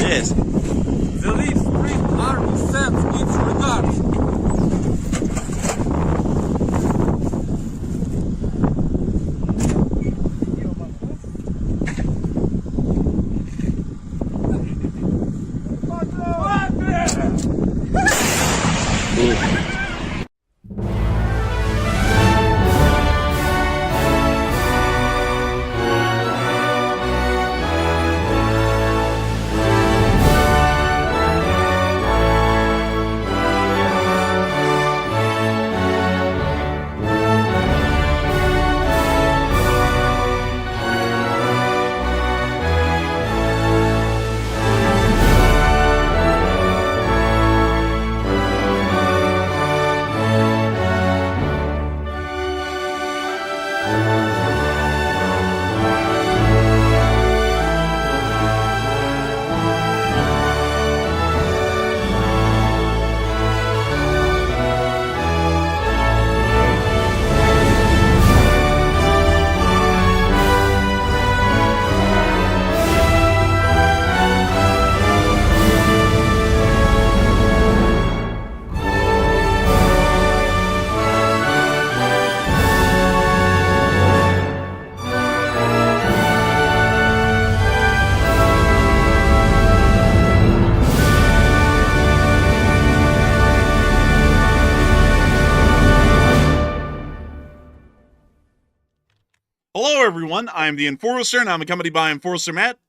Yes. The Leaf Spring Army sends its regards. Hello, everyone. I'm the Enforcer, and I'm accompanied by Enforcer Matt.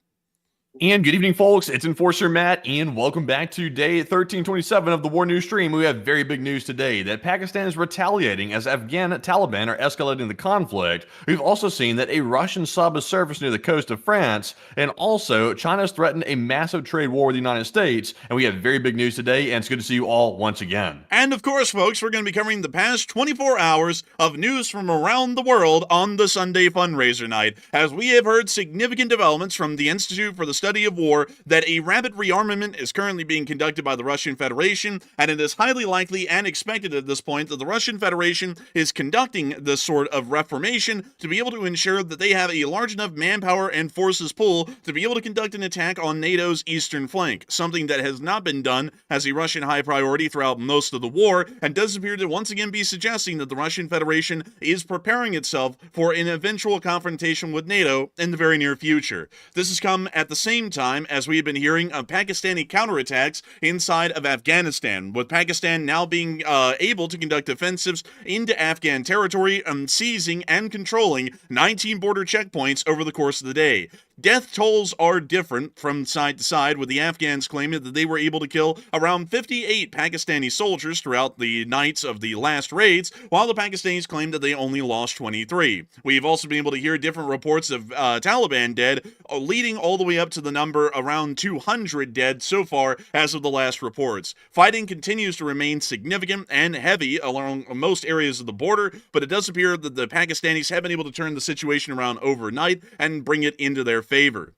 And good evening, folks. It's Enforcer Matt, and welcome back to day 1327 of the War News Stream. We have very big news today that Pakistan is retaliating as Afghan Taliban are escalating the conflict. We've also seen that a Russian sub has surfaced near the coast of France, and also China's threatened a massive trade war with the United States. And we have very big news today, and it's good to see you all once again. And of course, folks, we're going to be covering the past 24 hours of news from around the world on the Sunday fundraiser night, as we have heard significant developments from the Institute for the Study of War that a rapid rearmament is currently being conducted by the Russian Federation, and it is highly likely and expected at this point that the Russian Federation is conducting this sort of reformation to be able to ensure that they have a large enough manpower and forces pool to be able to conduct an attack on NATO's eastern flank, something that has not been done as a Russian high priority throughout most of the war, and does appear to once again be suggesting that the Russian Federation is preparing itself for an eventual confrontation with NATO in the very near future. This has come at the same time as we have been hearing of Pakistani counterattacks inside of Afghanistan, with Pakistan now being able to conduct offensives into Afghan territory and seizing and controlling 19 border checkpoints over the course of the day. Death tolls are different from side to side, with the Afghans claiming that they were able to kill around 58 Pakistani soldiers throughout the nights of the last raids, while the Pakistanis claim that they only lost 23. We've also been able to hear different reports of Taliban dead, leading all the way up to the number around 200 dead so far as of the last reports. Fighting continues to remain significant and heavy along most areas of the border, but it does appear that the Pakistanis have been able to turn the situation around overnight and bring it into their favor.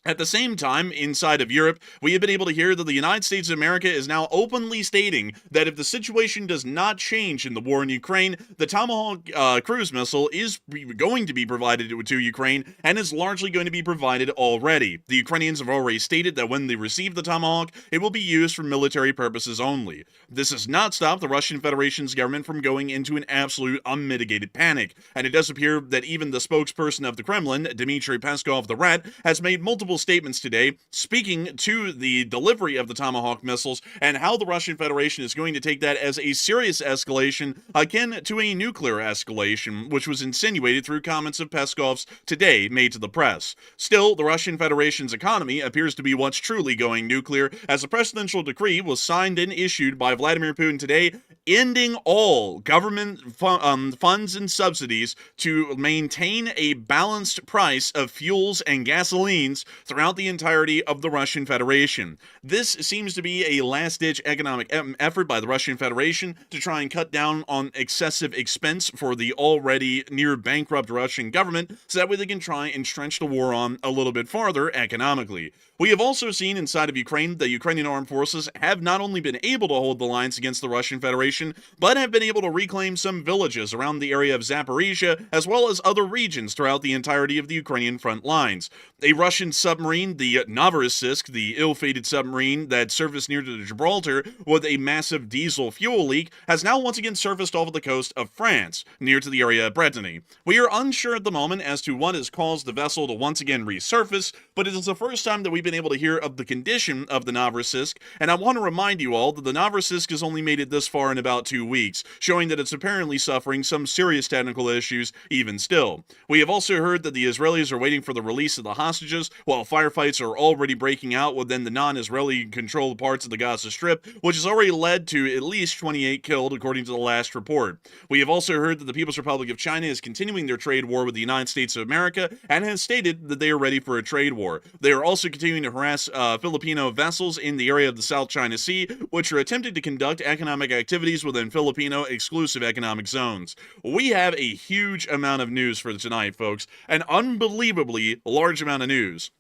At the same time, inside of Europe, we have been able to hear that the United States of America is now openly stating that if the situation does not change in the war in Ukraine, the Tomahawk cruise missile is going to be provided to Ukraine and is largely going to be provided already. The Ukrainians have already stated that when they receive the Tomahawk, it will be used for military purposes only. This has not stopped the Russian Federation's government from going into an absolute unmitigated panic, and it does appear that even the spokesperson of the Kremlin, Dmitry Peskov the Rat, has made multiple statements today speaking to the delivery of the Tomahawk missiles and how the Russian Federation is going to take that as a serious escalation akin to a nuclear escalation, which was insinuated through comments of Peskov's today made to the press. Still, the Russian Federation's economy appears to be what's truly going nuclear, as a presidential decree was signed and issued by Vladimir Putin today, ending all government funds and subsidies to maintain a balanced price of fuels and gasolines throughout the entirety of the Russian Federation. This seems to be a last-ditch economic effort by the Russian Federation to try and cut down on excessive expense for the already near-bankrupt Russian government, so that way they can try and stretch the war on a little bit farther economically. We have also seen inside of Ukraine that Ukrainian armed forces have not only been able to hold the lines against the Russian Federation, but have been able to reclaim some villages around the area of Zaporizhia, as well as other regions throughout the entirety of the Ukrainian front lines. A Russian submarine, the Novorossiysk, the ill-fated submarine that surfaced near to Gibraltar with a massive diesel fuel leak, has now once again surfaced off of the coast of France, near to the area of Brittany. We are unsure at the moment as to what has caused the vessel to once again resurface, but it is the first time that we've been able to hear of the condition of the Novorossiysk, and I want to remind you all that the Novorossiysk has only made it this far in about 2 weeks, showing that it's apparently suffering some serious technical issues even still. We have also heard that the Israelis are waiting for the release of the hostages, while firefights are already breaking out within the non-Israeli controlled parts of the Gaza Strip, which has already led to at least 28 killed according to the last report. We have also heard that the People's Republic of China is continuing their trade war with the United States of America and has stated that they are ready for a trade war. They are also continuing to harass Filipino vessels in the area of the South China Sea, which are attempting to conduct economic activities within Filipino exclusive economic zones. We have a huge amount of news for tonight, folks. An unbelievably large amount of news.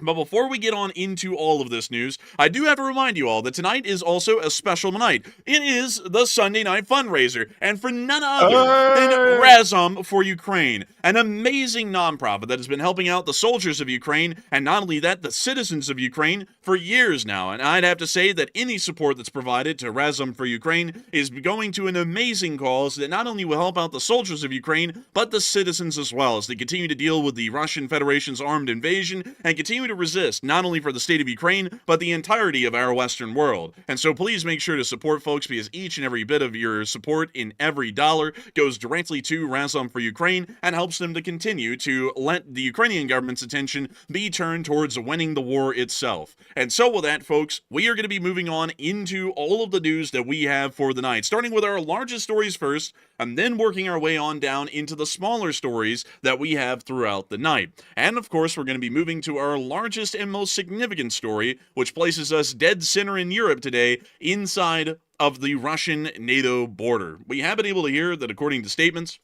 But before we get on into all of this news, I do have to remind you all that tonight is also a special night. It is the Sunday night fundraiser, and for none other than Razum for Ukraine, an amazing nonprofit that has been helping out the soldiers of Ukraine, and not only that, the citizens of Ukraine for years now. And I'd have to say that any support that's provided to Razum for Ukraine is going to an amazing cause that not only will help out the soldiers of Ukraine, but the citizens as well, as they continue to deal with the Russian Federation's armed invasion and continue to resist not only for the state of Ukraine, but the entirety of our Western world. And so please make sure to support folks, because each and every bit of your support in every dollar goes directly to Razum for Ukraine and helps them to continue to let the Ukrainian government's attention be turned towards winning the war itself. And so with that, folks, we are going to be moving on into all of the news that we have for the night, starting with our largest stories first, and then working our way on down into the smaller stories that we have throughout the night. And of course, we're going to be moving to our largest and most significant story, which places us dead center in Europe today, inside of the Russian NATO border. We have been able to hear that, according to statements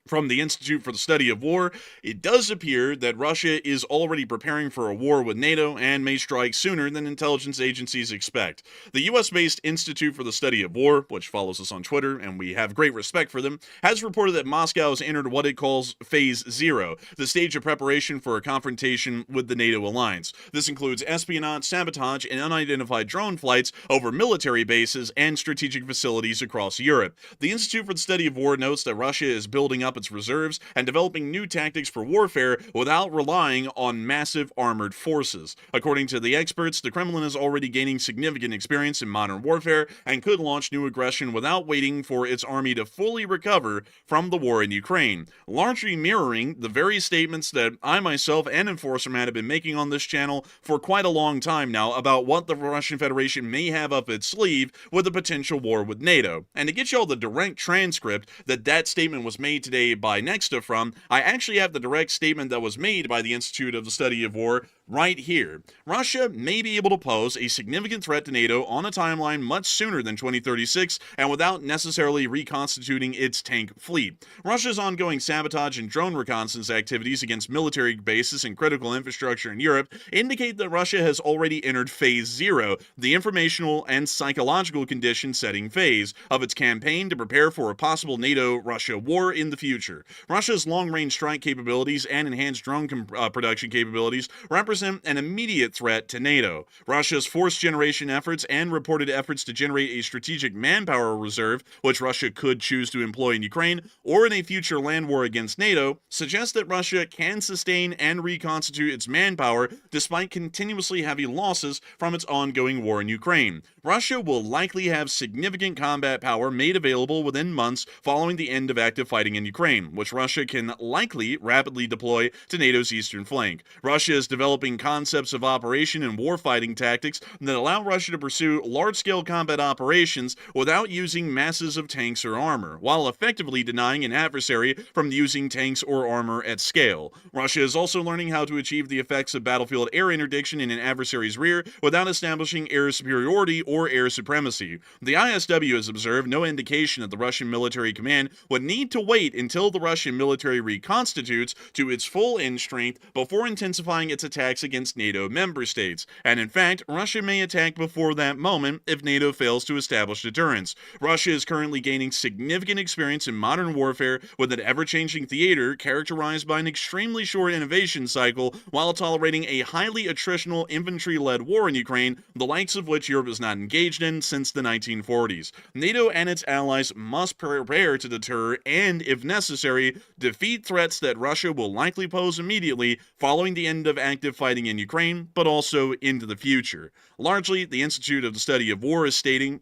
from the Institute for the Study of War, it does appear that Russia is already preparing for a war with NATO and may strike sooner than intelligence agencies expect. The US-based Institute for the Study of War, which follows us on Twitter, and we have great respect for them, has reported that Moscow has entered what it calls Phase 0, the stage of preparation for a confrontation with the NATO alliance. This includes espionage, sabotage, and unidentified drone flights over military bases and strategic facilities across Europe. The Institute for the Study of War notes that Russia is building up its reserves and developing new tactics for warfare without relying on massive armored forces. According to the experts, the Kremlin is already gaining significant experience in modern warfare and could launch new aggression without waiting for its army to fully recover from the war in Ukraine, largely mirroring the very statements that I myself and Enforcer Matt have been making on this channel for quite a long time now about what the Russian Federation may have up its sleeve with a potential war with NATO. And to get you all the direct transcript that statement was made today by Nexta from, I actually have the direct statement that was made by the Institute of the Study of War right here. Russia may be able to pose a significant threat to NATO on a timeline much sooner than 2036 and without necessarily reconstituting its tank fleet. Russia's ongoing sabotage and drone reconnaissance activities against military bases and critical infrastructure in Europe indicate that Russia has already entered Phase 0, the informational and psychological condition setting phase of its campaign to prepare for a possible NATO-Russia war in the future. Russia's long-range strike capabilities and enhanced drone production capabilities represent an immediate threat to NATO. Russia's force generation efforts and reported efforts to generate a strategic manpower reserve, which Russia could choose to employ in Ukraine or in a future land war against NATO, suggest that Russia can sustain and reconstitute its manpower despite continuously heavy losses from its ongoing war in Ukraine. Russia will likely have significant combat power made available within months following the end of active fighting in Ukraine, which Russia can likely rapidly deploy to NATO's eastern flank. Russia is developing concepts of operation and warfighting tactics that allow Russia to pursue large-scale combat operations without using masses of tanks or armor, while effectively denying an adversary from using tanks or armor at scale. Russia is also learning how to achieve the effects of battlefield air interdiction in an adversary's rear without establishing air superiority or air supremacy. The ISW has observed no indication that the Russian military command would need to wait until the Russian military reconstitutes to its full end strength before intensifying its attacks against NATO member states, and in fact, Russia may attack before that moment if NATO fails to establish deterrence. Russia is currently gaining significant experience in modern warfare with an ever-changing theater characterized by an extremely short innovation cycle while tolerating a highly attritional infantry-led war in Ukraine, the likes of which Europe has not engaged in since the 1940s. NATO and its allies must prepare to deter and, if necessary, defeat threats that Russia will likely pose immediately following the end of active fighting in Ukraine, but also into the future. Largely, the Institute of the Study of War is stating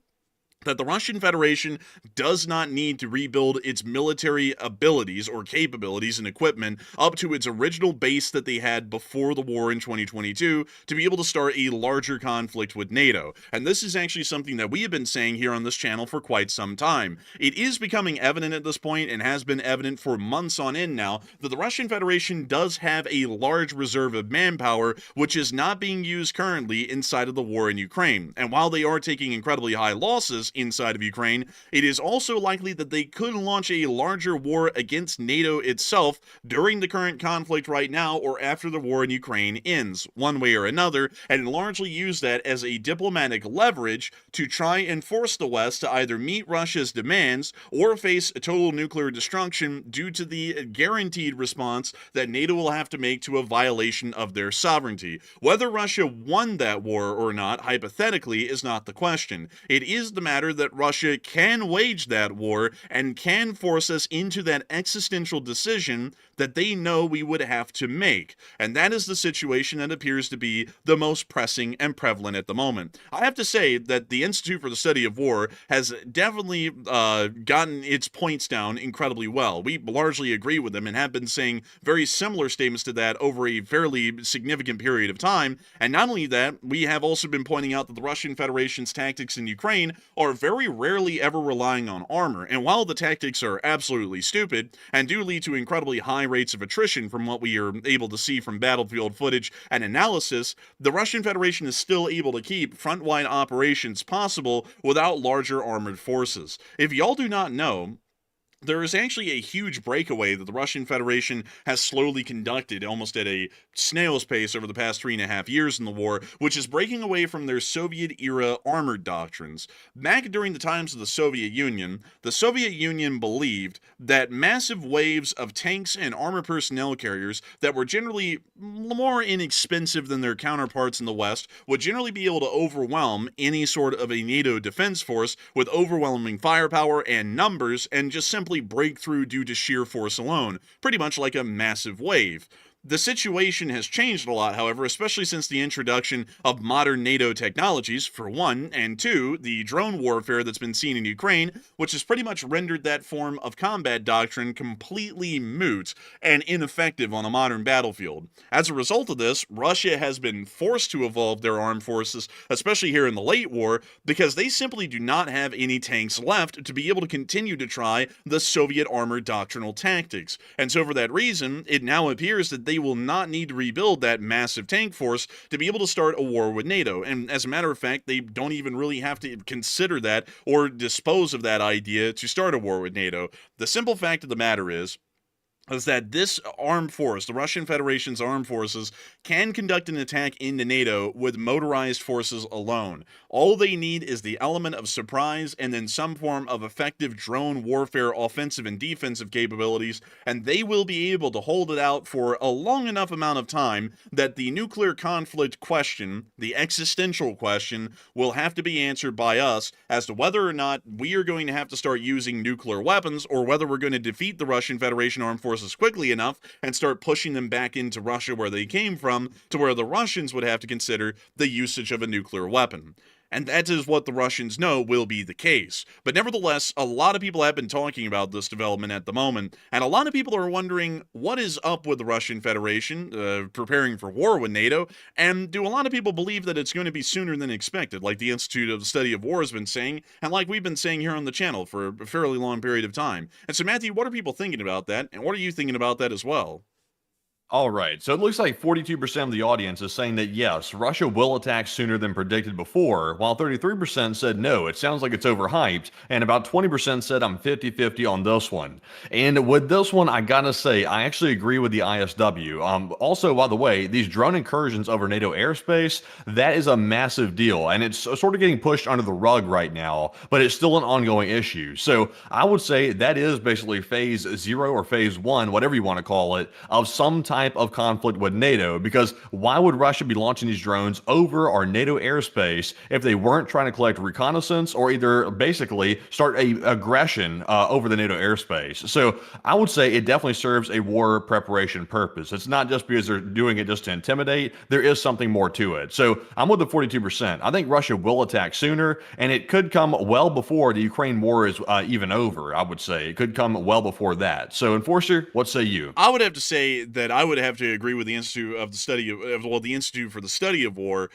that the Russian Federation does not need to rebuild its military abilities or capabilities and equipment up to its original base that they had before the war in 2022 to be able to start a larger conflict with NATO. And this is actually something that we have been saying here on this channel for quite some time. It is becoming evident at this point, and has been evident for months on end now, that the Russian Federation does have a large reserve of manpower which is not being used currently inside of the war in Ukraine. And while they are taking incredibly high losses inside of Ukraine, it is also likely that they could launch a larger war against NATO itself during the current conflict right now or after the war in Ukraine ends, one way or another, and largely use that as a diplomatic leverage to try and force the West to either meet Russia's demands or face total nuclear destruction due to the guaranteed response that NATO will have to make to a violation of their sovereignty. Whether Russia won that war or not, hypothetically, is not the question. It is the matter that Russia can wage that war and can force us into that existential decision that they know we would have to make. And that is the situation that appears to be the most pressing and prevalent at the moment. I have to say that the Institute for the Study of War has definitely gotten its points down incredibly well. We largely agree with them and have been saying very similar statements to that over a fairly significant period of time. And not only that, we have also been pointing out that the Russian Federation's tactics in Ukraine are very rarely ever relying on armor. And while the tactics are absolutely stupid and do lead to incredibly high rates of attrition from what we are able to see from battlefield footage and analysis, the Russian Federation is still able to keep front-line operations possible without larger armored forces. If y'all do not know, there is actually a huge breakaway that the Russian Federation has slowly conducted almost at a snail's pace over the past 3.5 years in the war, which is breaking away from their Soviet-era armored doctrines. Back during the times of the Soviet Union believed that massive waves of tanks and armored personnel carriers that were generally more inexpensive than their counterparts in the West would generally be able to overwhelm any sort of a NATO defense force with overwhelming firepower and numbers and just simply break through due to sheer force alone, pretty much like a massive wave. The situation has changed a lot, however, especially since the introduction of modern NATO technologies, for one, and two, the drone warfare that's been seen in Ukraine, which has pretty much rendered that form of combat doctrine completely moot and ineffective on a modern battlefield. As a result of this, Russia has been forced to evolve their armed forces, especially here in the late war, because they simply do not have any tanks left to be able to continue to try the Soviet armored doctrinal tactics. And so for that reason, it now appears that they they will not need to rebuild that massive tank force to be able to start a war with NATO. And as a matter of fact, they don't even really have to consider that or dispose of that idea to start a war with NATO. The simple fact of the matter is that this armed force, the Russian Federation's armed forces, can conduct an attack into NATO with motorized forces alone. All they need is the element of surprise and then some form of effective drone warfare offensive and defensive capabilities, and they will be able to hold it out for a long enough amount of time that the nuclear conflict question, the existential question, will have to be answered by us as to whether or not we are going to have to start using nuclear weapons or whether we're going to defeat the Russian Federation armed forces quickly enough and start pushing them back into Russia where they came from, to where the Russians would have to consider the usage of a nuclear weapon. And that is what the Russians know will be the case. But nevertheless, a lot of people have been talking about this development at the moment, and a lot of people are wondering what is up with the Russian Federation preparing for war with NATO, and do a lot of people believe that it's going to be sooner than expected, like the Institute of the Study of War has been saying, and like we've been saying here on the channel for a fairly long period of time. And so, Matthew, what are people thinking about that, and what are you thinking about that as well? All right, so it looks like 42% of the audience is saying that yes, Russia will attack sooner than predicted before, while 33% said no, it sounds like it's overhyped, and about 20% said I'm 50-50 on this one. And with this one, I gotta say, I actually agree with the ISW. Also, by the way, these drone incursions over NATO airspace, that is a massive deal, and it's sort of getting pushed under the rug right now, but it's still an ongoing issue. So I would say that is basically phase 0 or phase 1, whatever you want to call it, of some type of conflict with NATO, because why would Russia be launching these drones over our NATO airspace if they weren't trying to collect reconnaissance or either basically start a aggression over the NATO airspace? So I would say it definitely serves a war preparation purpose. It's not just because they're doing it just to intimidate. There is something more to it. So I'm with the 42%. I think Russia will attack sooner, and it could come well before the Ukraine war is even over. I would say it could come well before that. So Enforcer, what say you? I would have to say that I would have to agree with the Institute of the Study of, well, the Institute for the Study of War,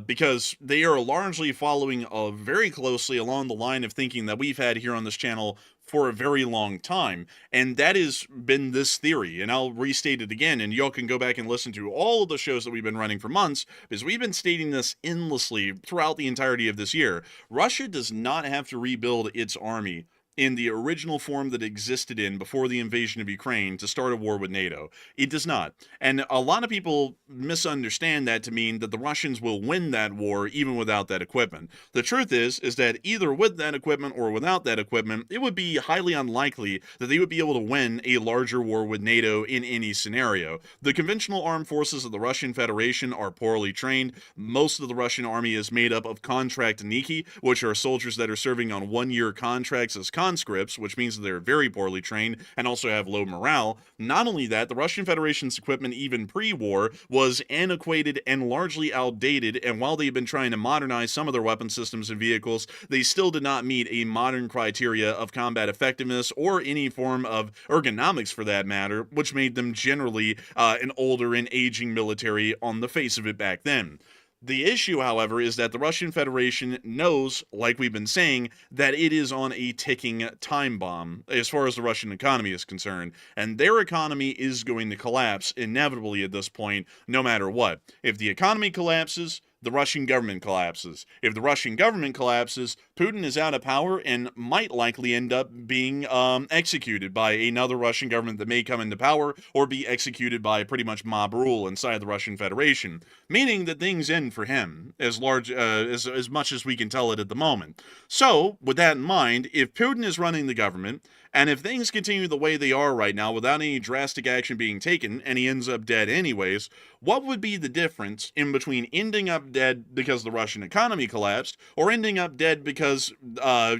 because they are largely following very closely along the line of thinking that we've had here on this channel for a very long time, and that has been this theory. And I'll restate it again, and y'all can go back and listen to all of the shows that we've been running for months, because we've been stating this endlessly throughout the entirety of this year. Russia does not have to rebuild its army in the original form that existed in before the invasion of Ukraine to start a war with NATO. It does not. And a lot of people misunderstand that to mean that the Russians will win that war even without that equipment. The truth is that either with that equipment or without that equipment, it would be highly unlikely that they would be able to win a larger war with NATO in any scenario. The conventional armed forces of the Russian Federation are poorly trained. Most of the Russian army is made up of contract Niki, which are soldiers that are serving on one-year contracts as conscripts, which means that they're very poorly trained and also have low morale. Not only that, the Russian Federation's equipment, even pre-war, was antiquated and largely outdated, and while they've been trying to modernize some of their weapon systems and vehicles, they still did not meet a modern criteria of combat effectiveness or any form of ergonomics for that matter, which made them generally an older and aging military on the face of it back then. The issue, however, is that the Russian Federation knows, like we've been saying, that it is on a ticking time bomb as far as the Russian economy is concerned, and their economy is going to collapse inevitably at this point, no matter what. If the economy collapses, the Russian government collapses. If the Russian government collapses, Putin is out of power and might likely end up being executed by another Russian government that may come into power, or be executed by pretty much mob rule inside the Russian Federation, meaning that things end for him, as much as we can tell it at the moment. So, with that in mind, if Putin is running the government, and if things continue the way they are right now without any drastic action being taken, and he ends up dead anyways, what would be the difference in between ending up dead because the Russian economy collapsed, or ending up dead because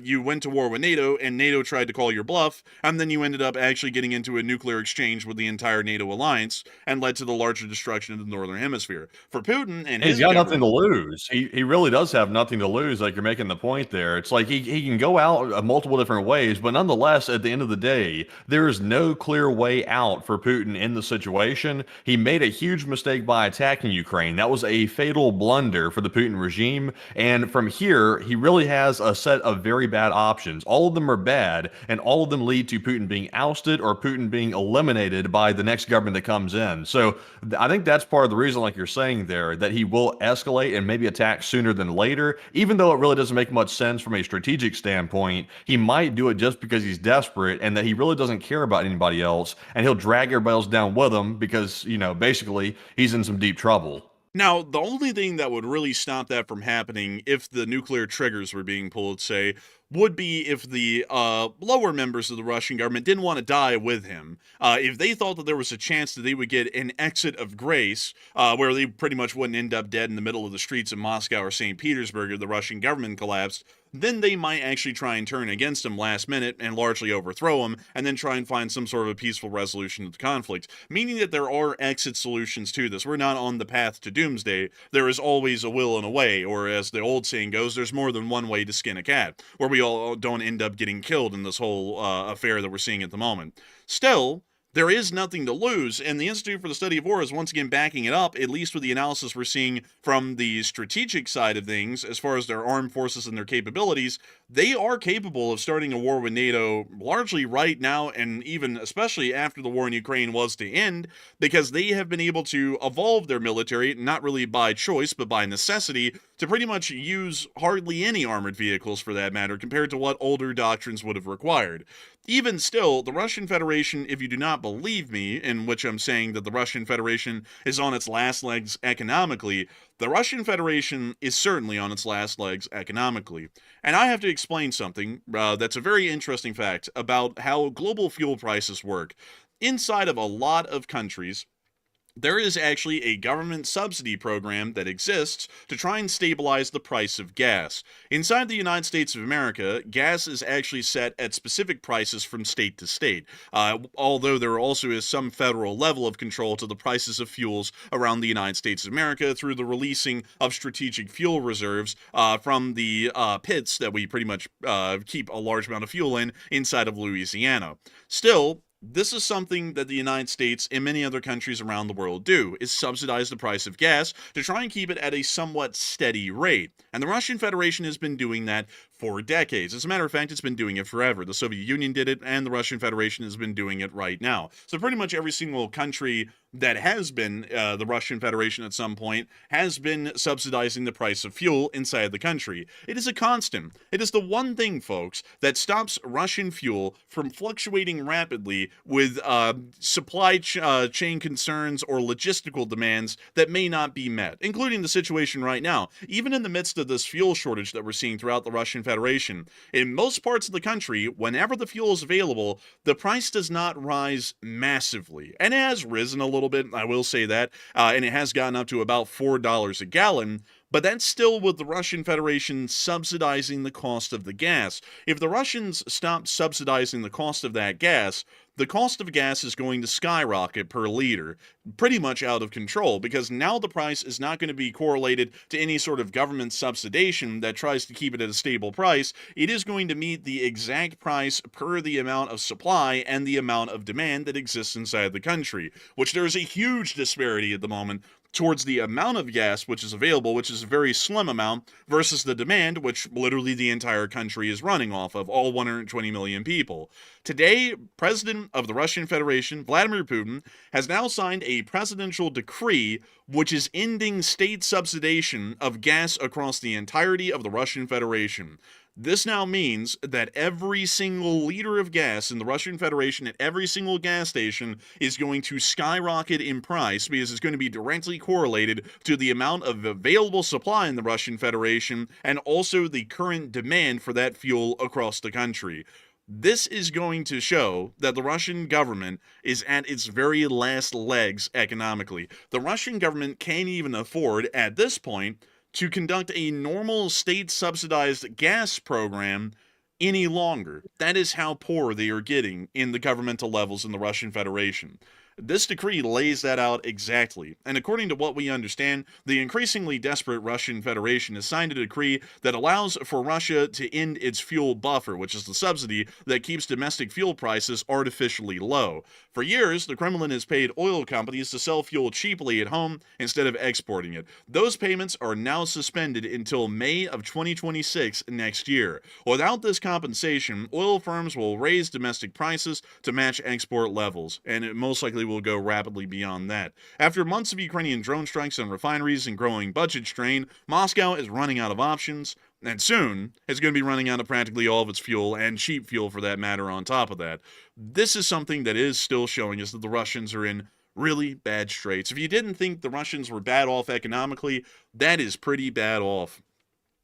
you went to war with NATO and NATO tried to call your bluff, and then you ended up actually getting into a nuclear exchange with the entire NATO alliance and led to the larger destruction of the Northern Hemisphere? For Putin and he's got nothing to lose. He really does have nothing to lose, like you're making the point there. It's like he can go out multiple different ways, but nonetheless, at the end of the day, there is no clear way out for Putin in the situation. He made a huge mistake by attacking Ukraine. That was a fatal blunder for the Putin regime. And from here, he really has a set of very bad options. All of them are bad, and all of them lead to Putin being ousted or Putin being eliminated by the next government that comes in. So I think that's part of the reason, like you're saying there, that he will escalate and maybe attack sooner than later. Even though it really doesn't make much sense from a strategic standpoint, he might do it just because he's desperate and that he really doesn't care about anybody else, and he'll drag everybody else down with him because, basically he's in some deep trouble. Now, the only thing that would really stop that from happening if the nuclear triggers were being pulled, say, would be if the lower members of the Russian government didn't want to die with him. If they thought that there was a chance that they would get an exit of grace, where they pretty much wouldn't end up dead in the middle of the streets of Moscow or St. Petersburg if the Russian government collapsed, then they might actually try and turn against him last minute and largely overthrow him, and then try and find some sort of a peaceful resolution of the conflict. Meaning that there are exit solutions to this. We're not on the path to doomsday. There is always a will and a way, or as the old saying goes, there's more than one way to skin a cat, where we all don't end up getting killed in this whole affair that we're seeing at the moment. Still, there is nothing to lose, and the Institute for the Study of War is once again backing it up, at least with the analysis we're seeing from the strategic side of things, as far as their armed forces and their capabilities. They are capable of starting a war with NATO largely right now, and even especially after the war in Ukraine was to end, because they have been able to evolve their military, not really by choice, but by necessity, to pretty much use hardly any armored vehicles for that matter, compared to what older doctrines would have required. Even still, the Russian Federation, if you do not believe me, in which I'm saying that the Russian Federation is on its last legs economically, the Russian Federation is certainly on its last legs economically. And I have to explain something that's a very interesting fact about how global fuel prices work. Inside of a lot of countries, there is actually a government subsidy program that exists to try and stabilize the price of gas. Inside the United States of America, gas is actually set at specific prices from state to state, although there also is some federal level of control to the prices of fuels around the United States of America through the releasing of strategic fuel reserves from the pits that we pretty much keep a large amount of fuel in inside of Louisiana. Still, this is something that the United States and many other countries around the world do, is subsidize the price of gas to try and keep it at a somewhat steady rate. And the Russian Federation has been doing that for decades. As a matter of fact, it's been doing it forever. The Soviet Union did it, and the Russian Federation has been doing it right now. So pretty much every single country that has been the Russian Federation at some point has been subsidizing the price of fuel inside the country. It is a constant. It is the one thing, folks, that stops Russian fuel from fluctuating rapidly with supply chain concerns or logistical demands that may not be met, including the situation right now. Even in the midst of this fuel shortage that we're seeing throughout the Russian Federation, in most parts of the country, whenever the fuel is available, the price does not rise massively. And it has risen a little bit, I will say that, and it has gotten up to about $4 a gallon, but that's still with the Russian Federation subsidizing the cost of the gas. If the Russians stop subsidizing the cost of that gas, the cost of gas is going to skyrocket per liter, pretty much out of control, because now the price is not going to be correlated to any sort of government subsidization that tries to keep it at a stable price. It is going to meet the exact price per the amount of supply and the amount of demand that exists inside the country, which there is a huge disparity at the moment towards the amount of gas which is available, which is a very slim amount, versus the demand, which literally the entire country is running off of, all 120 million people. Today, President of the Russian Federation, Vladimir Putin, has now signed a presidential decree which is ending state subsidization of gas across the entirety of the Russian Federation. This now means that every single liter of gas in the Russian Federation at every single gas station is going to skyrocket in price because it's going to be directly correlated to the amount of available supply in the Russian Federation and also the current demand for that fuel across the country. This is going to show that the Russian government is at its very last legs economically. The Russian government can't even afford, at this point, to conduct a normal state-subsidized gas program any longer. That is how poor they are getting in the governmental levels in the Russian Federation. This decree lays that out exactly, and according to what we understand, the increasingly desperate Russian Federation has signed a decree that allows for Russia to end its fuel buffer, which is the subsidy that keeps domestic fuel prices artificially low. For years, the Kremlin has paid oil companies to sell fuel cheaply at home instead of exporting it. Those payments are now suspended until May of 2026 next year. Without this compensation, oil firms will raise domestic prices to match export levels, and it most likely will go rapidly beyond that. After months of Ukrainian drone strikes on refineries and growing budget strain, Moscow is running out of options, and soon it's going to be running out of practically all of its fuel, and cheap fuel for that matter on top of that. This is something that is still showing us that the Russians are in really bad straits. If you didn't think the Russians were bad off economically, that is pretty bad off.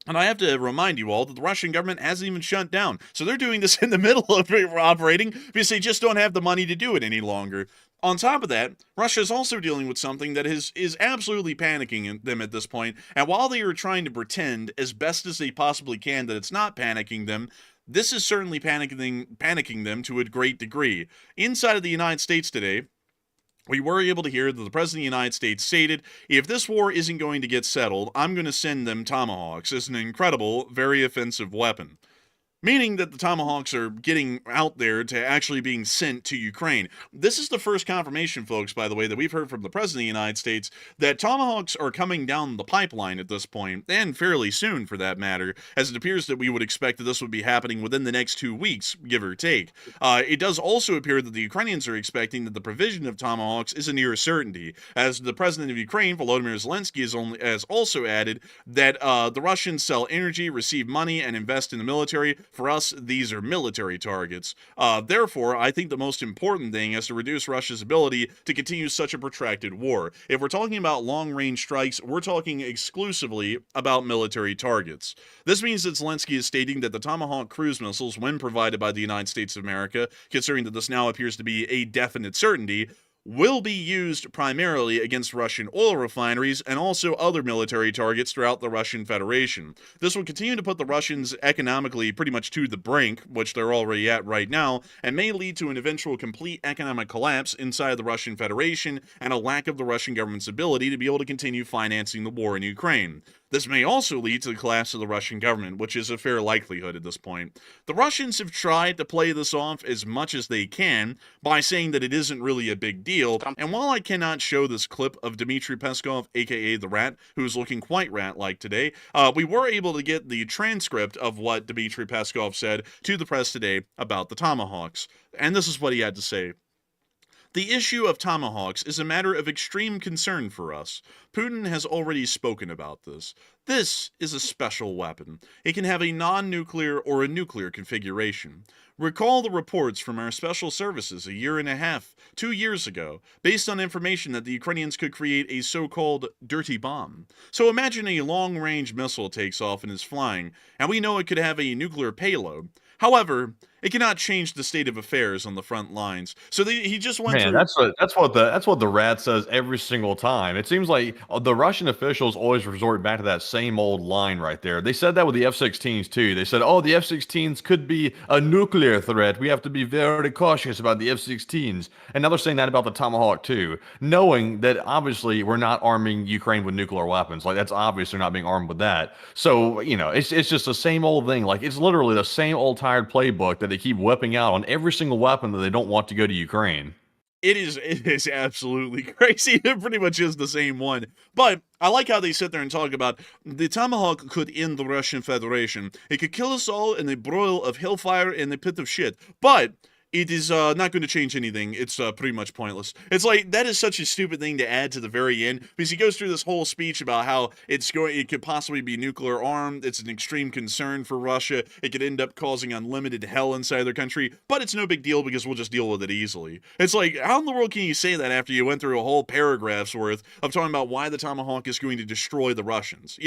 And I have to remind you all that the Russian government hasn't even shut down. So they're doing this in the middle of operating because they just don't have the money to do it any longer. On top of that, Russia is also dealing with something that is absolutely panicking them at this point. And while they are trying to pretend as best as they possibly can that it's not panicking them, this is certainly panicking them to a great degree. Inside of the United States today, we were able to hear that the President of the United States stated, if this war isn't going to get settled, I'm going to send them Tomahawks as an incredible, very offensive weapon. Meaning that the Tomahawks are getting out there to actually being sent to Ukraine. This is the first confirmation, folks, by the way, that we've heard from the President of the United States that Tomahawks are coming down the pipeline at this point, and fairly soon for that matter, as it appears that we would expect that this would be happening within the next 2 weeks, give or take. It does also appear that the Ukrainians are expecting that the provision of Tomahawks is a near certainty, as the President of Ukraine, Volodymyr Zelensky, has also added that the Russians sell energy, receive money, and invest in the military. For us, these are military targets. Therefore, I think the most important thing is to reduce Russia's ability to continue such a protracted war. If we're talking about long-range strikes, we're talking exclusively about military targets. This means that Zelensky is stating that the Tomahawk cruise missiles, when provided by the United States of America, considering that this now appears to be a definite certainty, will be used primarily against Russian oil refineries and also other military targets throughout the Russian Federation. This will continue to put the Russians economically pretty much to the brink, which they're already at right now, and may lead to an eventual complete economic collapse inside the Russian Federation and a lack of the Russian government's ability to be able to continue financing the war in Ukraine. This may also lead to the collapse of the Russian government, which is a fair likelihood at this point. The Russians have tried to play this off as much as they can by saying that it isn't really a big deal, and while I cannot show this clip of Dmitry Peskov, aka the Rat, who is looking quite rat-like today, we were able to get the transcript of what Dmitry Peskov said to the press today about the Tomahawks, and this is what he had to say. The issue of Tomahawks is a matter of extreme concern for us. Putin has already spoken about this. This is a special weapon. It can have a non-nuclear or a nuclear configuration. Recall the reports from our special services a year and a half, 2 years ago, based on information that the Ukrainians could create a so-called dirty bomb. So imagine a long-range missile takes off and is flying, and we know it could have a nuclear payload. However, it cannot change the state of affairs on the front lines. So he just went Man, through. that's what the rat says every single time. It seems like the Russian officials always resort back to that same old line right there. They said that with the F-16s too. They said, "Oh, the F-16s could be a nuclear threat. We have to be very cautious about the F-16s." And now they're saying that about the Tomahawk too, knowing that obviously we're not arming Ukraine with nuclear weapons. Like that's obvious they're not being armed with that. So it's just the same old thing. Like it's literally the same old tired playbook that they keep whipping out on every single weapon that they don't want to go to Ukraine. It is absolutely crazy. It pretty much is the same one. But I like how they sit there and talk about the Tomahawk could end the Russian Federation. It could kill us all in a broil of hellfire and a pit of shit. But it is not going to change anything. It's pretty much pointless. It's like, that is such a stupid thing to add to the very end, because he goes through this whole speech about how it could possibly be nuclear armed. It's an extreme concern for Russia. It could end up causing unlimited hell inside their country, but it's no big deal because we'll just deal with it easily. It's like, how in the world can you say that after you went through a whole paragraph's worth of talking about why the Tomahawk is going to destroy the Russians?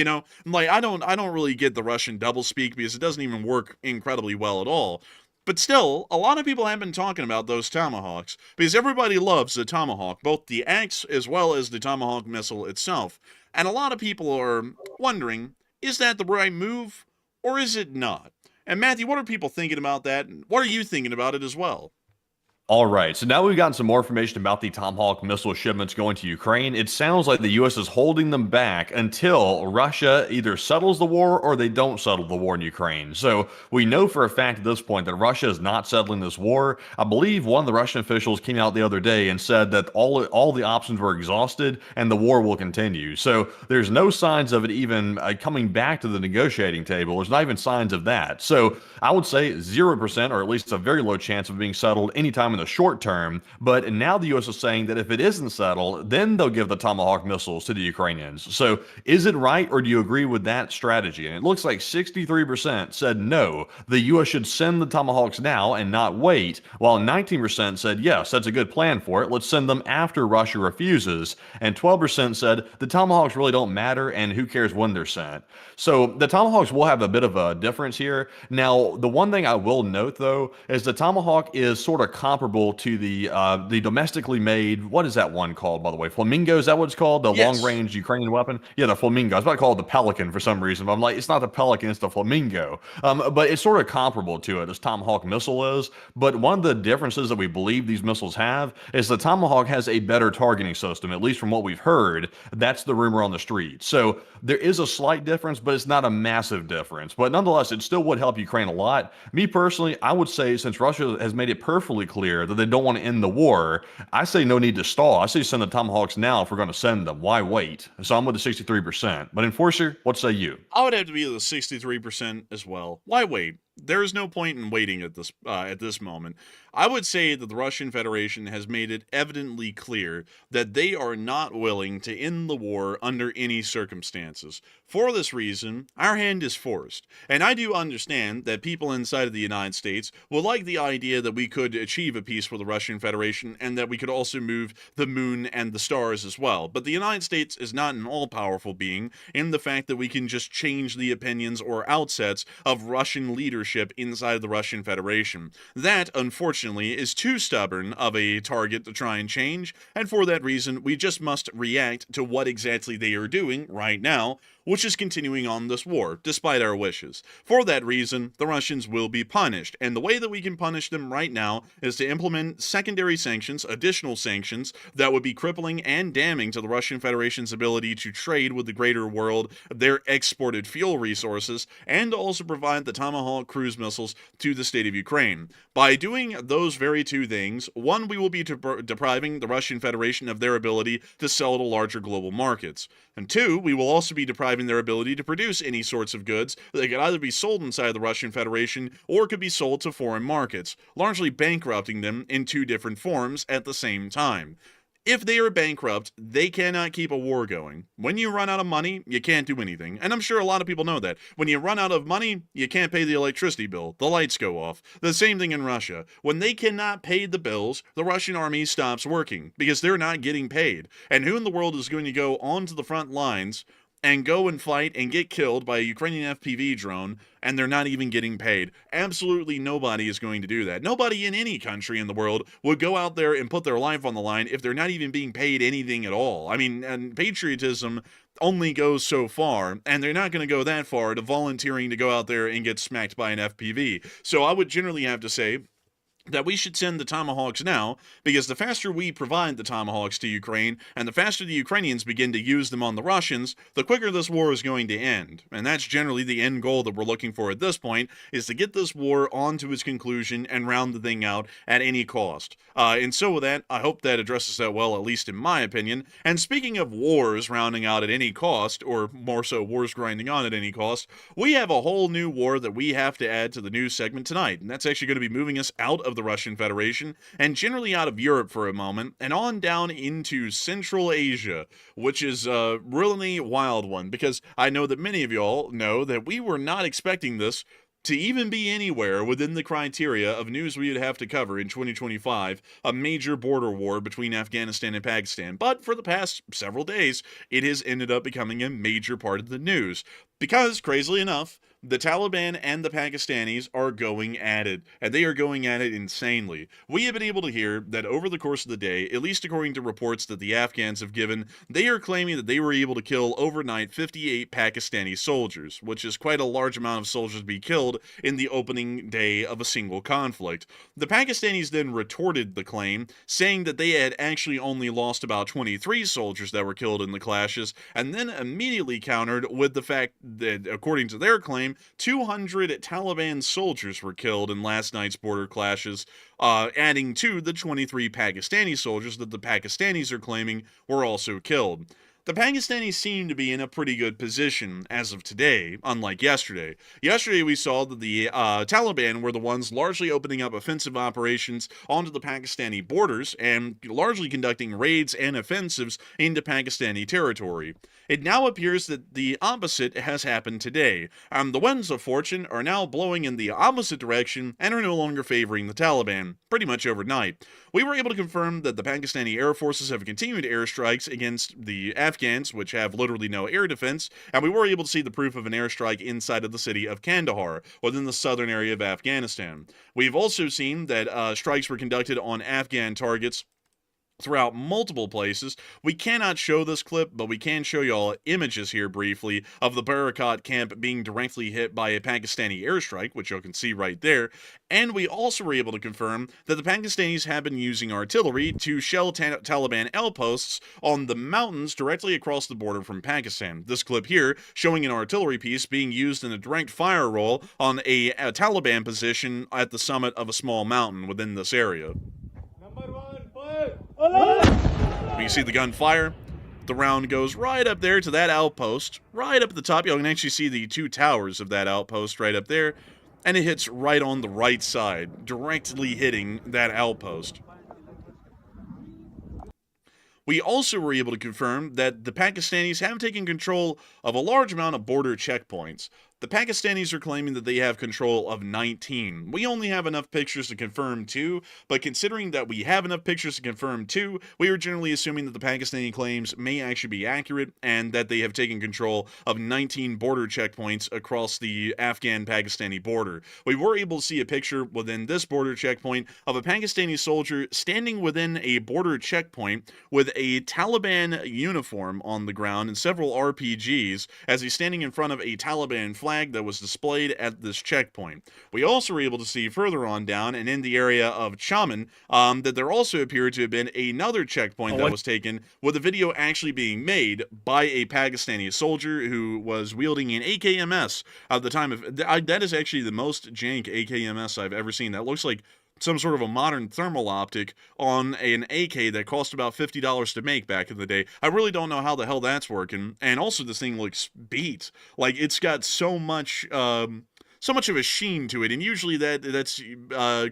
Like, I don't really get the Russian doublespeak, because it doesn't even work incredibly well at all. But still, a lot of people have been talking about those Tomahawks, because everybody loves the Tomahawk, both the axe as well as the Tomahawk missile itself. And a lot of people are wondering, is that the right move, or is it not? And Matthew, what are people thinking about that? And what are you thinking about it as well? All right, so now we've gotten some more information about the Tomahawk missile shipments going to Ukraine. It sounds like the U.S. is holding them back until Russia either settles the war or they don't settle the war in Ukraine. So we know for a fact at this point that Russia is not settling this war. I believe one of the Russian officials came out the other day and said that all the options were exhausted and the war will continue. So there's no signs of it even coming back to the negotiating table. There's not even signs of that. So I would say 0%, or at least a very low chance of being settled anytime in the short term. But now the U.S. is saying that if it isn't settled, then they'll give the Tomahawk missiles to the Ukrainians. So is it right, or do you agree with that strategy? And it looks like 63% said no, the U.S. should send the Tomahawks now and not wait, while 19% said yes, that's a good plan for it. Let's send them after Russia refuses. And 12% said the Tomahawks really don't matter and who cares when they're sent. So the Tomahawks will have a bit of a difference here. Now, the one thing I will note, though, is the Tomahawk is sort of comparable to the domestically made, what is that one called, by the way? Flamingo, is that what it's called? The Yes. long-range Ukrainian weapon? Yeah, the Flamingo. I was about to call it the Pelican for some reason, but I'm like, it's not the Pelican, it's the Flamingo. But it's sort of comparable to it, as Tomahawk missile is. But one of the differences that we believe these missiles have is the Tomahawk has a better targeting system, at least from what we've heard. That's the rumor on the street. So there is a slight difference, but it's not a massive difference. But nonetheless, it still would help Ukraine a lot. Me personally, I would say, since Russia has made it perfectly clear that they don't want to end the war, I say no need to stall. I say send the Tomahawks now if we're going to send them. Why wait? So I'm with the 63%. But Enforcer, what say you? I would have to be the 63% as well. Why wait? There is no point in waiting at this moment. I would say that the Russian Federation has made it evidently clear that they are not willing to end the war under any circumstances. For this reason, our hand is forced. And I do understand that people inside of the United States will like the idea that we could achieve a peace with the Russian Federation and that we could also move the moon and the stars as well. But the United States is not an all-powerful being in the fact that we can just change the opinions or outsets of Russian leadership inside of the Russian Federation. That, unfortunately, is too stubborn of a target to try and change, and for that reason, we just must react to what exactly they are doing right now, which is continuing on this war, despite our wishes. For that reason, the Russians will be punished, and the way that we can punish them right now is to implement secondary sanctions, additional sanctions, that would be crippling and damning to the Russian Federation's ability to trade with the greater world, their exported fuel resources, and also provide the Tomahawk cruise missiles to the state of Ukraine. By doing those very two things, one, we will be depriving the Russian Federation of their ability to sell to larger global markets, and two, we will also be depriving their ability to produce any sorts of goods that could either be sold inside the Russian Federation or could be sold to foreign markets, largely bankrupting them in two different forms at the same time. If they are bankrupt, they cannot keep a war going. When you run out of money, you can't do anything. And I'm sure a lot of people know that. When you run out of money, you can't pay the electricity bill. The lights go off. The same thing in Russia. When they cannot pay the bills, the Russian army stops working because they're not getting paid. And who in the world is going to go onto the front lines and go and fight and get killed by a Ukrainian FPV drone, and they're not even getting paid? Absolutely nobody is going to do that. Nobody in any country in the world would go out there and put their life on the line if they're not even being paid anything at all. I mean, and patriotism only goes so far, and they're not going to go that far to volunteering to go out there and get smacked by an FPV. So I would generally have to say that we should send the Tomahawks now, because the faster we provide the Tomahawks to Ukraine, and the faster the Ukrainians begin to use them on the Russians, the quicker this war is going to end. And that's generally the end goal that we're looking for at this point, is to get this war on to its conclusion and round the thing out at any cost. And so with that, I hope that addresses that well, at least in my opinion. And speaking of wars rounding out at any cost, or more so wars grinding on at any cost, we have a whole new war that we have to add to the news segment tonight, and that's actually going to be moving us out of the Russian Federation and generally out of Europe for a moment and on down into Central Asia, which is a really wild one, because I know that many of y'all know that we were not expecting this to even be anywhere within the criteria of news we would have to cover in 2025, a major border war between Afghanistan and Pakistan. But for the past several days, it has ended up becoming a major part of the news. Because, crazily enough, The Taliban and the Pakistanis are going at it, and they are going at it insanely. We have been able to hear that over the course of the day, at least according to reports that the Afghans have given, they are claiming that they were able to kill overnight 58 Pakistani soldiers, which is quite a large amount of soldiers to be killed in the opening day of a single conflict. The Pakistanis then retorted the claim, saying that they had actually only lost about 23 soldiers that were killed in the clashes, and then immediately countered with the fact that, according to their claim, 200 Taliban soldiers were killed in last night's border clashes, adding to the 23 Pakistani soldiers that the Pakistanis are claiming were also killed. The Pakistanis seem to be in a pretty good position as of today, unlike yesterday. Yesterday we saw that the Taliban were the ones largely opening up offensive operations onto the Pakistani borders and largely conducting raids and offensives into Pakistani territory. It now appears that the opposite has happened today. The winds of fortune are now blowing in the opposite direction and are no longer favoring the Taliban, pretty much overnight. We were able to confirm that the Pakistani air forces have continued airstrikes against the Afghans, which have literally no air defense, and we were able to see the proof of an airstrike inside of the city of Kandahar, within the southern area of Afghanistan. We've also seen that strikes were conducted on Afghan targets throughout multiple places. We cannot show this clip, but we can show y'all images here briefly of the Barakat camp being directly hit by a Pakistani airstrike, which you can see right there. And we also were able to confirm that the Pakistanis have been using artillery to shell Taliban outposts on the mountains directly across the border from Pakistan. This clip here showing an artillery piece being used in a direct fire roll on a Taliban position at the summit of a small mountain within this area. You see the gun fire. The round goes right up there to that outpost, right up at the top. You can actually see the two towers of that outpost right up there, and it hits right on the right side, directly hitting that outpost. We also were able to confirm that the Pakistanis have taken control of a large amount of border checkpoints. The Pakistanis are claiming that they have control of 19. We only have enough pictures to confirm 2, but considering that we have enough pictures to confirm 2, we are generally assuming that the Pakistani claims may actually be accurate and that they have taken control of 19 border checkpoints across the Afghan-Pakistani border. We were able to see a picture within this border checkpoint of a Pakistani soldier standing within a border checkpoint with a Taliban uniform on the ground and several RPGs as he's standing in front of a Taliban flag that was displayed at this checkpoint. We also were able to see further on down and in the area of Chaman that there also appeared to have been another checkpoint that was taken with a video actually being made by a Pakistani soldier who was wielding an AKMS at the time of that is actually the most jank AKMS I've ever seen. That looks like some sort of a modern thermal optic on an AK that cost about $50 to make back in the day. I really don't know how the hell that's working. And also this thing looks beat. Like, it's got so much of a sheen to it, and usually that's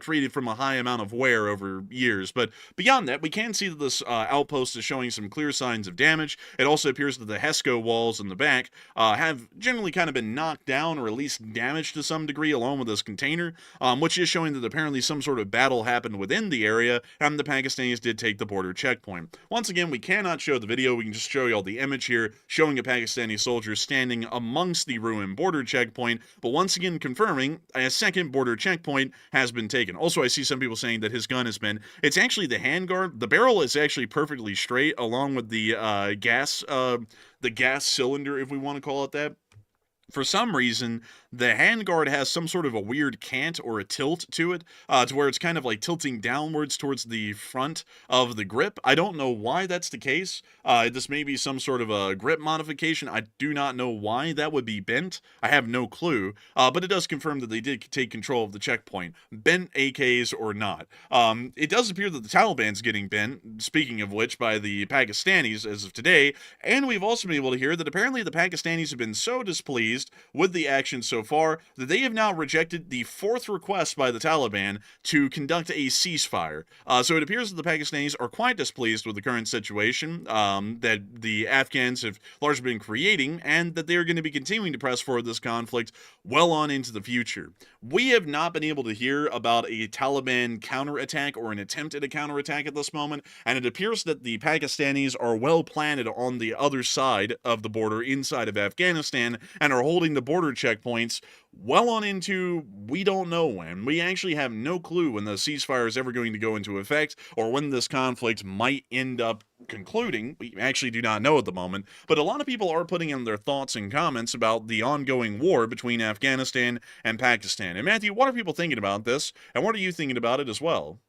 created from a high amount of wear over years. But beyond that, we can see that this outpost is showing some clear signs of damage. It also appears that the HESCO walls in the back have generally kind of been knocked down or at least damaged to some degree along with this container, which is showing that apparently some sort of battle happened within the area, and the Pakistanis did take the border checkpoint. Once again, we cannot show the video. We can just show you all the image here showing a Pakistani soldier standing amongst the ruined border checkpoint, but once again confirming a second border checkpoint has been taken. Also, I see some people saying that his gun has been, it's actually the handguard. The barrel is actually perfectly straight along with the gas cylinder, if we want to call it that. For some reason, the handguard has some sort of a weird cant or a tilt to it, to where it's kind of like tilting downwards towards the front of the grip. I don't know why that's the case. This may be some sort of a grip modification. I do not know why that would be bent. I have no clue, but it does confirm that they did take control of the checkpoint, bent AKs or not. It does appear that the Taliban's getting bent, speaking of which, by the Pakistanis as of today, and we've also been able to hear that apparently the Pakistanis have been so displeased with the action so far that they have now rejected the 4th request by the Taliban to conduct a ceasefire. So it appears that the Pakistanis are quite displeased with the current situation that the Afghans have largely been creating, and that they are going to be continuing to press forward this conflict well on into the future. We have not been able to hear about a Taliban counterattack or an attempt at a counterattack at this moment, and it appears that the Pakistanis are well planted on the other side of the border inside of Afghanistan and are holding the border checkpoints well on into we don't know when. We actually have no clue when the ceasefire is ever going to go into effect or when this conflict might end up concluding. We actually do not know at the moment, but a lot of people are putting in their thoughts and comments about the ongoing war between Afghanistan and Pakistan. And Matthew, what are people thinking about this, and what are you thinking about it as well?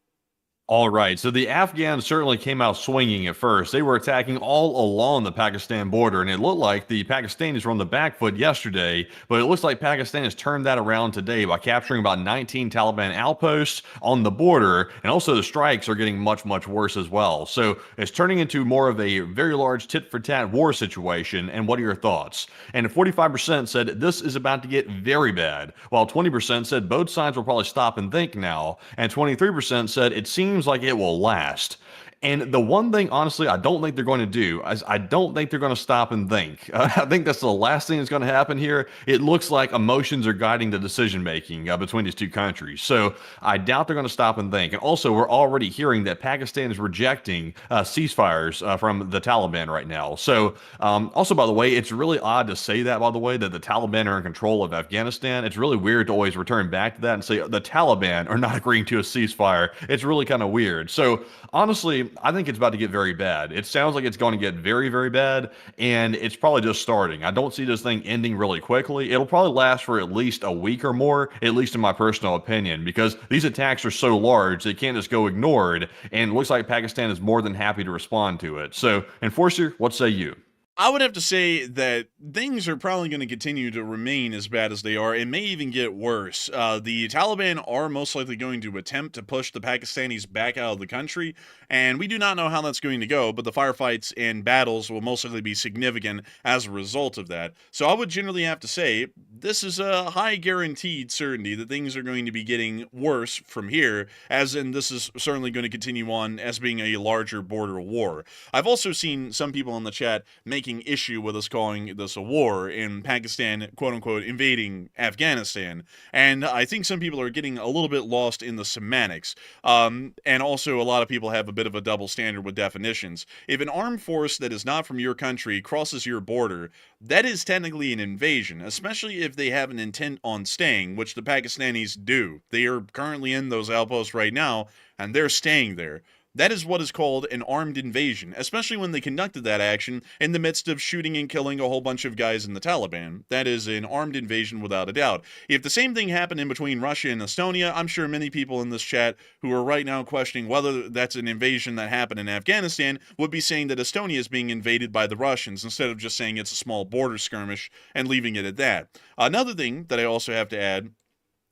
All right, so the Afghans certainly came out swinging at first. They were attacking all along the Pakistan border, and it looked like the Pakistanis were on the back foot yesterday, but it looks like Pakistan has turned that around today by capturing about 19 Taliban outposts on the border, and also the strikes are getting much, much worse as well. So it's turning into more of a very large tit-for-tat war situation, and what are your thoughts? And 45% said this is about to get very bad, while 20% said both sides will probably stop and think now, and 23% said it seems like it will last. And the one thing, honestly, I don't think they're going to do is I don't think they're going to stop and think. I think that's the last thing that's going to happen here. It looks like emotions are guiding the decision making between these two countries. So I doubt they're going to stop and think. And also, we're already hearing that Pakistan is rejecting ceasefires from the Taliban right now. So also, by the way, it's really odd to say that, by the way, that the Taliban are in control of Afghanistan. It's really weird to always return back to that and say the Taliban are not agreeing to a ceasefire. It's really kind of weird. So honestly, I think it's about to get very bad. It sounds like it's going to get very, very bad, and it's probably just starting. I don't see this thing ending really quickly. It'll probably last for at least a week or more, at least in my personal opinion, because these attacks are so large, they can't just go ignored, and it looks like Pakistan is more than happy to respond to it. So, Enforcer, what say you? I would have to say that things are probably going to continue to remain as bad as they are. It may even get worse. The Taliban are most likely going to attempt to push the Pakistanis back out of the country, and we do not know how that's going to go, but the firefights and battles will most likely be significant as a result of that. So I would generally have to say this is a high guaranteed certainty that things are going to be getting worse from here, as in this is certainly going to continue on as being a larger border war. I've also seen some people in the chat making issue with us calling this a war in Pakistan, quote unquote, invading Afghanistan. And I think some people are getting a little bit lost in the semantics. And also, a lot of people have a bit of a double standard with definitions. If an armed force that is not from your country crosses your border, that is technically an invasion, especially if they have an intent on staying, which the Pakistanis do. They are currently in those outposts right now, and they're staying there. That is what is called an armed invasion, especially when they conducted that action in the midst of shooting and killing a whole bunch of guys in the Taliban. That is an armed invasion without a doubt. If the same thing happened in between Russia and Estonia, I'm sure many people in this chat who are right now questioning whether that's an invasion that happened in Afghanistan would be saying that Estonia is being invaded by the Russians instead of just saying it's a small border skirmish and leaving it at that. Another thing that I also have to add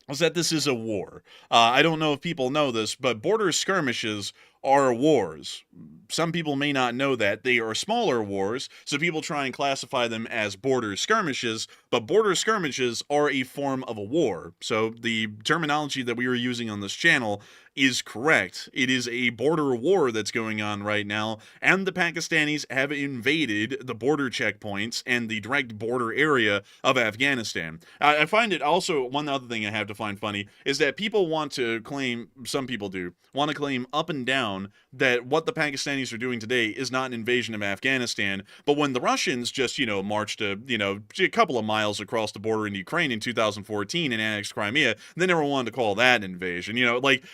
is that this is a war. I don't know if people know this, but border skirmishes are wars. Some people may not know that. They are smaller wars, so people try and classify them as border skirmishes, but border skirmishes are a form of a war. So the terminology that we are using on this channel is correct. It is a border war that's going on right now, and the Pakistanis have invaded the border checkpoints and the direct border area of Afghanistan. I find it also, one other thing I have to find funny, is that people want to claim, some people do, want to claim up and down that what the Pakistanis are doing today is not an invasion of Afghanistan, but when the Russians just, marched a couple of miles across the border in Ukraine in 2014 and annexed Crimea, they never wanted to call that an invasion.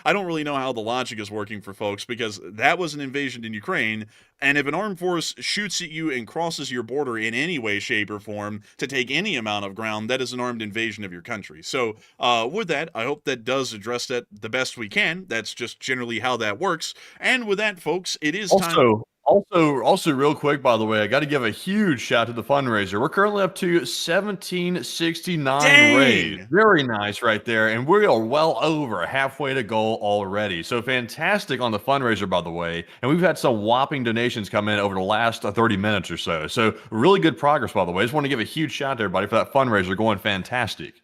I don't really know how the logic is working for folks, because that was an invasion in Ukraine, and if an armed force shoots at you and crosses your border in any way, shape, or form to take any amount of ground, that is an armed invasion of your country. So with that, I hope that does address that the best we can. That's just generally how that works. And with that, folks, it is time. Also, real quick, by the way, I got to give a huge shout to the fundraiser. We're currently up to 1769 Dang! raised. Very nice right there. And we are well over halfway to goal already. So fantastic on the fundraiser, by the way. And we've had some whopping donations come in over the last 30 minutes or so. So really good progress, by the way. I just want to give a huge shout to everybody for that fundraiser going fantastic.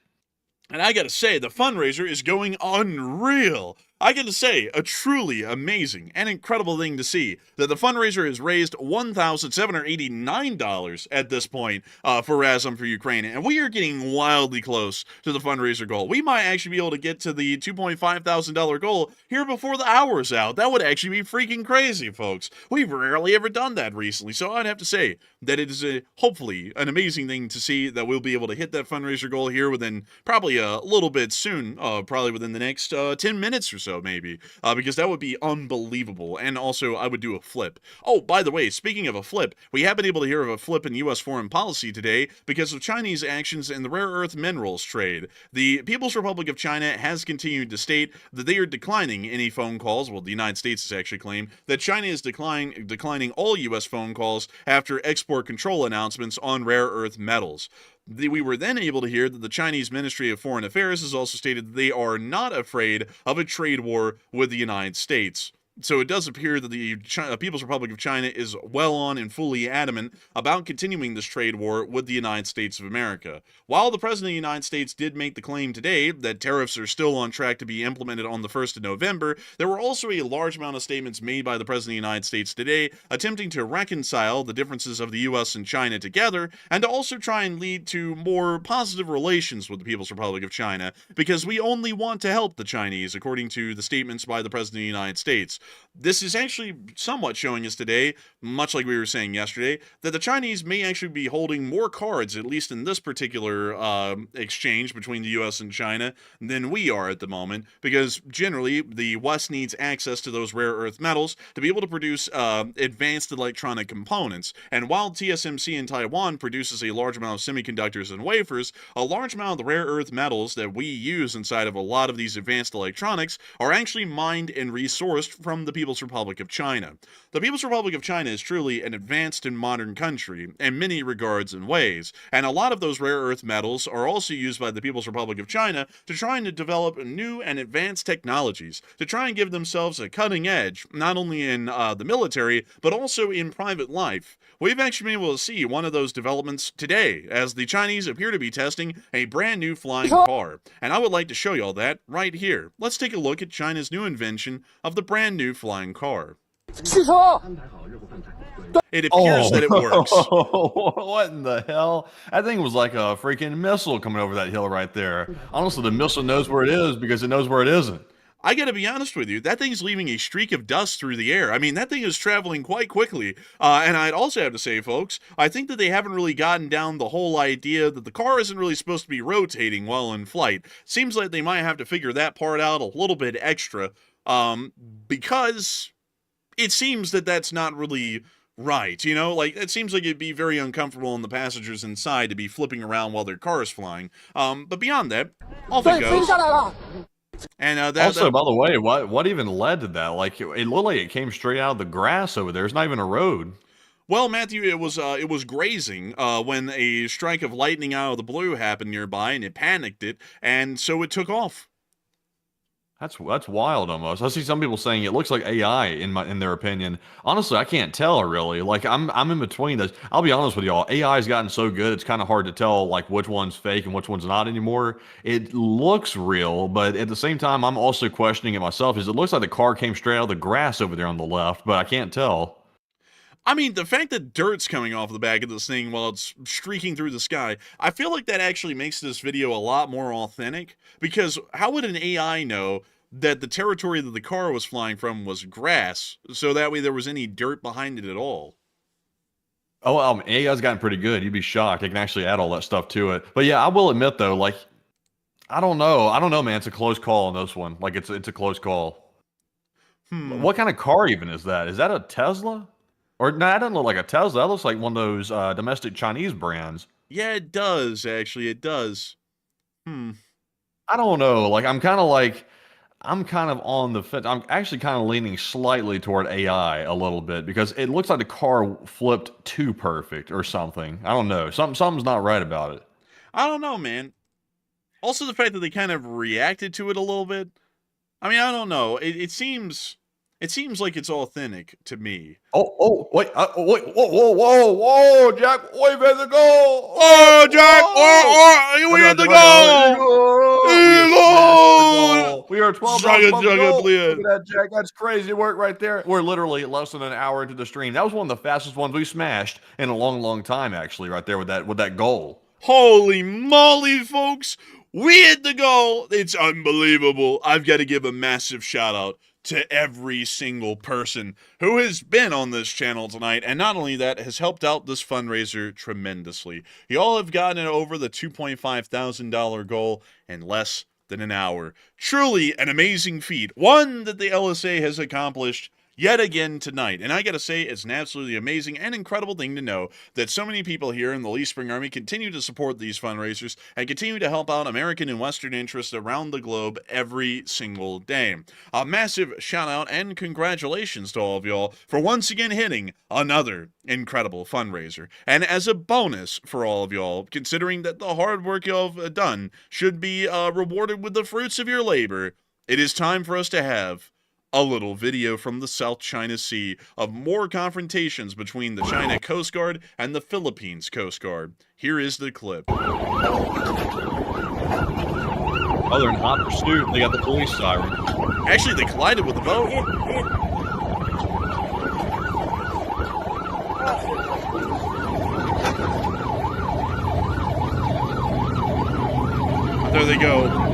And I gotta say, the fundraiser is going unreal. I got to say, a truly amazing and incredible thing to see that the fundraiser has raised $1,789 at this point for Razum for Ukraine, and we are getting wildly close to the fundraiser goal. We might actually be able to get to the $2.5 thousand goal here before the hour's out. That would actually be freaking crazy, folks. We've rarely ever done that recently, so I'd have to say that it is hopefully an amazing thing to see that we'll be able to hit that fundraiser goal here within probably a little bit soon, probably within the next 10 minutes or so. Maybe because that would be unbelievable, and also I would do a flip. Oh, by the way, speaking of a flip, we have been able to hear of a flip in U.S. foreign policy today because of Chinese actions in the rare earth minerals trade. The People's Republic of China has continued to state that they are declining any phone calls. Well, the United States has actually claimed that China is declining all U.S. phone calls after export control announcements on rare earth metals. We were then able to hear that the Chinese Ministry of Foreign Affairs has also stated that they are not afraid of a trade war with the United States. So it does appear that the People's Republic of China is well on and fully adamant about continuing this trade war with the United States of America. While the President of the United States did make the claim today that tariffs are still on track to be implemented on the 1st of November, there were also a large amount of statements made by the President of the United States today attempting to reconcile the differences of the U.S. and China together and to also try and lead to more positive relations with the People's Republic of China, because we only want to help the Chinese, according to the statements by the President of the United States. This is actually somewhat showing us today, much like we were saying yesterday, that the Chinese may actually be holding more cards, at least in this particular exchange between the U.S. and China, than we are at the moment, because generally the West needs access to those rare earth metals to be able to produce advanced electronic components. And while TSMC in Taiwan produces a large amount of semiconductors and wafers, a large amount of the rare earth metals that we use inside of a lot of these advanced electronics are actually mined and resourced from the People's Republic of China. The People's Republic of China is truly an advanced and modern country in many regards and ways, and a lot of those rare earth metals are also used by the People's Republic of China to try and develop new and advanced technologies, to try and give themselves a cutting edge, not only in the military, but also in private life. We've actually been able to see one of those developments today, as the Chinese appear to be testing a brand new flying car, and I would like to show y'all that right here. Let's take a look at China's new invention of the brand new flying car. It appears that it works. What in the hell? That thing was like a freaking missile coming over that hill right there. Honestly, the missile knows where it is because it knows where it isn't. I gotta be honest with you, that thing's leaving a streak of dust through the air. I mean, that thing is traveling quite quickly. And I'd also have to say, folks, I think that they haven't really gotten down the whole idea that the car isn't really supposed to be rotating while in flight. Seems like they might have to figure that part out a little bit extra, because it seems that that's not really right, you know? Like, it seems like it'd be very uncomfortable on the passengers inside to be flipping around while their car is flying. But beyond that, off it goes. And also, by the way, what even led to that? Like, it looked like it came straight out of the grass over there. It's not even a road. Well, Matthew, it was grazing when a strike of lightning out of the blue happened nearby, and it panicked it, and so it took off. That's wild almost. I see some people saying it looks like AI in their opinion. Honestly, I can't tell really. Like I'm in between those. I'll be honest with y'all. AI has gotten so good, it's kind of hard to tell like which one's fake and which one's not anymore. It looks real, but at the same time, I'm also questioning it myself. It looks like the car came straight out of the grass over there on the left, but I can't tell. I mean, the fact that dirt's coming off the back of this thing while it's streaking through the sky, I feel like that actually makes this video a lot more authentic, because how would an AI know that the territory that the car was flying from was grass, so that way there was any dirt behind it at all? Oh, AI's gotten pretty good. You'd be shocked. It can actually add all that stuff to it. But yeah, I will admit though, like, I don't know, man. It's a close call on this one. Like, it's a close call. What kind of car even is that? Is that a Tesla? Or, no, that doesn't look like a Tesla. That looks like one of those domestic Chinese brands. Yeah, it does, actually. It does. I don't know. Like, I'm kind of on the fence. I'm actually kind of leaning slightly toward AI a little bit because it looks like the car flipped too perfect or something. I don't know. Something's not right about it. I don't know, man. Also, the fact that they kind of reacted to it a little bit. I mean, I don't know. It seems like it's authentic to me. Wait, whoa, Jack, we have to go. Oh, Jack, we have to go. We are there. 12,000 Sugar, gold. sugar, Look please. at that, Jack. That's crazy work right there. We're literally less than an hour into the stream. That was one of the fastest ones we smashed in a long, long time, actually, right there with that goal. Holy moly, folks. We hit the goal. It's unbelievable. I've got to give a massive shout out to every single person who has been on this channel tonight, and not only that, has helped out this fundraiser tremendously. You all have gotten it over the $2.5 thousand goal in less than an hour. Truly an amazing feat, one that the LSA has accomplished yet again tonight. And I gotta say, it's an absolutely amazing and incredible thing to know that so many people here in the Lee Spring Army continue to support these fundraisers and continue to help out American and Western interests around the globe every single day. A massive shout out and congratulations to all of y'all for once again hitting another incredible fundraiser. And as a bonus for all of y'all, considering that the hard work y'all have done should be rewarded with the fruits of your labor, it is time for us to have a little video from the South China Sea of more confrontations between the China Coast Guard and the Philippines Coast Guard. Here is the clip. Oh, they're in hot pursuit. They got the police siren. Actually, they collided with the boat. There they go.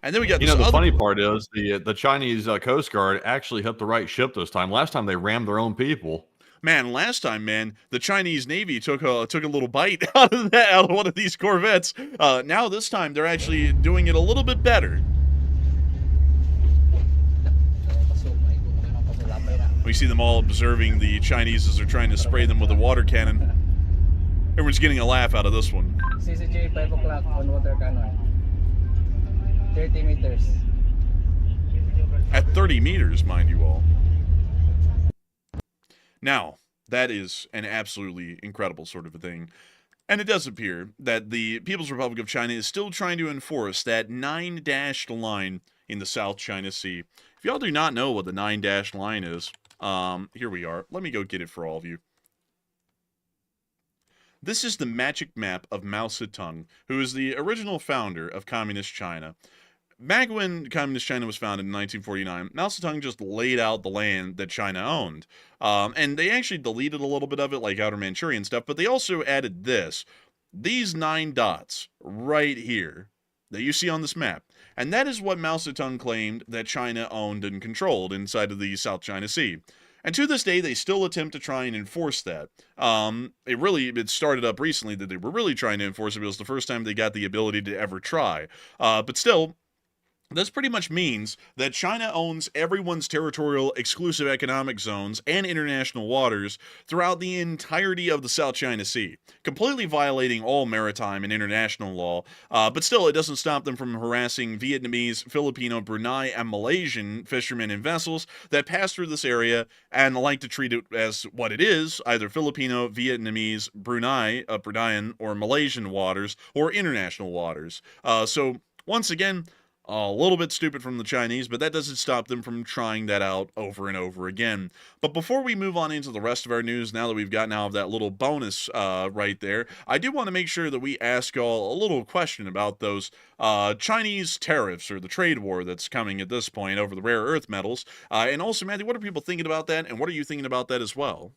And then we got the funny part is the Chinese Coast Guard actually hit the right ship this time. Last time they rammed their own people. Man, last time, the Chinese Navy took a little bite out of one of these corvettes. Now this time they're actually doing it a little bit better. We see them all observing the Chinese as they're trying to spray them with a water cannon. Everyone's getting a laugh out of this one. CCJ 5 o'clock on water cannon. 30 meters. At 30 meters, mind you all. Now, that is an absolutely incredible sort of a thing. And it does appear that the People's Republic of China is still trying to enforce that 9-dashed line in the South China Sea. If y'all do not know what the 9-dashed line is, here we are. Let me go get it for all of you. This is the magic map of Mao Zedong, who is the original founder of Communist China. Back when Communist China was founded in 1949, Mao Zedong just laid out the land that China owned. And they actually deleted a little bit of it, like Outer Manchuria and stuff, but they also added this. These 9 dots right here that you see on this map. And that is what Mao Zedong claimed that China owned and controlled inside of the South China Sea. And to this day, they still attempt to try and enforce that. It started up recently that they were really trying to enforce it. It was the first time they got the ability to ever try. But still, this pretty much means that China owns everyone's territorial exclusive economic zones and international waters throughout the entirety of the South China Sea, completely violating all maritime and international law, but still it doesn't stop them from harassing Vietnamese, Filipino, Brunei, and Malaysian fishermen and vessels that pass through this area and like to treat it as what it is, either Filipino, Vietnamese, Bruneian, or Malaysian waters, or international waters. So, once again, a little bit stupid from the Chinese, but that doesn't stop them from trying that out over and over again. But before we move on into the rest of our news, now that we've gotten out of that little bonus right there, I do want to make sure that we ask y'all a little question about those Chinese tariffs, or the trade war that's coming at this point over the rare earth metals. And also, Matthew, what are people thinking about that, and what are you thinking about that as well?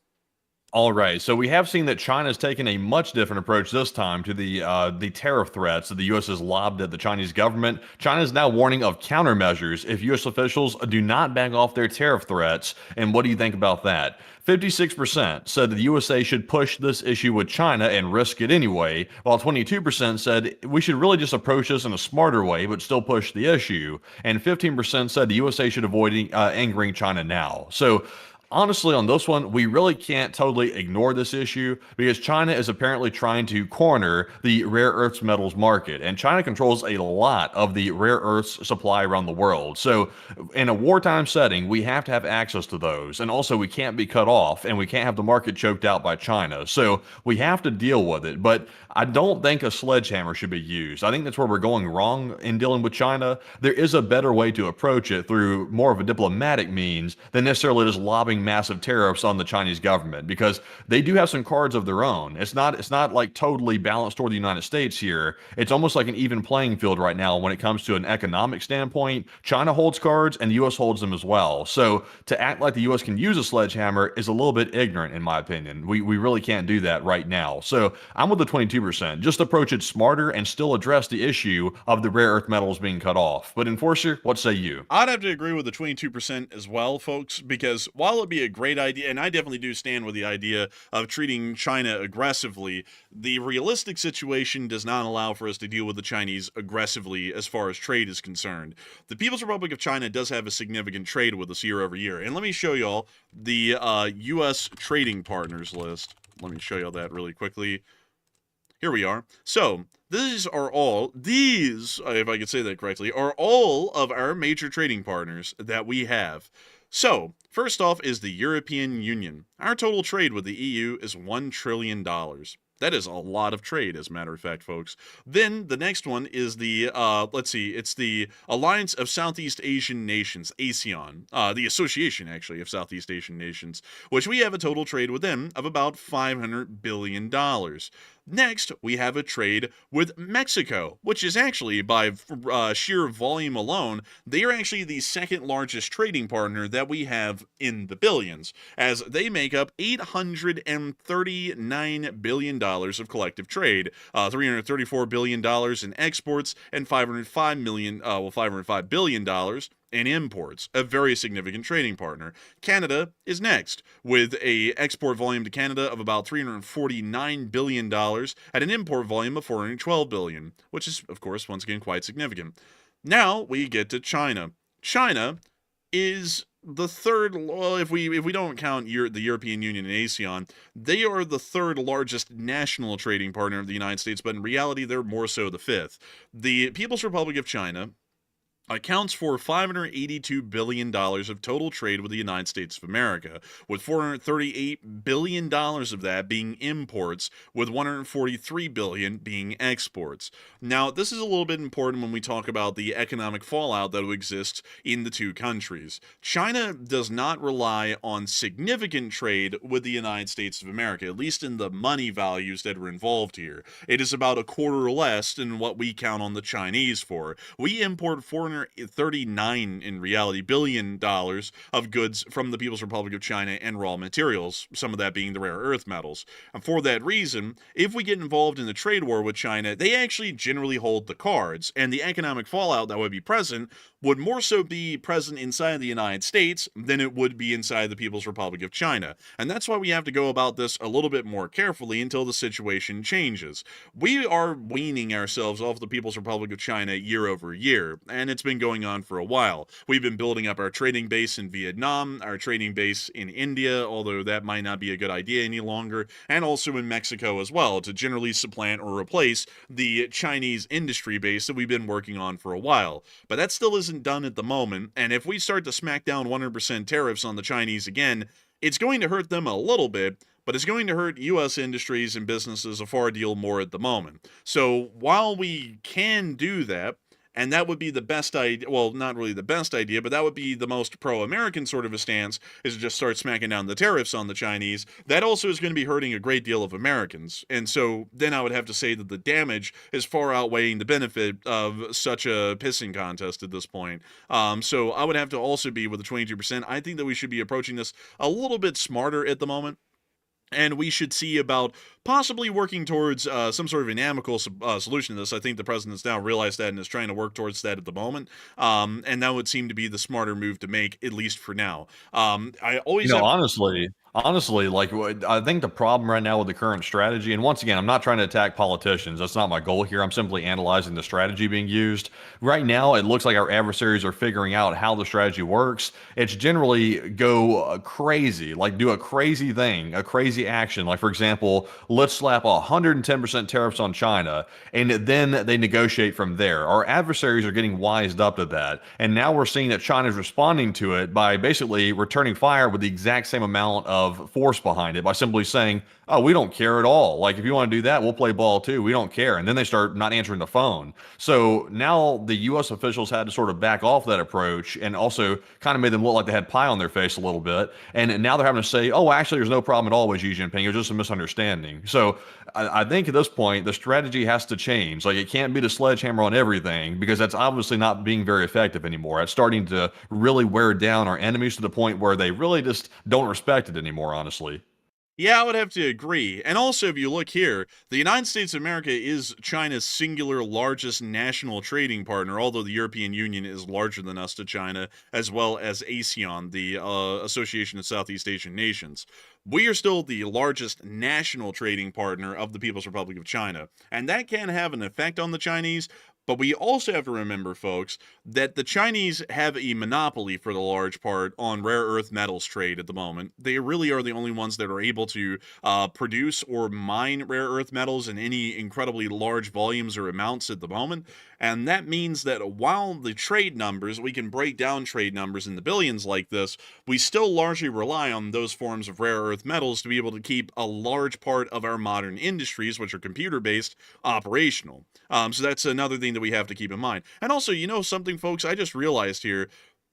All right, so we have seen that China's taken a much different approach this time to the tariff threats that the U.S. has lobbed at the Chinese government. China is now warning of countermeasures if U.S. officials do not back off their tariff threats. And what do you think about that? 56% said that the USA should push this issue with China and risk it anyway, while 22% said we should really just approach this in a smarter way but still push the issue. And 15% said the USA should avoid angering China now. So, honestly, on this one, we really can't totally ignore this issue because China is apparently trying to corner the rare earths metals market, and China controls a lot of the rare earths supply around the world. So in a wartime setting, we have to have access to those, and also we can't be cut off, and we can't have the market choked out by China. So we have to deal with it, but I don't think a sledgehammer should be used. I think that's where we're going wrong in dealing with China. There is a better way to approach it through more of a diplomatic means than necessarily just lobbing slapping massive tariffs on the Chinese government, because they do have some cards of their own. It's not like totally balanced toward the United States here. It's almost like an even playing field right now when it comes to an economic standpoint. China holds cards and the U.S. holds them as well. So to act like the U.S. can use a sledgehammer is a little bit ignorant, in my opinion. We really can't do that right now. So I'm with the 22%. Just approach it smarter and still address the issue of the rare earth metals being cut off. But Enforcer, what say you? I'd have to agree with the 22% as well, folks, because while it'd be a great idea, and I definitely do stand with the idea of treating China aggressively, the realistic situation does not allow for us to deal with the Chinese aggressively as far as trade is concerned. The People's Republic of China does have a significant trade with us year over year. And let me show y'all the U.S. trading partners list. Let me show y'all that really quickly. Here we are. So these, if I could say that correctly, are all of our major trading partners that we have. So, first off is the European Union. Our total trade with the EU is $1 trillion. That is a lot of trade, as a matter of fact, folks. Then the next one is the, it's the Alliance of Southeast Asian Nations, ASEAN, the Association, actually, of Southeast Asian Nations, which we have a total trade with them of about $500 billion. Next, we have a trade with Mexico, which is actually, by sheer volume alone, they are actually the second largest trading partner that we have in the billions, as they make up $839 billion of collective trade, $334 billion in exports, and $505 billion in imports, a very significant trading partner. Canada is next, with a export volume to Canada of about $349 billion at an import volume of $412 billion, which is, of course, once again, quite significant. Now we get to China. China is the third, well, if we don't count the European Union and ASEAN, they are the third largest national trading partner of the United States, but in reality, they're more so the fifth. The People's Republic of China accounts for $582 billion of total trade with the United States of America, with $438 billion of that being imports, with $143 billion being exports. Now, this is a little bit important when we talk about the economic fallout that exists in the two countries. China does not rely on significant trade with the United States of America, at least in the money values that are involved here. It is about a quarter less than what we count on the Chinese for. We import $439 in reality billion dollars of goods from the People's Republic of China and raw materials, some of that being the rare earth metals. And for that reason, if we get involved in the trade war with China, they actually generally hold the cards, and the economic fallout that would be present would more so be present inside the United States than it would be inside the People's Republic of China. And that's why we have to go about this a little bit more carefully until the situation changes. We are weaning ourselves off the People's Republic of China year over year, and it's been going on for a while. We've been building up our trading base in Vietnam, our trading base in India, although that might not be a good idea any longer, and also in Mexico as well, to generally supplant or replace the Chinese industry base that we've been working on for a while. But that still isn't done at the moment, and if we start to smack down 100% tariffs on the Chinese again, it's going to hurt them a little bit, but it's going to hurt U.S. industries and businesses a far deal more at the moment. So while we can do that, and that would be the best idea, well, not really the best idea, but that would be the most pro-American sort of a stance, is to just start smacking down the tariffs on the Chinese. That also is going to be hurting a great deal of Americans. And so then I would have to say that the damage is far outweighing the benefit of such a pissing contest at this point. So I would have to also be with the 22%. I think that we should be approaching this a little bit smarter at the moment. And we should see about possibly working towards some sort of an amicable solution to this. I think the president's now realized that and is trying to work towards that at the moment. And that would seem to be the smarter move to make, at least for now. I always Honestly, like, I think the problem right now with the current strategy, and once again, I'm not trying to attack politicians. That's not my goal here. I'm simply analyzing the strategy being used. Right now, it looks like our adversaries are figuring out how the strategy works. It's generally go crazy, like do a crazy thing, a crazy action. Like, for example, let's slap 110% tariffs on China, and then they negotiate from there. Our adversaries are getting wised up to that. And now we're seeing that China is responding to it by basically returning fire with the exact same amount of of force behind it by simply saying, oh, we don't care at all. Like, if you want to do that, we'll play ball too. We don't care. And then they start not answering the phone. So now the U.S. officials had to sort of back off that approach and also kind of made them look like they had pie on their face a little bit. And now they're having to say, oh, actually, there's no problem at all with Xi Jinping. It was just a misunderstanding. So I think at this point, the strategy has to change. Like, it can't be the sledgehammer on everything, because that's obviously not being very effective anymore. It's starting to really wear down our enemies to the point where they really just don't respect it anymore, honestly. Yeah, I would have to agree. And also, if you look here, the United States of America is China's singular largest national trading partner, although the European Union is larger than us to China, as well as ASEAN, the Association of Southeast Asian Nations. We are still the largest national trading partner of the People's Republic of China, and that can have an effect on the Chinese. But we also have to remember, folks, that the Chinese have a monopoly for the large part on rare earth metals trade at the moment. They really are the only ones that are able to produce or mine rare earth metals in any incredibly large volumes or amounts at the moment. And that means that while the trade numbers, we can break down trade numbers in the billions like this, we still largely rely on those forms of rare earth metals to be able to keep a large part of our modern industries, which are computer-based, operational. So that's another thing that we have to keep in mind. And also, you know something, folks, I just realized here,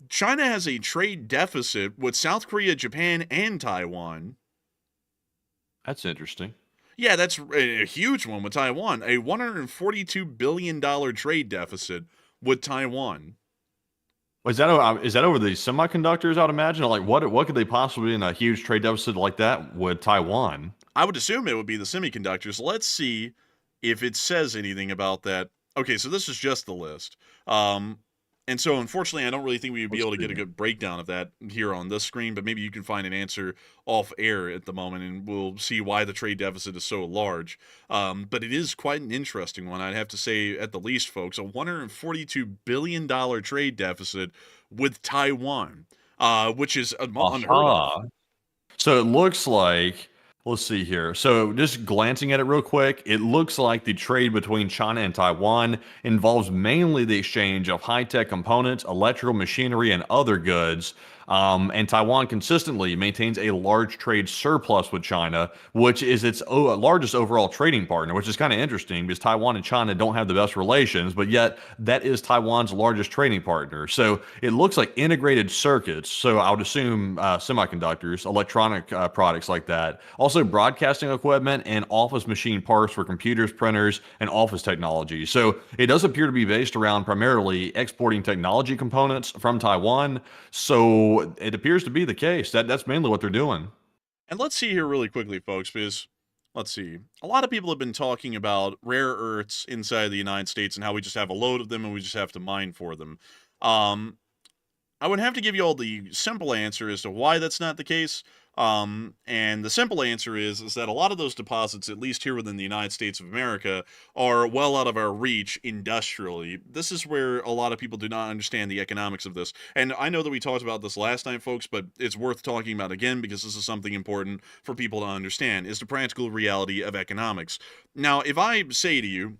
China has a trade deficit with South Korea, Japan, and Taiwan. That's interesting. Yeah, that's a huge one with Taiwan. A $142 billion trade deficit with Taiwan. Is that over the semiconductors? I'd imagine. Like, what could they possibly be in a huge trade deficit like that with Taiwan? I would assume it would be the semiconductors. Let's see if it says anything about that. Okay, so this is just the list. And so, unfortunately, I don't really think we would be able to get a good breakdown of that here on this screen, but maybe you can find an answer off air at the moment, and we'll see why the trade deficit is so large. But it is quite an interesting one, I'd have to say, at the least, folks. A $142 billion trade deficit with Taiwan, which is unheard of. So it looks like, let's see here. So just glancing at it real quick, it looks like the trade between China and Taiwan involves mainly the exchange of high-tech components, electrical machinery, and other goods. And Taiwan consistently maintains a large trade surplus with China, which is its largest overall trading partner, which is kind of interesting because Taiwan and China don't have the best relations, but yet that is Taiwan's largest trading partner. So it looks like integrated circuits. So I would assume semiconductors, electronic products like that. Also broadcasting equipment and office machine parts for computers, printers, and office technology. So it does appear to be based around primarily exporting technology components from Taiwan. So it appears to be the case. That's mainly what they're doing. And let's see here really quickly, folks, because let's see. A lot of people have been talking about rare earths inside the United States and how we just have a load of them and we just have to mine for them. I would have to give you all the simple answer as to why that's not the case. And the simple answer is that a lot of those deposits, at least here within the United States of America, are well out of our reach industrially. This is where a lot of people do not understand the economics of this. And I know that we talked about this last time, folks, but it's worth talking about again because this is something important for people to understand, is the practical reality of economics. Now, if I say to you,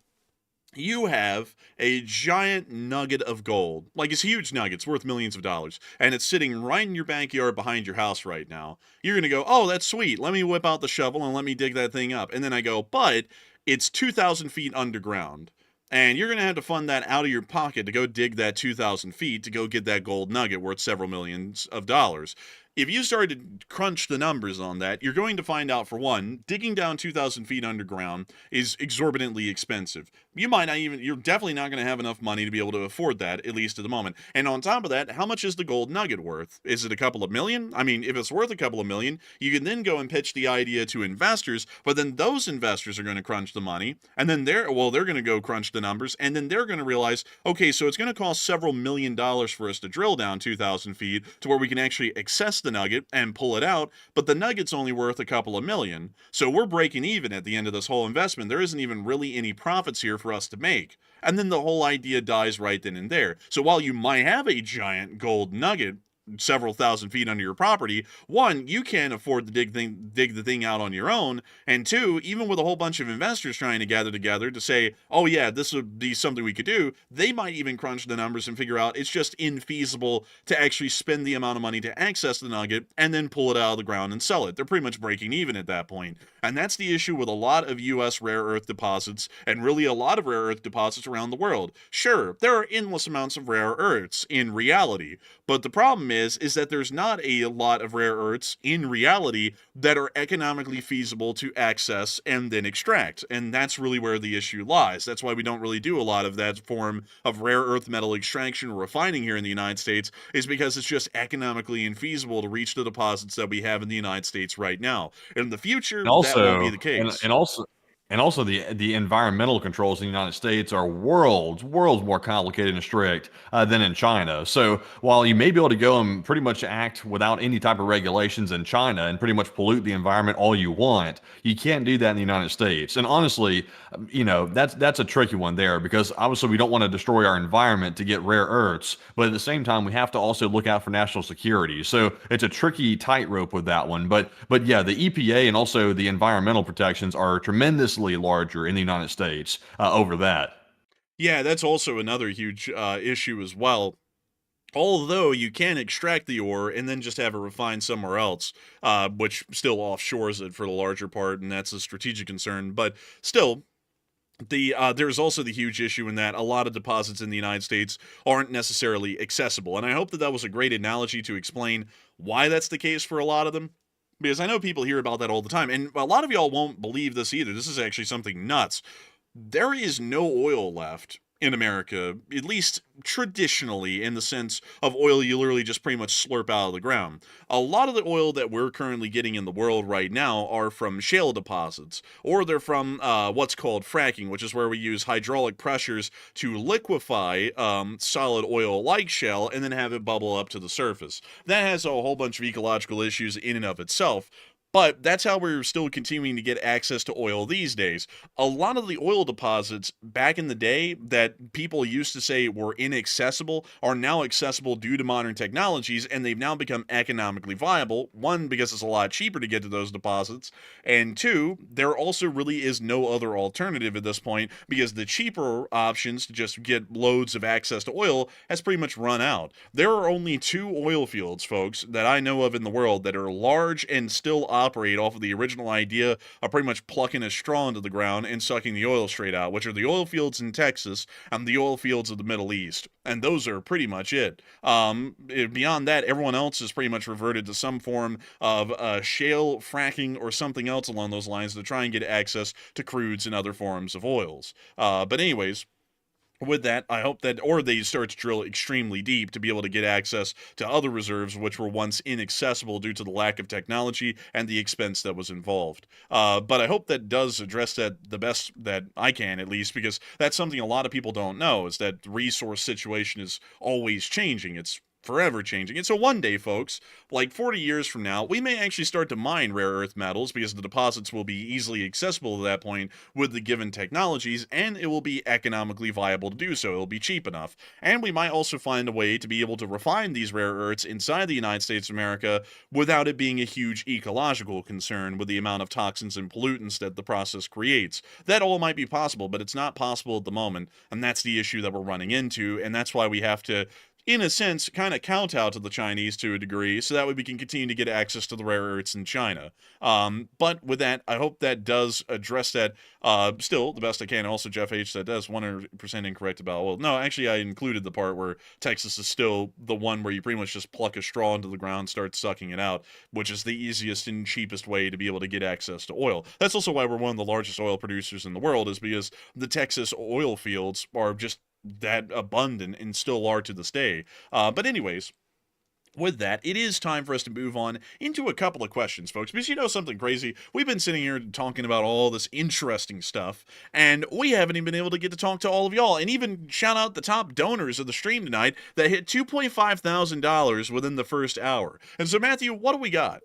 you have a giant nugget of gold, like it's a huge nugget, it's worth millions of dollars, and it's sitting right in your backyard behind your house right now. You're going to go, oh, that's sweet. Let me whip out the shovel and let me dig that thing up. And then I go, but it's 2,000 feet underground. And you're going to have to fund that out of your pocket to go dig that 2,000 feet to go get that gold nugget worth several millions of dollars. If you started to crunch the numbers on that, you're going to find out, for one, digging down 2,000 feet underground is exorbitantly expensive. You're definitely not going to have enough money to be able to afford that, at least at the moment. And on top of that, how much is the gold nugget worth? Is it a couple of million? I mean, if it's worth a couple of million, you can then go and pitch the idea to investors, but then those investors are going to crunch the money, and then they're going to go crunch the numbers, and then they're going to realize, okay, so it's going to cost several $1,000,000 for us to drill down 2,000 feet to where we can actually access the nugget and pull it out, but the nugget's only worth a couple of million. So we're breaking even at the end of this whole investment. There isn't even really any profits here for us to make. And then the whole idea dies right then and there. So while you might have a giant gold nugget several thousand feet under your property, one, you can't afford to dig the thing out on your own, and two, even with a whole bunch of investors trying to gather together to say, oh yeah, this would be something we could do, they might even crunch the numbers and figure out it's just infeasible to actually spend the amount of money to access the nugget and then pull it out of the ground and sell it. They're pretty much breaking even at that point. And that's the issue with a lot of U.S. rare earth deposits, and really a lot of rare earth deposits around the world. Sure, there are endless amounts of rare earths in reality, but the problem is that there's not a lot of rare earths in reality that are economically feasible to access and then extract. And that's really where the issue lies. That's why we don't really do a lot of that form of rare earth metal extraction or refining here in the United States, is because it's just economically infeasible to reach the deposits that we have in the United States right now. In the future, And also, that won't be the case. And also the environmental controls in the United States are worlds more complicated and strict than in China. So while you may be able to go and pretty much act without any type of regulations in China and pretty much pollute the environment all you want, you can't do that in the United States. And honestly, that's a tricky one there, because obviously we don't want to destroy our environment to get rare earths, but at the same time we have to also look out for national security. So it's a tricky tightrope with that one. But yeah, the EPA and also the environmental protections are tremendous larger in the United States over that. Yeah, that's also another huge issue as well. Although you can extract the ore and then just have it refined somewhere else, which still offshores it for the larger part, and that's a strategic concern. But still, there's also the huge issue in that a lot of deposits in the United States aren't necessarily accessible. And I hope that was a great analogy to explain why that's the case for a lot of them. Because I know people hear about that all the time, and a lot of y'all won't believe this either. This is actually something nuts. There is no oil left in America, at least traditionally, in the sense of oil you literally just pretty much slurp out of the ground. A lot of the oil that we're currently getting in the world right now are from shale deposits, or they're from what's called fracking, which is where we use hydraulic pressures to liquefy solid oil like shale and then have it bubble up to the surface. That has a whole bunch of ecological issues in and of itself. But that's how we're still continuing to get access to oil these days. A lot of the oil deposits back in the day that people used to say were inaccessible are now accessible due to modern technologies, and they've now become economically viable. One, because it's a lot cheaper to get to those deposits, and two, there also really is no other alternative at this point, because the cheaper options to just get loads of access to oil has pretty much run out. There are only 2 oil fields, folks, that I know of in the world that are large and still operate off of the original idea of pretty much plucking a straw into the ground and sucking the oil straight out, which are the oil fields in Texas and the oil fields of the Middle East. And those are pretty much it. Beyond that, everyone else has pretty much reverted to some form of shale fracking or something else along those lines to try and get access to crudes and other forms of oils. But anyways, with that, I hope that, or they start to drill extremely deep to be able to get access to other reserves which were once inaccessible due to the lack of technology and the expense that was involved. But I hope that does address that the best that I can, at least, because that's something a lot of people don't know, is that the resource situation is always changing. It's forever changing. And so one day, folks, like 40 years from now, we may actually start to mine rare earth metals because the deposits will be easily accessible at that point with the given technologies, and it will be economically viable to do so. It'll be cheap enough. And we might also find a way to be able to refine these rare earths inside the United States of America without it being a huge ecological concern with the amount of toxins and pollutants that the process creates. That all might be possible, but it's not possible at the moment, and that's the issue that we're running into, and that's why we have to, in a sense, kind of kowtow to the Chinese to a degree, so that way we can continue to get access to the rare earths in China. But with that, I hope that does address that. Still, the best I can. Also, Jeff H. said that's 100% incorrect about oil. No, actually, I included the part where Texas is still the one where you pretty much just pluck a straw into the ground, start sucking it out, which is the easiest and cheapest way to be able to get access to oil. That's also why we're one of the largest oil producers in the world, is because the Texas oil fields are just that abundant and still are to this day. But anyways, with that, it is time for us to move on into a couple of questions, folks, because you know something crazy? We've been sitting here talking about all this interesting stuff, and we haven't even been able to get to talk to all of y'all, and even shout out the top donors of the stream tonight that hit $2,500 within the first hour. And so, Matthew, what do we got?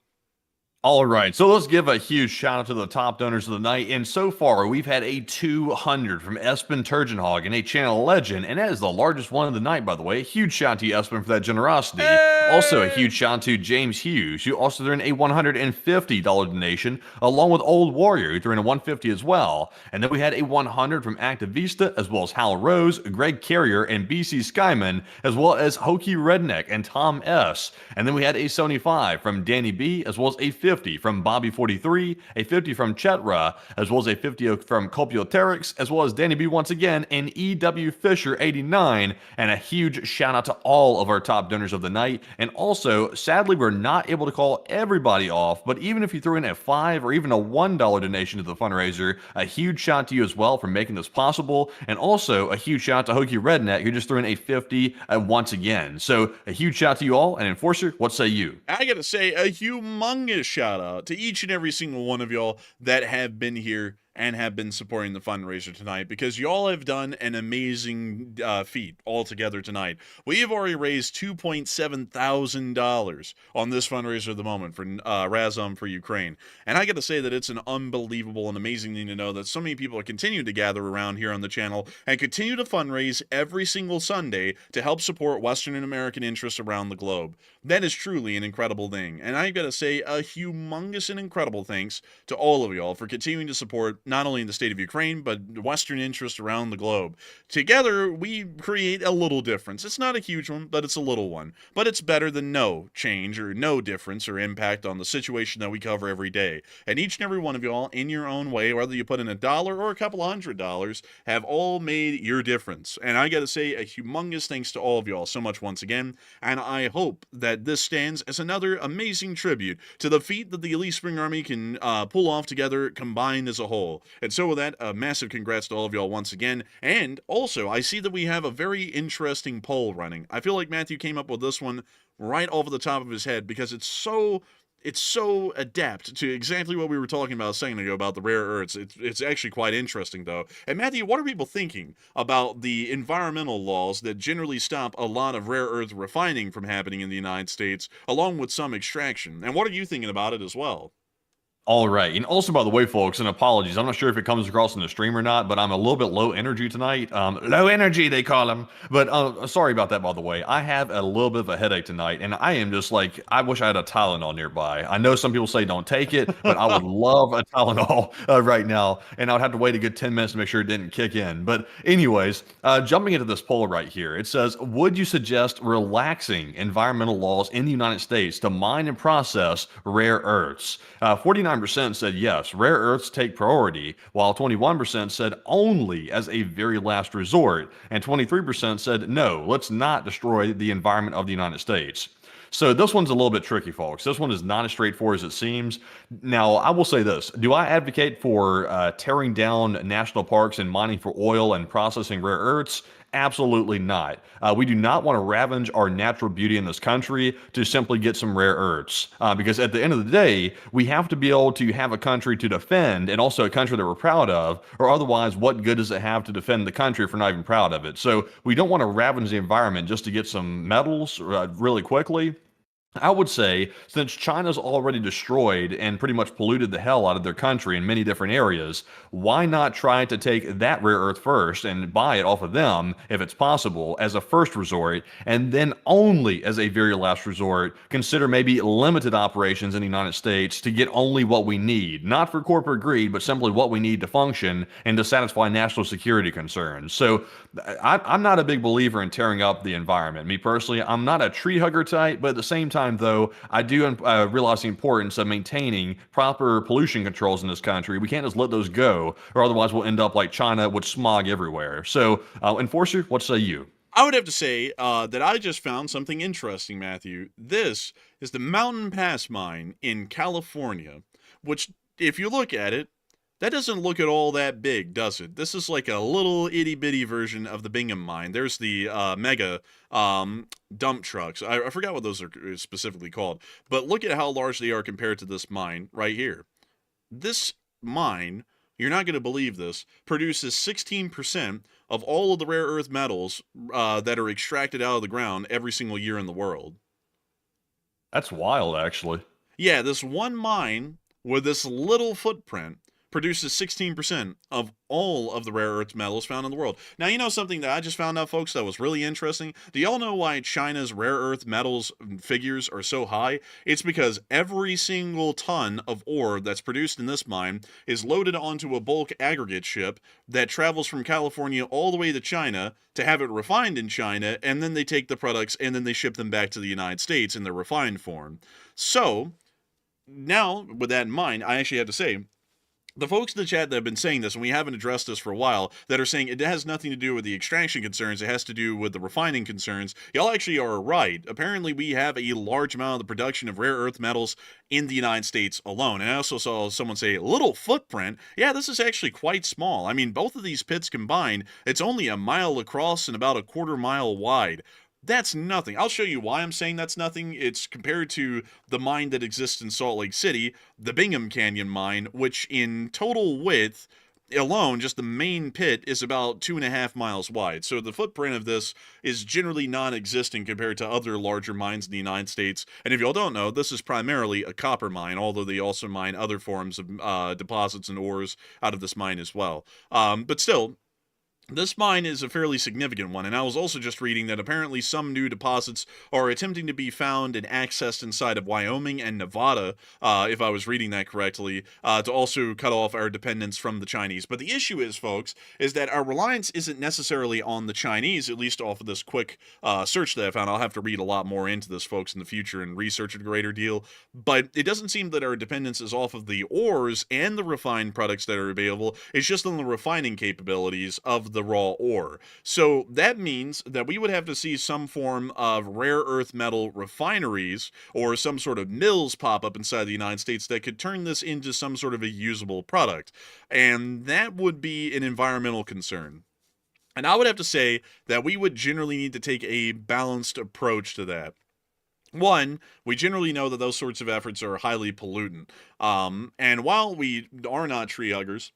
All right, so let's give a huge shout out to the top donors of the night. And so far, we've had a 200 from Espen Turgenhagen, a channel legend, and that is the largest one of the night, by the way. A huge shout out to you, Espen, for that generosity. Also, a huge shout out to James Hughes, who also threw in a $150 donation, along with Old Warrior, who threw in a $150 as well. And then we had a 100 from Activista, as well as Hal Rose, Greg Carrier, and BC Skyman, as well as Hokey Redneck and Tom S. And then we had a 75 from Danny B, as well as a 50 from Bobby43, a 50 from Chetra, as well as a 50 from Copioterix, as well as Danny B once again, and EW Fisher 89, and a huge shout out to all of our top donors of the night. And also, sadly, we're not able to call everybody off, but even if you threw in a $5 or even a $1 donation to the fundraiser, a huge shout out to you as well for making this possible. And also, a huge shout out to Hokey Redneck, who just threw in a 50 once again. So, a huge shout out to you all. And Enforcer, what say you? I gotta say a humongous shout out to each and every single one of y'all that have been here and have been supporting the fundraiser tonight, because y'all have done an amazing feat altogether tonight. We have already raised $2.7 thousand on this fundraiser at the moment for Razom for Ukraine. And I got to say that it's an unbelievable and amazing thing to know that so many people are continuing to gather around here on the channel and continue to fundraise every single Sunday to help support Western and American interests around the globe. That is truly an incredible thing. And I've got to say a humongous and incredible thanks to all of y'all for continuing to support not only the state of Ukraine, but Western interests around the globe. Together, we create a little difference. It's not a huge one, but it's a little one. But it's better than no change or no difference or impact on the situation that we cover every day. And each and every one of y'all, in your own way, whether you put in $1 or a couple $100, have all made your difference. And I gotta say a humongous thanks to all of y'all so much once again. And I hope that this stands as another amazing tribute to the feat that the Elite Spring Army can pull off together combined as a whole. And so with that, a massive congrats to all of y'all once again. And also, I see that we have a very interesting poll running. I feel like Matthew came up with this one right off the top of his head because it's so adept to exactly what we were talking about a second ago about the rare earths. It's actually quite interesting, though. And Matthew, what are people thinking about the environmental laws that generally stop a lot of rare earth refining from happening in the United States, along with some extraction? And what are you thinking about it as well? All right. And also, by the way, folks, and apologies, I'm not sure if it comes across in the stream or not, but I'm a little bit low energy tonight. Low energy, they call them. But sorry about that, by the way. I have a little bit of a headache tonight, and I am just like, I wish I had a Tylenol nearby. I know some people say don't take it, but I would love a Tylenol right now, and I would have to wait a good 10 minutes to make sure it didn't kick in. But anyways, jumping into this poll right here, it says, would you suggest relaxing environmental laws in the United States to mine and process rare earths? 49% said yes, rare earths take priority, while 21% said only as a very last resort, and 23% said no, let's not destroy the environment of the United States. So this one's a little bit tricky, folks. This one is not as straightforward as it seems. Now, I will say this. Do I advocate for tearing down national parks and mining for oil and processing rare earths? Absolutely not. We do not want to ravage our natural beauty in this country to simply get some rare earths. Because at the end of the day, we have to be able to have a country to defend and also a country that we're proud of, or otherwise, what good does it have to defend the country if we're not even proud of it? So we don't want to ravage the environment just to get some metals really quickly. I would say, since China's already destroyed and pretty much polluted the hell out of their country in many different areas, why not try to take that rare earth first and buy it off of them, if it's possible, as a first resort, and then only as a very last resort, consider maybe limited operations in the United States to get only what we need, not for corporate greed, but simply what we need to function and to satisfy national security concerns. So I'm not a big believer in tearing up the environment. Me personally, I'm not a tree hugger type, but at the same time, though, I do realize the importance of maintaining proper pollution controls in this country. We can't just let those go, or otherwise we'll end up like China with smog everywhere. So, Enforcer, what say you? I would have to say that I just found something interesting, Matthew. This is the Mountain Pass mine in California, which, if you look at it, that doesn't look at all that big, does it? This is like a little itty-bitty version of the Bingham mine. There's the mega dump trucks. I forgot what those are specifically called. But look at how large they are compared to this mine right here. This mine, you're not going to believe this, produces 16% of all of the rare earth metals that are extracted out of the ground every single year in the world. That's wild, actually. Yeah, this one mine with this little footprint produces 16% of all of the rare earth metals found in the world. Now, you know something that I just found out, folks, that was really interesting? Do y'all know why China's rare earth metals figures are so high? It's because every single ton of ore that's produced in this mine is loaded onto a bulk aggregate ship that travels from California all the way to China to have it refined in China, and then they take the products and then they ship them back to the United States in their refined form. So, now, with that in mind, I actually have to say, the folks in the chat that have been saying this, and we haven't addressed this for a while, that are saying it has nothing to do with the extraction concerns, it has to do with the refining concerns, y'all actually are right. Apparently, we have a large amount of the production of rare earth metals in the United States alone. And I also saw someone say, little footprint. Yeah, this is actually quite small. I mean, both of these pits combined, it's only a mile across and about a quarter mile wide. That's nothing. I'll show you why I'm saying that's nothing. It's compared to the mine that exists in Salt Lake City, the Bingham Canyon mine, which in total width alone, just the main pit, is about 2.5 miles wide. So the footprint of this is generally non-existent compared to other larger mines in the United States. And if y'all don't know, this is primarily a copper mine, although they also mine other forms of deposits and ores out of this mine as well. But still, this mine is a fairly significant one, and I was also just reading that apparently some new deposits are attempting to be found and accessed inside of Wyoming and Nevada, if I was reading that correctly, to also cut off our dependence from the Chinese. But the issue is, folks, is that our reliance isn't necessarily on the Chinese, at least off of this quick search that I found. I'll have to read a lot more into this, folks, in the future and research a greater deal. But it doesn't seem that our dependence is off of the ores and the refined products that are available. It's just on the refining capabilities of the raw ore. So that means that we would have to see some form of rare earth metal refineries or some sort of mills pop up inside the United States that could turn this into some sort of a usable product. And that would be an environmental concern. And I would have to say that we would generally need to take a balanced approach to that. One, we generally know that those sorts of efforts are highly pollutant. And while we are not tree huggers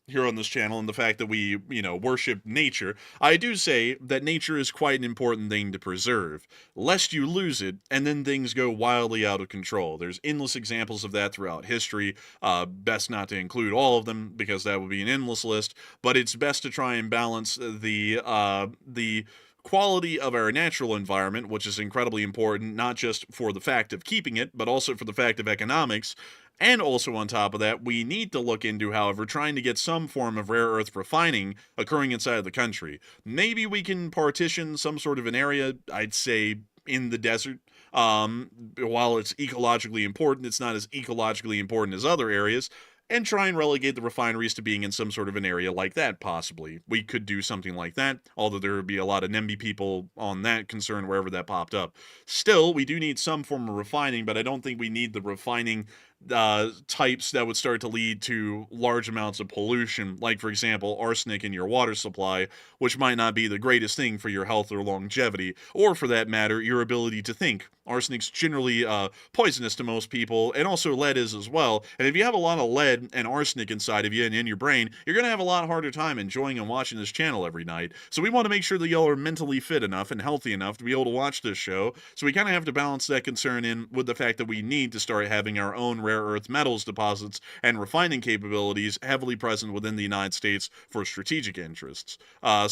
here on this channel, and the fact that we, worship nature, I do say that nature is quite an important thing to preserve, lest you lose it, and then things go wildly out of control. There's endless examples of that throughout history. Best not to include all of them, because that would be an endless list, but it's best to try and balance the quality of our natural environment, which is incredibly important, not just for the fact of keeping it, but also for the fact of economics. And also on top of that, we need to look into, however, trying to get some form of rare earth refining occurring inside of the country. Maybe we can partition some sort of an area, I'd say in the desert. While it's ecologically important, it's not as ecologically important as other areas. And try and relegate the refineries to being in some sort of an area like that, possibly. We could do something like that, although there would be a lot of NIMBY people on that concern wherever that popped up. Still, we do need some form of refining, but I don't think we need the refining types that would start to lead to large amounts of pollution, like, for example, arsenic in your water supply, which might not be the greatest thing for your health or longevity, or, for that matter, your ability to think. Arsenic's generally poisonous to most people, and also lead is as well. And if you have a lot of lead and arsenic inside of you and in your brain, you're going to have a lot harder time enjoying and watching this channel every night. So we want to make sure that y'all are mentally fit enough and healthy enough to be able to watch this show. So we kind of have to balance that concern in with the fact that we need to start having our own rare earth metals deposits and refining capabilities heavily present within the United States for strategic interests. You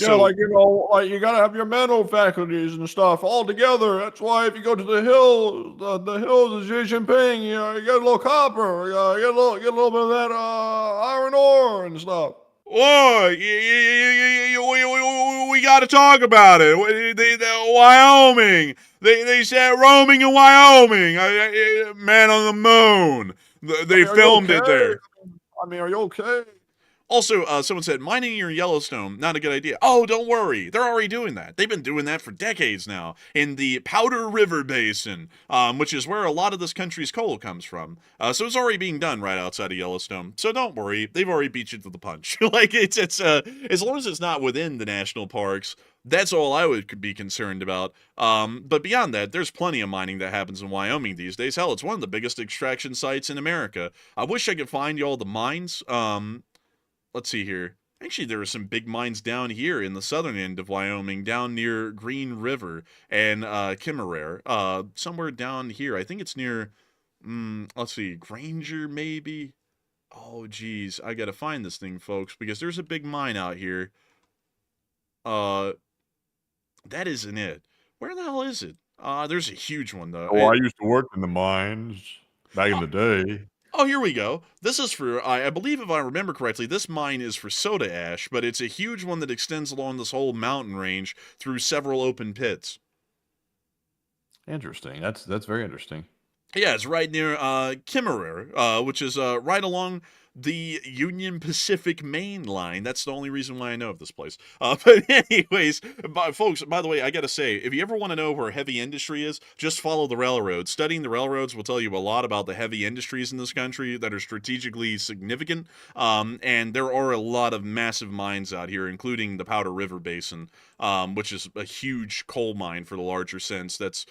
gotta have your mental faculties and stuff all together. That's why if you go to the hills, the hills of Xi Jinping, you get a little copper, you get a little bit of that iron ore and stuff. Whoa, we got to talk about it. Wyoming. They said roaming in Wyoming. Man on the moon. They filmed it there. I mean, are you okay? Also, someone said, mining near Yellowstone, not a good idea. Oh, don't worry. They're already doing that. They've been doing that for decades now in the Powder River Basin, which is where a lot of this country's coal comes from. So it's already being done right outside of Yellowstone. So don't worry. They've already beat you to the punch. It's as long as it's not within the national parks, that's all I would be concerned about. But beyond that, there's plenty of mining that happens in Wyoming these days. Hell, it's one of the biggest extraction sites in America. I wish I could find you all the mines. Let's see here. Actually, there are some big mines down here in the southern end of Wyoming, down near Green River and Kimmerer. Somewhere down here. I think it's near Let's see, Granger maybe? Oh, geez, I gotta find this thing, folks, because there's a big mine out here. Uh, that isn't it. Where the hell is it? There's a huge one, though. Oh, I used to work in the mines back in the day. Oh, here we go. This is for, I believe if I remember correctly, this mine is for soda ash, but it's a huge one that extends along this whole mountain range through several open pits. Interesting. That's very interesting. Yeah, it's right near Kimmerer, which is right along the Union Pacific Main Line. That's the only reason why I know of this place. But anyways, folks, by the way, I gotta say, if you ever want to know where heavy industry is, just follow the railroads. Studying the railroads will tell you a lot about the heavy industries in this country that are strategically significant. And there are a lot of massive mines out here, including the Powder River Basin, which is a huge coal mine for the larger sense. That's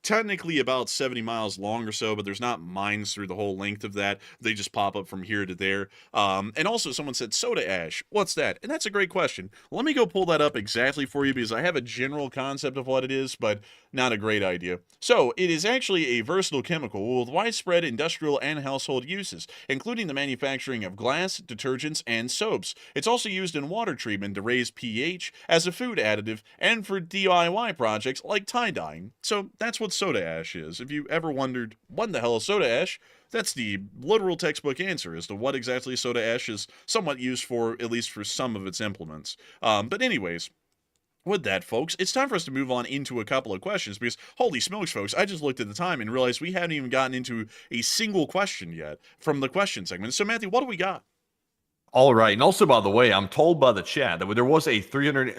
technically about 70 miles long or so, but there's not mines through the whole length of that. They just pop up from here to there. And also someone said soda ash. What's that? And that's a great question. Let me go pull that up exactly for you because I have a general concept of what it is, but not a great idea. So it is actually a versatile chemical with widespread industrial and household uses, including the manufacturing of glass, detergents, and soaps. It's also used in water treatment to raise pH, as a food additive, and for DIY projects like tie-dyeing. So that's what soda ash is. If you ever wondered, what the hell is soda ash? That's the literal textbook answer as to what exactly soda ash is somewhat used for, at least for some of its implements. But anyways, with that, folks, it's time for us to move on into a couple of questions because, holy smokes, folks, I just looked at the time and realized we haven't even gotten into a single question yet from the question segment. So, Matthew, what do we got? All right, and also by the way, I'm told by the chat that there was a 300.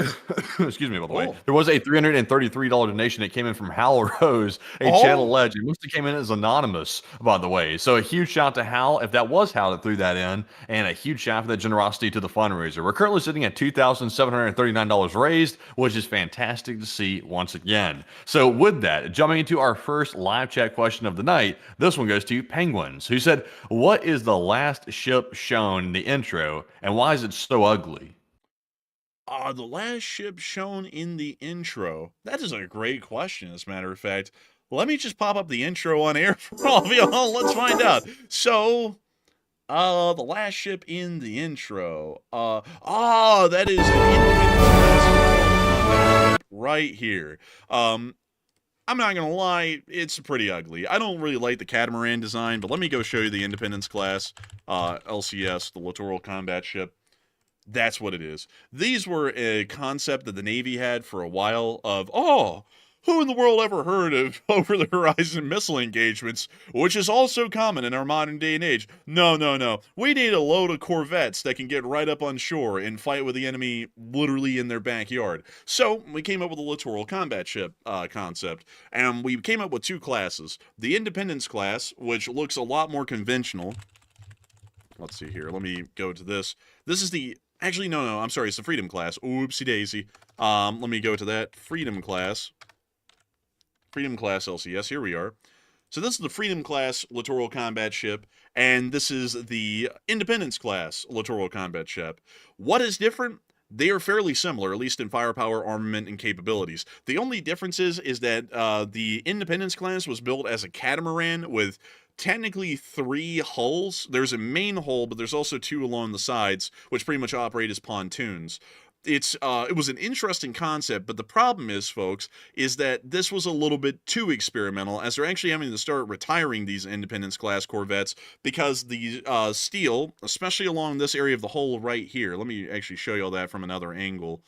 Excuse me, by the way, there was a $333 donation that came in from Hal Rose, a channel legend. It must have came in as anonymous, by the way. So a huge shout to Hal, if that was Hal that threw that in, and a huge shout for that generosity to the fundraiser. We're currently sitting at $2,739 raised, which is fantastic to see once again. So with that, jumping into our first live chat question of the night, this one goes to Penguins, who said, "What is the last ship shown in the intro? And why is it so ugly?" The last ship shown in the intro. That is a great question, as a matter of fact. Let me just pop up the intro on air for all of y'all. Let's find out. So, the last ship in the intro. That is an independent right here. I'm not gonna lie, it's pretty ugly. I don't really like the catamaran design, but let me go show you the Independence class, LCS, the littoral combat ship. That's what it is. These were a concept that the Navy had for a while of, who in the world ever heard of over-the-horizon missile engagements, which is also common in our modern day and age? No. We need a load of corvettes that can get right up on shore and fight with the enemy literally in their backyard. So we came up with a littoral combat ship concept, and we came up with two classes. The Independence class, which looks a lot more conventional. Let's see here. Let me go to this. This is the... Actually, no, I'm sorry. It's the Freedom class. Oopsie daisy. Let me go to that. Freedom class. Freedom class LCS, here we are. So this is the Freedom class littoral combat ship, and this is the Independence class littoral combat ship. What is different? They are fairly similar, at least in firepower, armament, and capabilities. The only difference is that the Independence class was built as a catamaran with technically 3 hulls. There's a main hull, but there's also 2 along the sides, which pretty much operate as pontoons. It was an interesting concept, but the problem is, folks, is that this was a little bit too experimental, as they're actually having to start retiring these Independence-class corvettes because the steel, especially along this area of the hull right here, let me actually show you all that from another angle.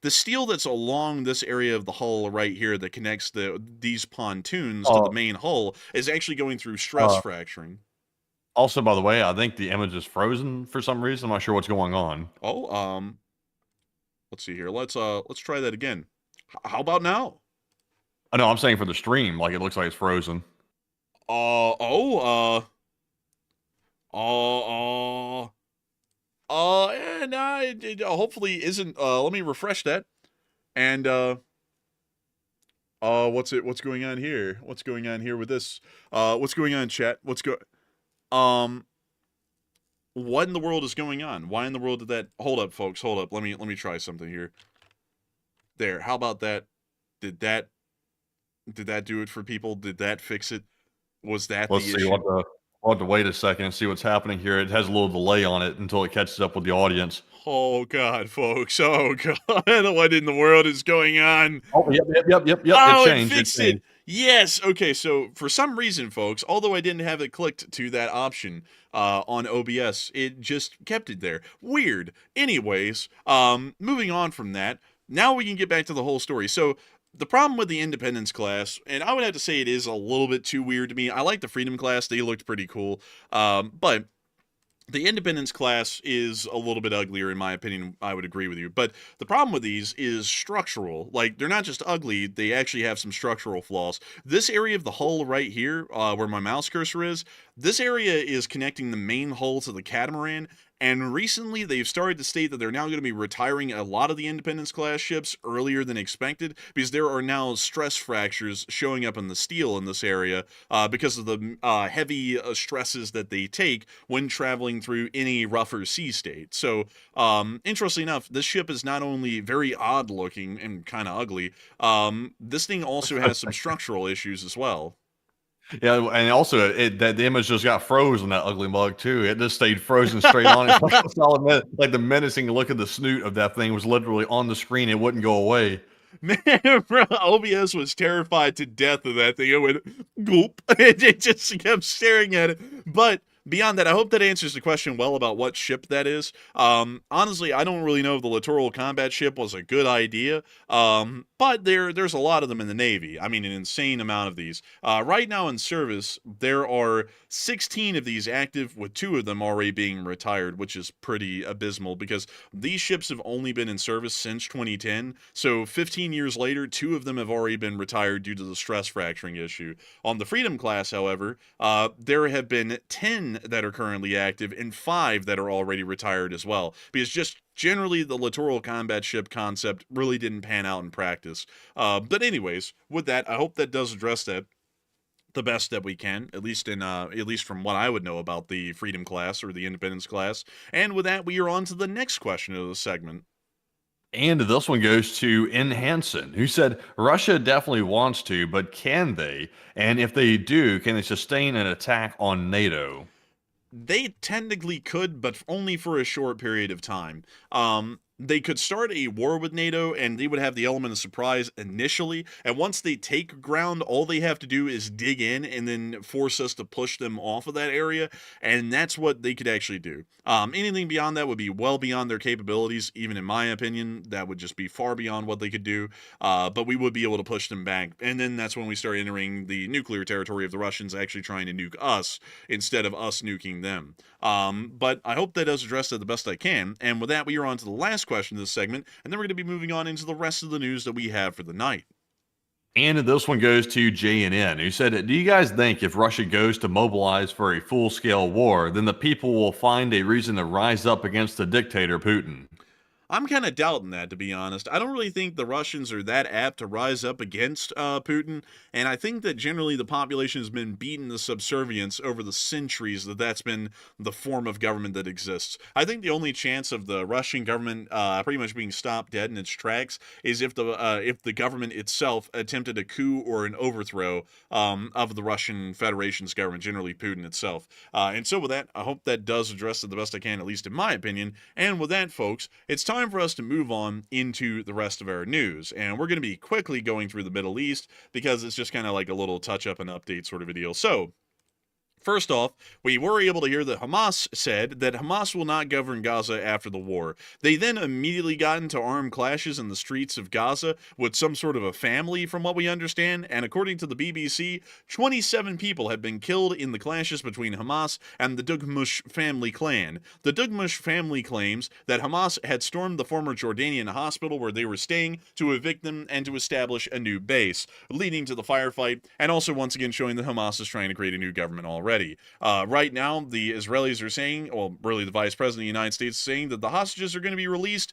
The steel that's along this area of the hull right here that connects these pontoons to the main hull is actually going through stress fracturing. Also, by the way, I think the image is frozen for some reason. I'm not sure what's going on. Let's see here. Let's try that again. How about now? I know, I'm saying for the stream, like it looks like it's frozen. And it hopefully isn't. Let me refresh that. And what's going on here? What's going on here with this? What's going on, chat? What in the world is going on? Why in the world did that... Hold up, folks. Hold up. Let me try something here. There. How about that? Did that do it for people? Did that fix it? Was that Let's the see. issue? We'll have to wait a second and see what's happening here. It has a little delay on it until it catches up with the audience. Oh God, folks! Oh God, what in the world is going on? Oh, yep. It Oh, it changed. It fixed it. changed. Yes. Okay. So for some reason, folks, although I didn't have it clicked to that option on OBS, it just kept it there. Weird. Anyways, moving on from that, now we can get back to the whole story. So the problem with the Independence class, and I would have to say it is a little bit too weird to me. I like the Freedom class; they looked pretty cool, but the Independence class is a little bit uglier in my opinion. I would agree with you, but the problem with these is structural. Like, they're not just ugly, they actually have some structural flaws. This area of the hull right here, where my mouse cursor is, this area is connecting the main hull to the catamaran, and recently they've started to state that they're now going to be retiring a lot of the Independence class ships earlier than expected, because there are now stress fractures showing up in the steel in this area because of the heavy stresses that they take when traveling through any rougher sea state. So, interestingly enough, this ship is not only very odd looking and kind of ugly, this thing also has some structural issues as well. Yeah, and also that the image just got froze on that ugly mug too. It just stayed frozen straight on. It's like a solid like the menacing look of the snoot of that thing was literally on the screen. It wouldn't go away. Man, bro, OBS was terrified to death of that thing. It went goop. It just kept staring at it. But beyond that, I hope that answers the question well about what ship that is. Honestly, I don't really know if the littoral combat ship was a good idea. But there's a lot of them in the Navy. I mean, an insane amount of these. Right now in service, there are 16 of these active, with 2 of them already being retired, which is pretty abysmal because these ships have only been in service since 2010. So 15 years later, 2 of them have already been retired due to the stress fracturing issue. On the Freedom class, however, there have been 10 that are currently active and 5 that are already retired as well. Because just generally, the littoral combat ship concept really didn't pan out in practice. But anyways, with that, I hope that does address that the best that we can, at least from what I would know about the Freedom class or the Independence class. And with that, we are on to the next question of the segment. And this one goes to N. Hansen, who said Russia definitely wants to, but can they? And if they do, can they sustain an attack on NATO? They technically could, but only for a short period of time. They could start a war with NATO, and they would have the element of surprise initially. And once they take ground, all they have to do is dig in and then force us to push them off of that area. And that's what they could actually do. Anything beyond that would be well beyond their capabilities. Even in my opinion, that would just be far beyond what they could do. But we would be able to push them back. And then that's when we start entering the nuclear territory of the Russians actually trying to nuke us instead of us nuking them. But I hope that does address that the best I can. And with that, we are on to the last question of this segment, and then we're going to be moving on into the rest of the news that we have for the night. And this one goes to JNN, who said, do you guys think if Russia goes to mobilize for a full-scale war, then the people will find a reason to rise up against the dictator Putin? I'm kind of doubting that, to be honest. I don't really think the Russians are that apt to rise up against Putin, and I think that generally the population has been beaten to subservience over the centuries that's been the form of government that exists. I think the only chance of the Russian government pretty much being stopped dead in its tracks is if the government itself attempted a coup or an overthrow of the Russian Federation's government, generally Putin itself. And so with that, I hope that does address it the best I can, at least in my opinion. And with that, folks, it's time for us to move on into the rest of our news, and we're going to be quickly going through the Middle East because it's just kind of like a little touch-up and update sort of a deal. So, first off, we were able to hear that Hamas said that Hamas will not govern Gaza after the war. They then immediately got into armed clashes in the streets of Gaza with some sort of a family, from what we understand, and according to the BBC, 27 people have been killed in the clashes between Hamas and the Dugmush family clan. The Dugmush family claims that Hamas had stormed the former Jordanian hospital where they were staying to evict them and to establish a new base, leading to the firefight, and also once again showing that Hamas is trying to create a new government already. Right now, the Israelis are saying, well, really the Vice President of the United States is saying that the hostages are going to be released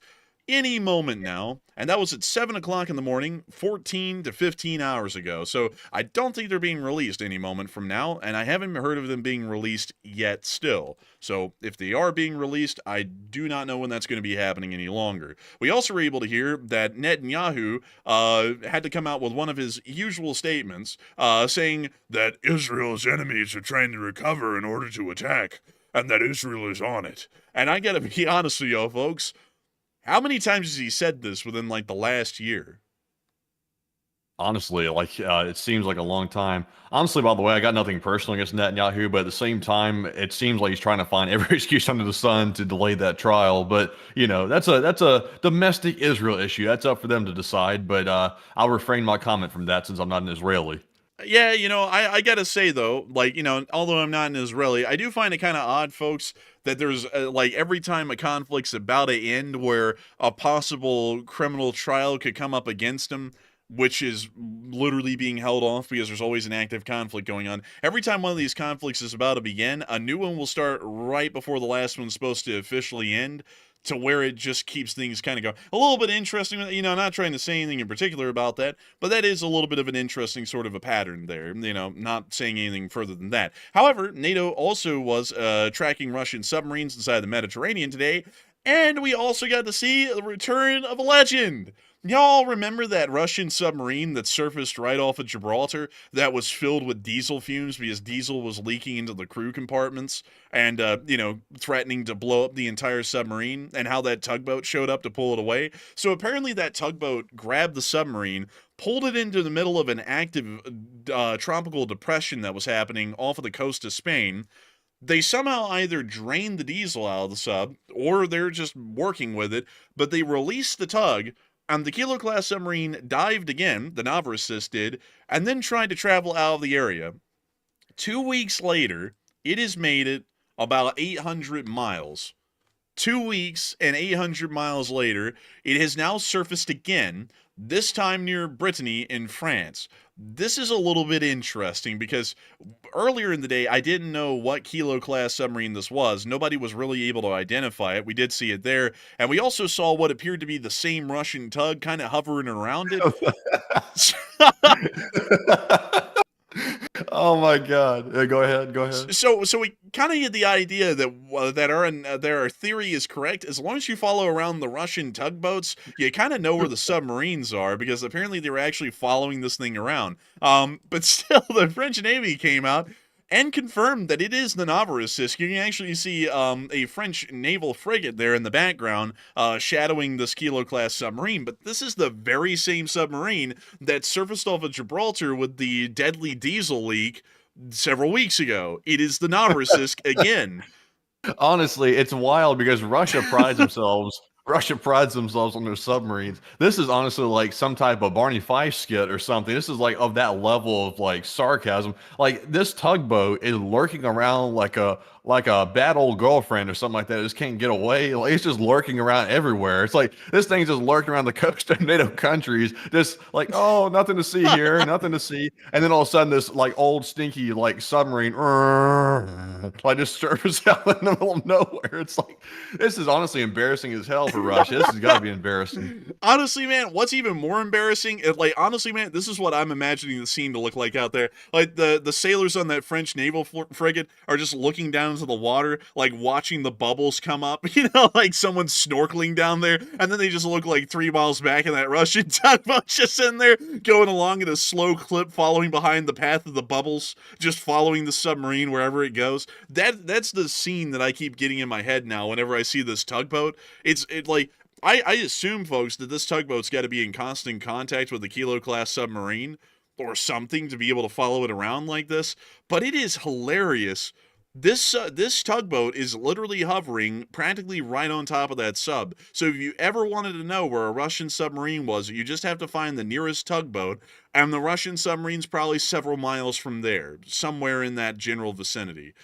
any moment now, and that was at 7 o'clock in the morning, 14 to 15 hours ago. So I don't think they're being released any moment from now, and I haven't heard of them being released yet still. So if they are being released, I do not know when that's going to be happening any longer. We also were able to hear that Netanyahu had to come out with one of his usual statements, saying that Israel's enemies are trying to recover in order to attack, and that Israel is on it. And I gotta be honest with you, folks, how many times has he said this within, like, the last year? Honestly, like it seems like a long time. Honestly, by the way, I got nothing personal against Netanyahu, but at the same time, it seems like he's trying to find every excuse under the sun to delay that trial. But that's a domestic Israel issue. That's up for them to decide. But I'll refrain my comment from that since I'm not an Israeli. Yeah, I gotta say, though, like, although I'm not an Israeli, I do find it kind of odd, folks, that there's, like, every time a conflict's about to end where a possible criminal trial could come up against him, which is literally being held off because there's always an active conflict going on. Every time one of these conflicts is about to begin, a new one will start right before the last one's supposed to officially end, to where it just keeps things kind of going. A little bit interesting, not trying to say anything in particular about that, but that is a little bit of an interesting sort of a pattern there, not saying anything further than that. However, NATO also was tracking Russian submarines inside the Mediterranean today, and we also got to see the return of a legend. Y'all remember that Russian submarine that surfaced right off of Gibraltar that was filled with diesel fumes because diesel was leaking into the crew compartments and, threatening to blow up the entire submarine, and how that tugboat showed up to pull it away? So apparently that tugboat grabbed the submarine, pulled it into the middle of an active tropical depression that was happening off of the coast of Spain. They somehow either drained the diesel out of the sub, or they're just working with it, but they released the tug, and the Kilo class submarine dived again, the Novorossiysk did, and then tried to travel out of the area. 2 weeks later, it has made it about 800 miles. 2 weeks and 800 miles later, it has now surfaced again, this time near Brittany in France. This is a little bit interesting because earlier in the day, I didn't know what Kilo class submarine this was. Nobody was really able to identify it. We did see it there. And we also saw what appeared to be the same Russian tug kind of hovering around it. Oh my God! Go ahead. So we kind of get the idea that our theory is correct. As long as you follow around the Russian tugboats, you kind of know where the submarines are, because apparently they were actually following this thing around. But still, the French Navy came out and confirmed that it is the Novorossiysk. You can actually see a French naval frigate there in the background shadowing this Kilo class submarine. But this is the very same submarine that surfaced off of Gibraltar with the deadly diesel leak several weeks ago. It is the Novorossiysk again. Honestly, it's wild because Russia prides themselves on their submarines. This is honestly like some type of Barney Fife skit or something. This is like of that level of like sarcasm. Like, this tugboat is lurking around like a bad old girlfriend or something like that. It just can't get away. Like, it's just lurking around everywhere. It's like this thing's just lurking around the coast of NATO countries, just like, oh, nothing to see here, nothing to see. And then all of a sudden, this like old stinky like submarine like just surfaces out in the middle of nowhere. It's like, this is honestly embarrassing as hell for Russia. This has got to be embarrassing. Honestly, man, what's even more embarrassing is, like, honestly, man, this is what I'm imagining the scene to look like out there. Like, the sailors on that French naval frigate are just looking down into the water, like watching the bubbles come up, like someone's snorkeling down there, and then they just look like 3 miles back, and that Russian tugboat just in there going along at a slow clip, following behind the path of the bubbles, just following the submarine wherever it goes. That's the scene that I keep getting in my head now whenever I see this tugboat. I assume, folks, that this tugboat's got to be in constant contact with the Kilo class submarine or something to be able to follow it around like this. But it is hilarious. This tugboat is literally hovering practically right on top of that sub. So if you ever wanted to know where a Russian submarine was, you just have to find the nearest tugboat, and the Russian submarine's probably several miles from there, somewhere in that general vicinity.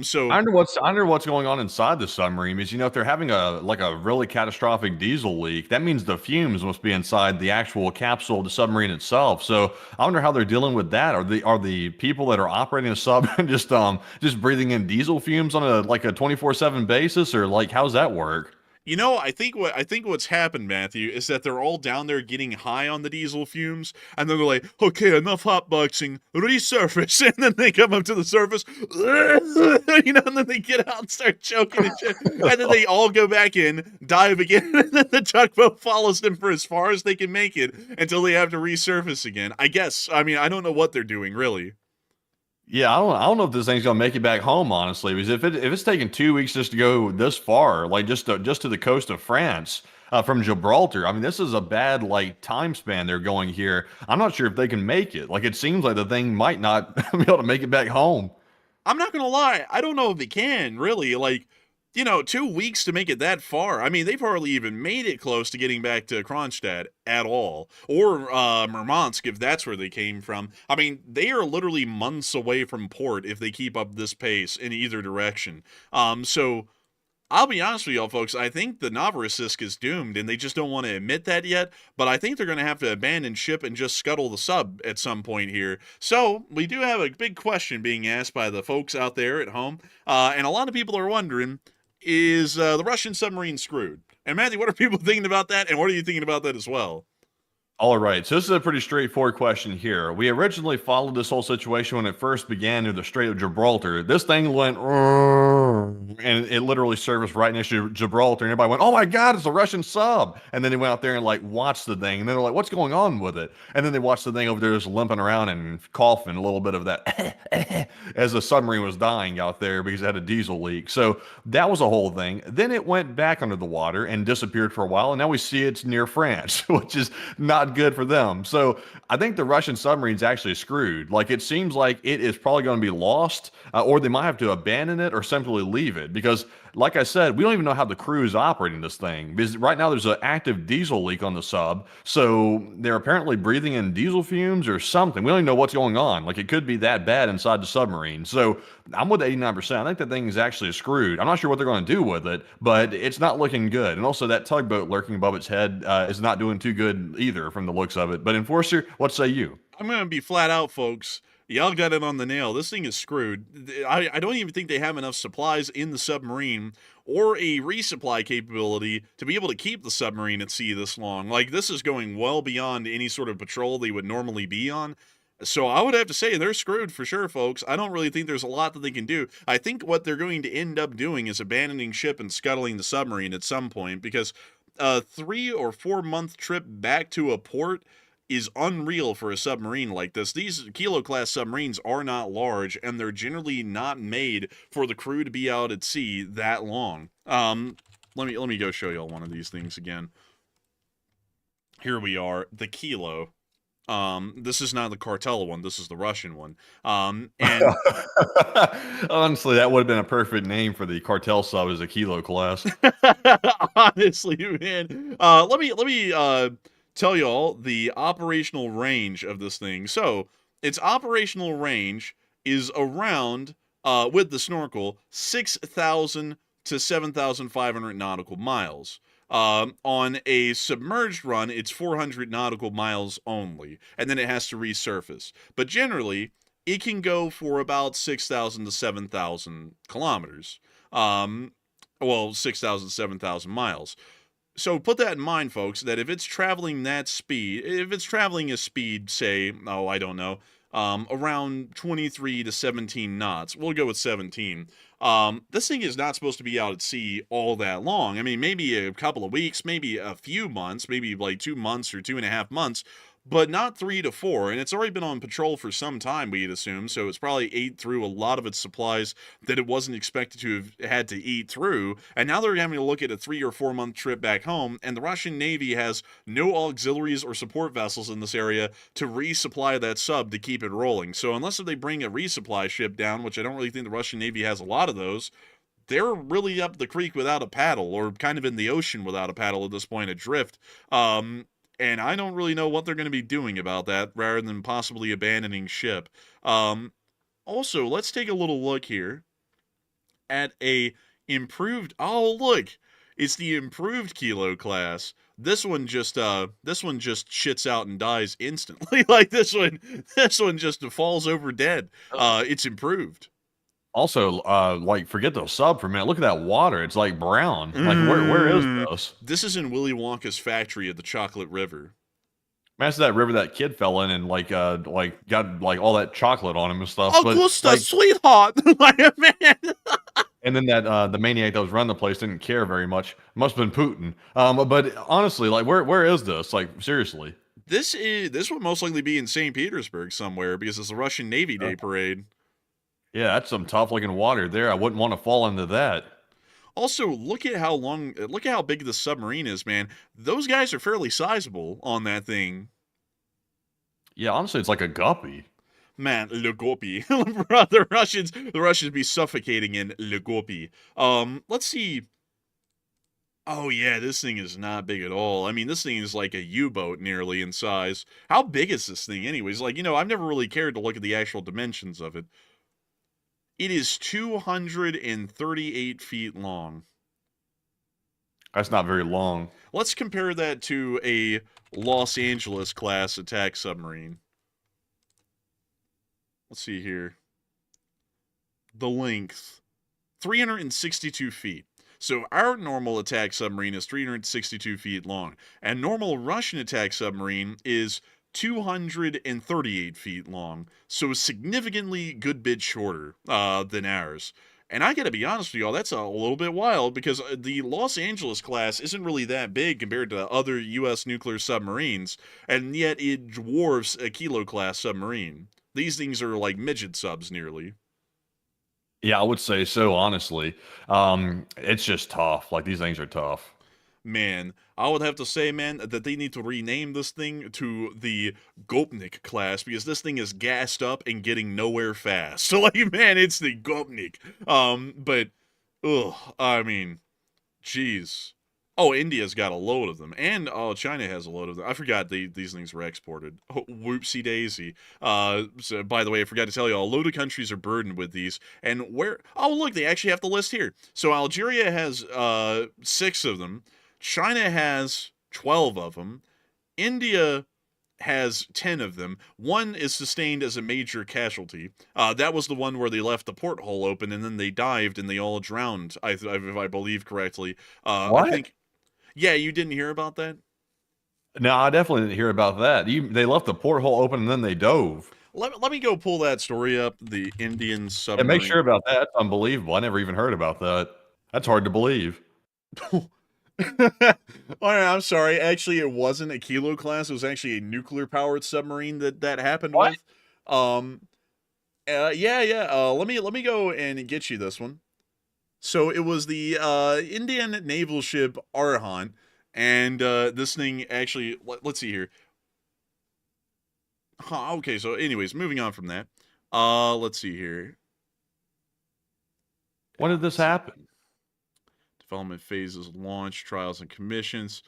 So I wonder what's going on inside the submarine. Because if they're having a really catastrophic diesel leak, that means the fumes must be inside the actual capsule of the submarine itself. So I wonder how they're dealing with that. Are the people that are operating the sub just breathing in diesel fumes on a 24/7 basis, or like how's that work? You know, I think what's happened, Matthew, is that they're all down there getting high on the diesel fumes, and then they're like, "Okay, enough hotboxing, resurface," and then they come up to the surface, you know, and then they get out and start choking and shit, and then they all go back in, dive again, and then the tugboat follows them for as far as they can make it until they have to resurface again. I guess. I mean, I don't know what they're doing really. Yeah, I don't know if this thing's gonna make it back home, honestly, because if it's taking 2 weeks just to go this far, like just to the coast of France from Gibraltar, I mean, this is a bad like time span they're going here. I'm not sure if they can make it. Like, it seems like the thing might not be able to make it back home. I'm not gonna lie, I don't know if they can really. Like, you know, 2 weeks to make it that far. I mean, they've hardly even made it close to getting back to Kronstadt at all, or Murmansk if that's where they came from. I mean, they are literally months away from port if they keep up this pace in either direction. So I'll be honest with y'all, folks. I think the Novorossiysk is doomed, and they just don't want to admit that yet. But I think they're going to have to abandon ship and just scuttle the sub at some point here. So we do have a big question being asked by the folks out there at home, and a lot of people are wondering: is the Russian submarine screwed? And Matthew, what are people thinking about that? And what are you thinking about that as well? All right, so this is a pretty straightforward question here. We originally followed this whole situation when it first began near the Strait of Gibraltar. This thing went, and it literally serviced right next to Gibraltar, and everybody went, "Oh my God, it's a Russian sub!" And then they went out there and like watched the thing, and then they're like, "What's going on with it?" And then they watched the thing over there just limping around and coughing a little bit of that as the submarine was dying out there because it had a diesel leak. So that was a whole thing. Then it went back under the water and disappeared for a while, and now we see it's near France, which is not good for them. So I think the Russian submarine's actually screwed. Like, it seems like it is probably going to be lost, or they might have to abandon it or simply leave it because, like I said, we don't even know how the crew is operating this thing because right now there's an active diesel leak on the sub. So they're apparently breathing in diesel fumes or something. We don't even know what's going on. Like, it could be that bad inside the submarine. So I'm with 89%. I think that thing is actually screwed. I'm not sure what they're going to do with it, but it's not looking good. And also that tugboat lurking above its head is not doing too good either from the looks of it. But Enforcer, what say you? I'm going to be flat out, folks. Y'all got it on the nail. This thing is screwed. I don't even think they have enough supplies in the submarine or a resupply capability to be able to keep the submarine at sea this long. Like, this is going well beyond any sort of patrol they would normally be on. So I would have to say they're screwed for sure, folks. I don't really think there's a lot that they can do. I think what they're going to end up doing is abandoning ship and scuttling the submarine at some point because a 3 or 4 month trip back to a port is unreal for a submarine like this. These Kilo class submarines are not large, and they're generally not made for the crew to be out at sea that long. Let me go show y'all one of these things again. Here we are, the Kilo. This is not the cartel one. This is the Russian one. And Honestly, that would have been a perfect name for the cartel sub as a Kilo class. honestly, man, let me tell y'all the operational range of this thing. So its operational range is around, with the snorkel, 6,000 to 7,500 nautical miles. On a submerged run, it's 400 nautical miles only, and then it has to resurface. But generally, it can go for about 6,000 to 7,000 kilometers. Well, 6,000 to 7,000 miles. So put that in mind, folks, that if it's traveling that speed, if it's traveling a speed, say, oh, I don't know, around 23 to 17 knots, we'll go with 17. This thing is not supposed to be out at sea all that long. I mean, maybe a couple of weeks, maybe a few months, maybe like 2 months or 2.5 months, but not 3 to 4. And it's already been on patrol for some time, we'd assume. So it's probably ate through a lot of its supplies that it wasn't expected to have had to eat through. And now they're having to look at a 3 or 4 month trip back home. And the Russian Navy has no auxiliaries or support vessels in this area to resupply that sub to keep it rolling. So unless they bring a resupply ship down, which I don't really think the Russian Navy has a lot of those, they're really up the creek without a paddle, or kind of in the ocean without a paddle at this point, adrift. And I don't really know what they're going to be doing about that, rather than possibly abandoning ship. Also, let's take a little look here at a improved. Oh, look, it's the improved Kilo class. This one just shits out and dies instantly. Like this one just falls over dead. It's improved. Also, like, forget the sub for a minute. Look at that water. It's like brown. Like, where is Mm. this? This is in Willy Wonka's factory at the Chocolate River. That's that river that kid fell in and like got like all that chocolate on him and stuff. But Augusta, like, sweetheart, like man. and then that the maniac that was running the place didn't care very much. Must have been Putin. But honestly, like, where is this? Like, seriously. This would most likely be in St. Petersburg somewhere because it's the Russian Navy Day parade. Yeah, that's some tough looking water there. I wouldn't want to fall into that. Also, look at how big the submarine is, man. Those guys are fairly sizable on that thing. Yeah, honestly, it's like a guppy. Man, Legopi. the Russians be suffocating in Legopi. Let's see. Oh yeah, this thing is not big at all. I mean, this thing is like a U-boat nearly in size. How big is this thing anyways? Like, I've never really cared to look at the actual dimensions of it. It is 238 feet long. That's not very long. Let's compare that to a Los Angeles class attack submarine. Let's see here. The length, 362 feet. So our normal attack submarine is 362 feet long, and normal Russian attack submarine is 238 feet long, so significantly good bit shorter than ours. And I gotta be honest with y'all, that's a little bit wild because the Los Angeles class isn't really that big compared to other U.S. nuclear submarines, and yet it dwarfs a Kilo class submarine. These things are like midget subs nearly. Yeah, I would say so, honestly. It's just tough. Like, these things are tough. Man, I would have to say, man, that they need to rename this thing to the Gopnik class because this thing is gassed up and getting nowhere fast. So, like, man, it's the Gopnik. But, I mean, jeez. Oh, India's got a load of them, and China has a load of them. I forgot these things were exported. Oh, whoopsie daisy. So by the way, I forgot to tell you, a load of countries are burdened with these. And where? Oh, look, they actually have the list here. So Algeria has 6 of them. China has 12 of them. India has 10 of them. One is sustained as a major casualty. That was the one where they left the porthole open and then they dived and they all drowned, if I believe correctly. What? I think. Yeah, you didn't hear about that? No, I definitely didn't hear about that. They left the porthole open and then they dove. Let me go pull that story up. The Indian submarine. And make sure about that. That's unbelievable. I never even heard about that. That's hard to believe. All right, I'm sorry. Actually, it wasn't a Kilo class. It was actually a nuclear-powered submarine that happened What? with. Yeah. Let me go and get you this one. So it was the Indian naval ship Arhan, and this thing actually. Let's see here. Okay, so anyways, moving on from that. Let's see here. When did this happen? Development phases, launch, trials, and commissions.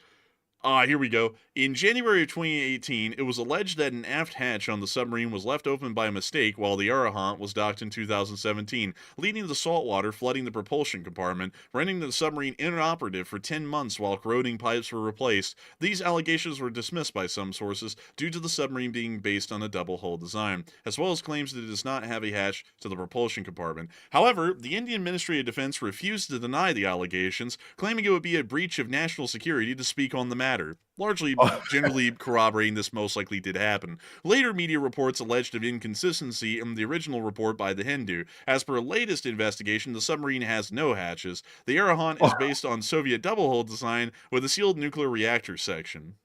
Here we go. In January of 2018, it was alleged that an aft hatch on the submarine was left open by mistake while the Arahant was docked in 2017, leading to salt water flooding the propulsion compartment, rendering the submarine inoperative for 10 months while corroding pipes were replaced. These allegations were dismissed by some sources due to the submarine being based on a double-hull design, as well as claims that it does not have a hatch to the propulsion compartment. However, the Indian Ministry of Defense refused to deny the allegations, claiming it would be a breach of national security to speak on the matter. Largely, generally corroborating this most likely did happen. Later media reports alleged of inconsistency in the original report by the Hindu. As per latest investigation, the submarine has no hatches. The Arahant is based on Soviet double-hull design with a sealed nuclear reactor section.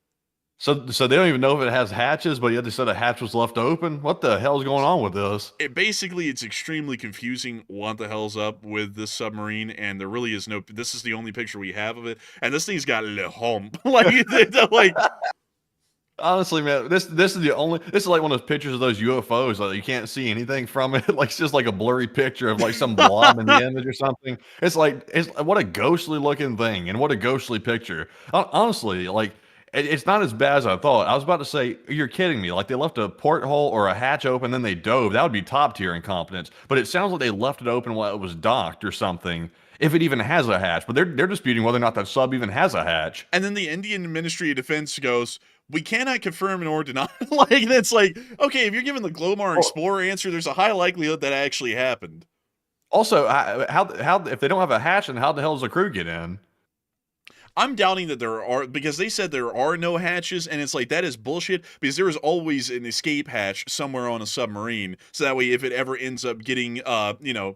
So they don't even know if it has hatches, but yet they said a hatch was left open? What the hell's going on with this? It's extremely confusing what the hell's up with this submarine, and there really is no. This is the only picture we have of it, and this thing's got le hump. like. Honestly, man, this is the only. This is like one of those pictures of those UFOs that you can't see anything from it. Like, it's just like a blurry picture of like some blob in the image or something. It's what a ghostly looking thing, and what a ghostly picture. Honestly, like. It's not as bad as I thought. I was about to say, you're kidding me. Like, they left a porthole or a hatch open, then they dove. That would be top tier incompetence. But it sounds like they left it open while it was docked or something, if it even has a hatch. But they're disputing whether or not that sub even has a hatch. And then the Indian Ministry of Defense goes, we cannot confirm nor deny. Like, that's like, okay, if you're giving the Glomar Explorer answer, there's a high likelihood that actually happened. Also, how if they don't have a hatch, then how the hell does the crew get in? I'm doubting that there are, because they said there are no hatches, and it's like, that is bullshit, because there is always an escape hatch somewhere on a submarine, so that way if it ever ends up getting,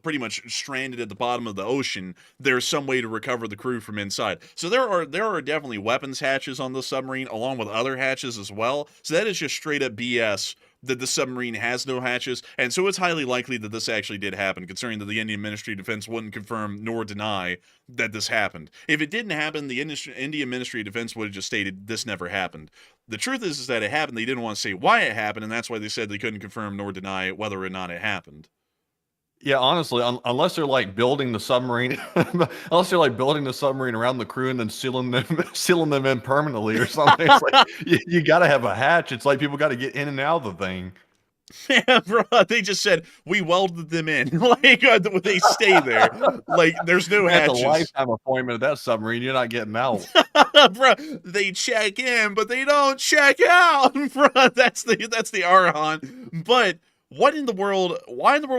pretty much stranded at the bottom of the ocean, there's some way to recover the crew from inside. So there are definitely weapons hatches on the submarine, along with other hatches as well, so that is just straight up BS that the submarine has no hatches, and so it's highly likely that this actually did happen, considering that the Indian Ministry of Defense wouldn't confirm nor deny that this happened. If it didn't happen, the Indian Ministry of Defense would have just stated this never happened. The truth is that it happened. They didn't want to say why it happened, and that's why they said they couldn't confirm nor deny whether or not it happened. Yeah, honestly, unless they're like building the submarine, unless they're like building the submarine around the crew and then sealing them in permanently or something. It's like you got to have a hatch. It's like people got to get in and out of the thing. Yeah, bro, they just said we welded them in. Like they stay there. Like there's no hatches. That's a lifetime appointment of that submarine. You're not getting out. Bro, they check in, but they don't check out. Bro, that's the Arhan. But why in the world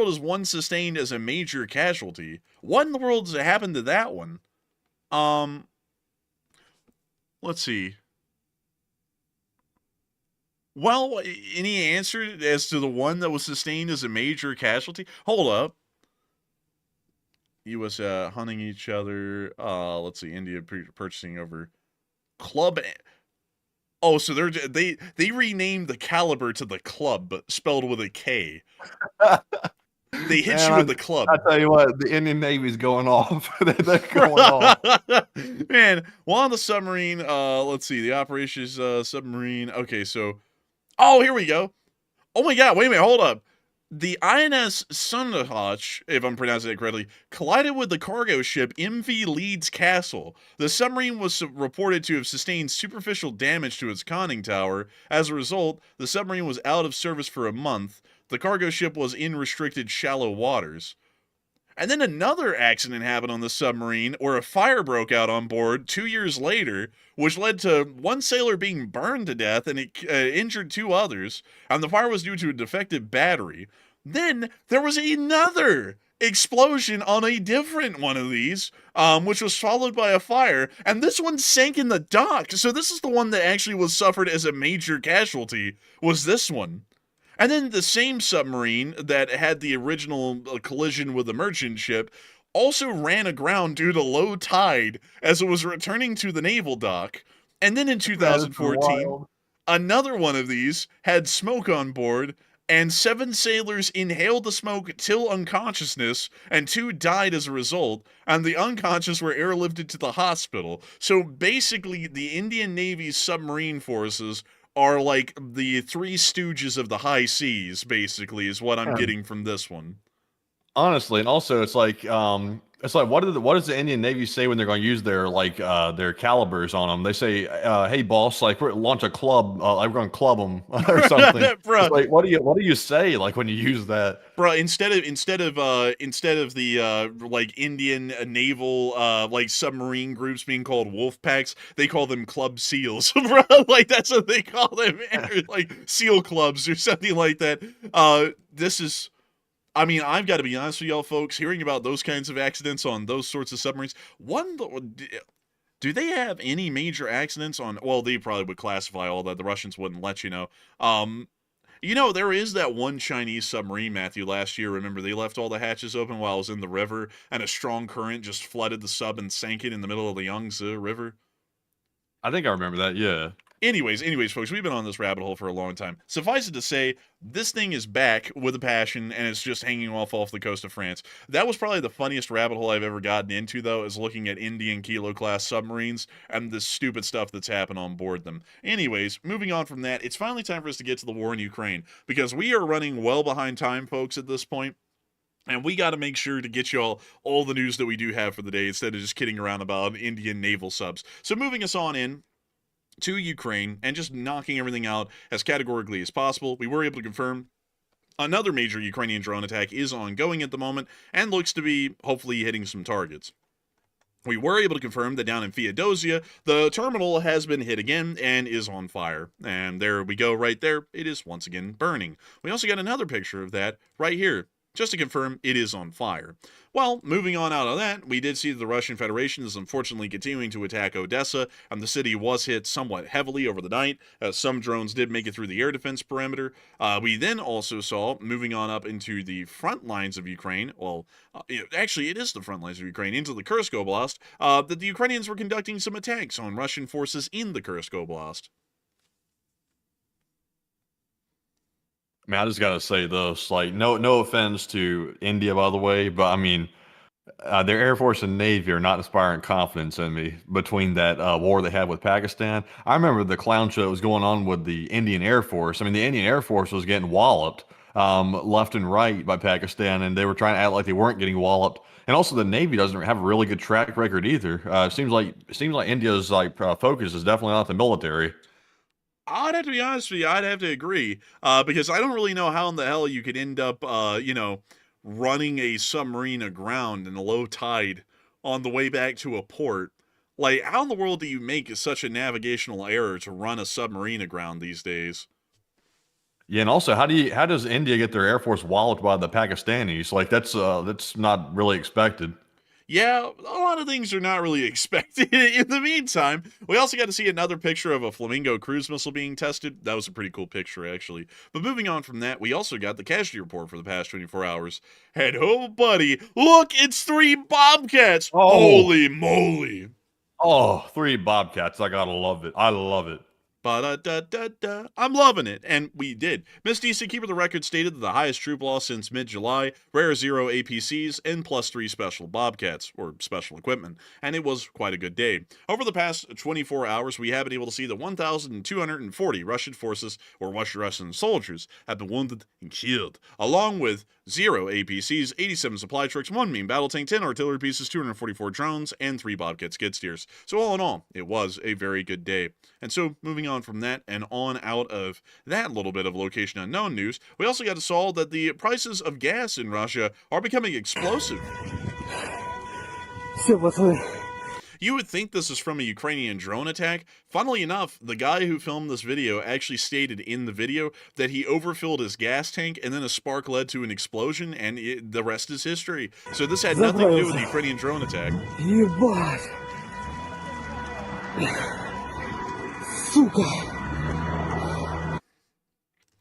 is one sustained as a major casualty? What in the world has happened to that one? Let's see. Well, any answer as to the one that was sustained as a major casualty? Hold up. U.S. Hunting each other. Let's see. India purchasing over club. Oh, so they renamed the caliber to the club, spelled with a K. They hit you with the club. I tell you what, the Indian Navy's going off. They're going off. Man, while on the submarine, let's see. The operations submarine. Okay, so. Oh, here we go. Oh my god, wait a minute, hold up. The INS Sunderhoch, if I'm pronouncing it correctly, collided with the cargo ship MV Leeds Castle. The submarine was reported to have sustained superficial damage to its conning tower. As a result, the submarine was out of service for a month. The cargo ship was in restricted shallow waters. And then another accident happened on the submarine where a fire broke out on board 2 years later, which led to one sailor being burned to death and it injured 2 others, and the fire was due to a defective battery. Then there was another explosion on a different one of these, which was followed by a fire, and this one sank in the dock. So this is the one that actually was suffered as a major casualty, was this one. And then the same submarine that had the original collision with the merchant ship also ran aground due to low tide as it was returning to the naval dock. And then in 2014, another one of these had smoke on board, and 7 sailors inhaled the smoke till unconsciousness, and 2 died as a result, and the unconscious were airlifted to the hospital. So basically, the Indian Navy's submarine forces are like the 3 stooges of the high seas, basically, is what I'm getting from this one. Honestly, and also it's like what does the Indian Navy say when they're going to use their calibers on them? They say, "Hey, boss, like we're launch a club, we're going to club them or something." Bro. It's like, what do you say like when you use that? Bro, instead of the like Indian naval like submarine groups being called wolf packs, they call them club seals. Bro, like that's what they call them, like seal clubs or something like that. This is. I mean, I've got to be honest with y'all, folks. Hearing about those kinds of accidents on those sorts of submarines, do they have any major accidents on? Well, they probably would classify all that. The Russians wouldn't let you know. There is that one Chinese submarine, Matthew, last year. Remember, they left all the hatches open while it was in the river, and a strong current just flooded the sub and sank it in the middle of the Yangtze River. I think I remember that. Yeah. Anyways, folks, we've been on this rabbit hole for a long time. Suffice it to say, this thing is back with a passion, and it's just hanging off the coast of France. That was probably the funniest rabbit hole I've ever gotten into, though, is looking at Indian Kilo-class submarines and the stupid stuff that's happened on board them. Anyways, moving on from that, it's finally time for us to get to the war in Ukraine, because we are running well behind time, folks, at this point. And we got to make sure to get you all the news that we do have for the day, instead of just kidding around about Indian naval subs. So moving us on in to Ukraine and just knocking everything out as categorically as possible, we were able to confirm another major Ukrainian drone attack is ongoing at the moment and looks to be hopefully hitting some targets. We were able to confirm that down in Feodosia, the terminal has been hit again and is on fire. And there we go right there. It is once again burning. We also got another picture of that right here. Just to confirm, it is on fire. Well, moving on out of that, we did see that the Russian Federation is unfortunately continuing to attack Odessa, and the city was hit somewhat heavily over the night, as some drones did make it through the air defense perimeter. We then also saw, moving on up into the front lines of Ukraine, actually it is the front lines of Ukraine, into the Kursk Oblast, that the Ukrainians were conducting some attacks on Russian forces in the Kursk Oblast. I mean, I just gotta say this, like, no offense to India, by the way, but I mean, their Air Force and Navy are not inspiring confidence in me between that war they had with Pakistan. I remember the clown show that was going on with the Indian Air Force. I mean, the Indian Air Force was getting walloped left and right by Pakistan, and they were trying to act like they weren't getting walloped. And also, the Navy doesn't have a really good track record either. It seems like India's focus is definitely not the military. I'd have to be honest with you, I'd have to agree, because I don't really know how in the hell you could end up, running a submarine aground in a low tide on the way back to a port. Like, how in the world do you make such a navigational error to run a submarine aground these days? Yeah, and also, how does India get their Air Force walloped by the Pakistanis? Like, that's not really expected. Yeah, a lot of things are not really expected. In the meantime, we also got to see another picture of a Flamingo cruise missile being tested. That was a pretty cool picture, actually. But moving on from that, we also got the casualty report for the past 24 hours. And oh, buddy, look, it's 3 Bobcats. Oh. Holy moly. Oh, 3 Bobcats. I gotta love it. I love it. Ba-da-da-da-da. I'm loving it. And we did. Miss DC Keeper the Record stated that the highest troop loss since mid-July, rare 0 APCs, and +3 special Bobcats, or special equipment. And it was quite a good day. Over the past 24 hours, we have been able to see that 1,240 Russian forces, or Russian soldiers, have been wounded and killed, along with 0 APCs, 87 supply trucks, 1 main battle tank, 10 artillery pieces, 244 drones, and 3 Bobcat skid steers. So all in all, it was a very good day. And so, moving on from that and on out of that little bit of location unknown news, we also got to saw that the prices of gas in Russia are becoming explosive. You would think this is from a Ukrainian drone attack. Funnily enough, the guy who filmed this video actually stated in the video that he overfilled his gas tank and then a spark led to an explosion, and the rest is history. So this had nothing to do with the Ukrainian drone attack.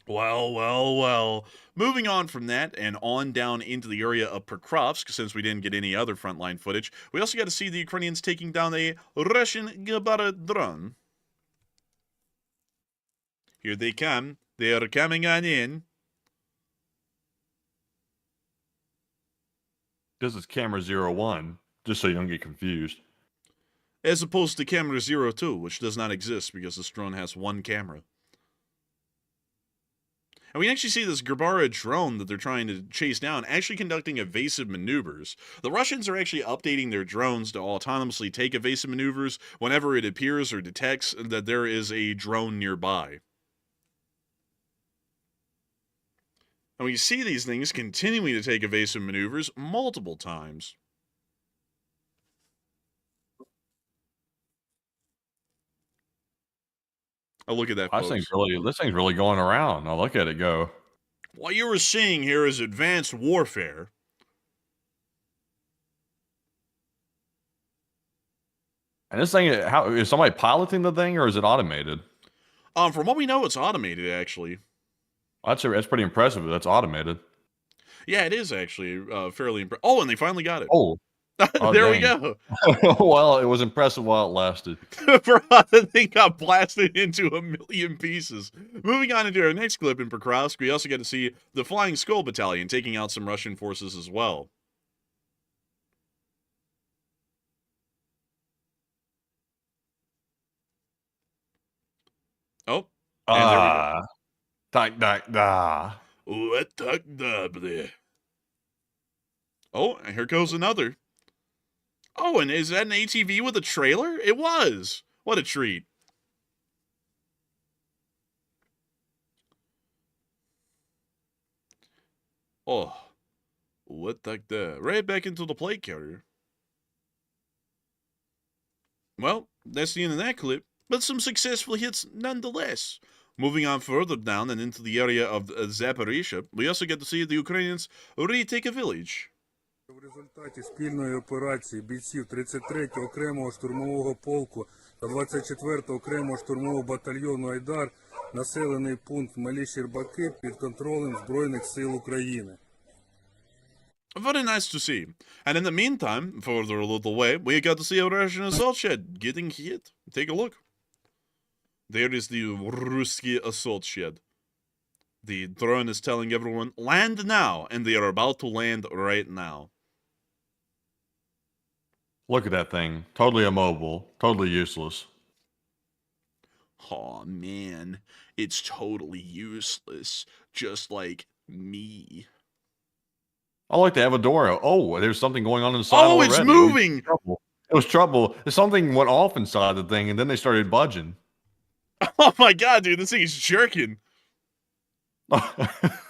Well. Moving on from that and on down into the area of Pokrovsk, since we didn't get any other frontline footage, we also got to see the Ukrainians taking down a Russian Gabara drone. Here they come. They are coming on in. This is camera 01, just so you don't get confused. As opposed to camera 02, which does not exist because this drone has 1 camera. And we actually see this Gerbera drone that they're trying to chase down actually conducting evasive maneuvers. The Russians are actually updating their drones to autonomously take evasive maneuvers whenever it appears or detects that there is a drone nearby. And we see these things continuing to take evasive maneuvers multiple times. Oh, look at that, folks. This thing's really going around. Now look at it go. What you were seeing here is advanced warfare. And this thing, how is somebody piloting the thing, or is it automated? From what we know, it's automated, actually. That's pretty impressive. That's automated. Yeah, it is actually fairly impressive. Oh, and they finally got it. Oh, there we go. Well, it was impressive while it lasted. The thing got blasted into a million pieces. Moving on into our next clip in Pokrovsk, we also get to see the Flying Skull Battalion taking out some Russian forces as well. Oh, and there we go. Oh, and here goes another. Oh, and is that an ATV with a trailer? It was. What a treat. Oh, what the? Right back into the plate carrier. Well, that's the end of that clip, but some successful hits nonetheless. Moving on further down and into the area of Zaporizhia, we also get to see the Ukrainians retake a village. В результаті спільної операції бійців 33-го окремого штурмового полку та 24-го окремого штурмового батальйону «Айдар» населений пункт Малі Щербаки під контролем Збройних сил України. Very nice to see. And in the meantime, further a little way, we got to see a Russian assault shed getting hit. Take a look. There is the Ruski assault shed. The drone is telling everyone, land now, and they are about to land right now. Look at that thing. Totally immobile. Totally useless. Oh man, it's totally useless, just like me. I like to have a door. Oh, there's something going on inside. Oh, already. it's moving! It was trouble. Something went off inside the thing, and then they started budging. Oh my god, dude, this thing is jerking.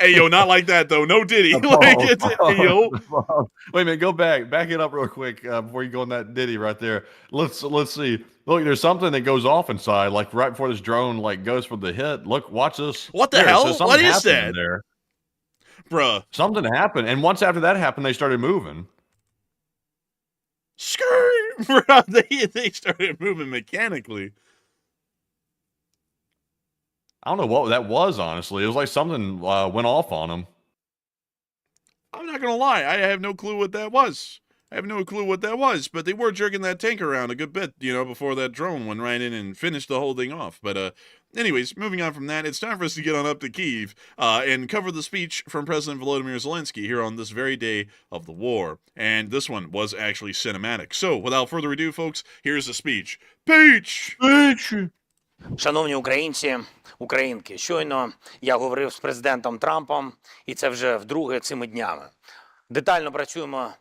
Hey, yo, not like that, though. No Diddy. Like, hey, yo. Wait a minute, go back. Back it up real quick before you go on that Diddy right there. Let's see. Look, there's something that goes off inside, like right before this drone like goes for the hit. Look, watch this. What the hell? What is that? There. Bruh. Something happened, and once after that happened, they started moving. Skirt! Bruh, they started moving mechanically. I don't know what that was, honestly. It was like something went off on them. I'm not gonna lie, I have no clue what that was. But they were jerking that tank around a good bit, before that drone went right in and finished the whole thing off. But anyways, moving on from that, it's time for us to get on up to Kyiv and cover the speech from President Volodymyr Zelensky here on this very day of the war. And this one was actually cinematic. So, without further ado, folks, here's the speech. Peach! Шановні українці, українки, щойно я говорив з президентом Трампом, і це вже вдруге цими днями. Детально працюємо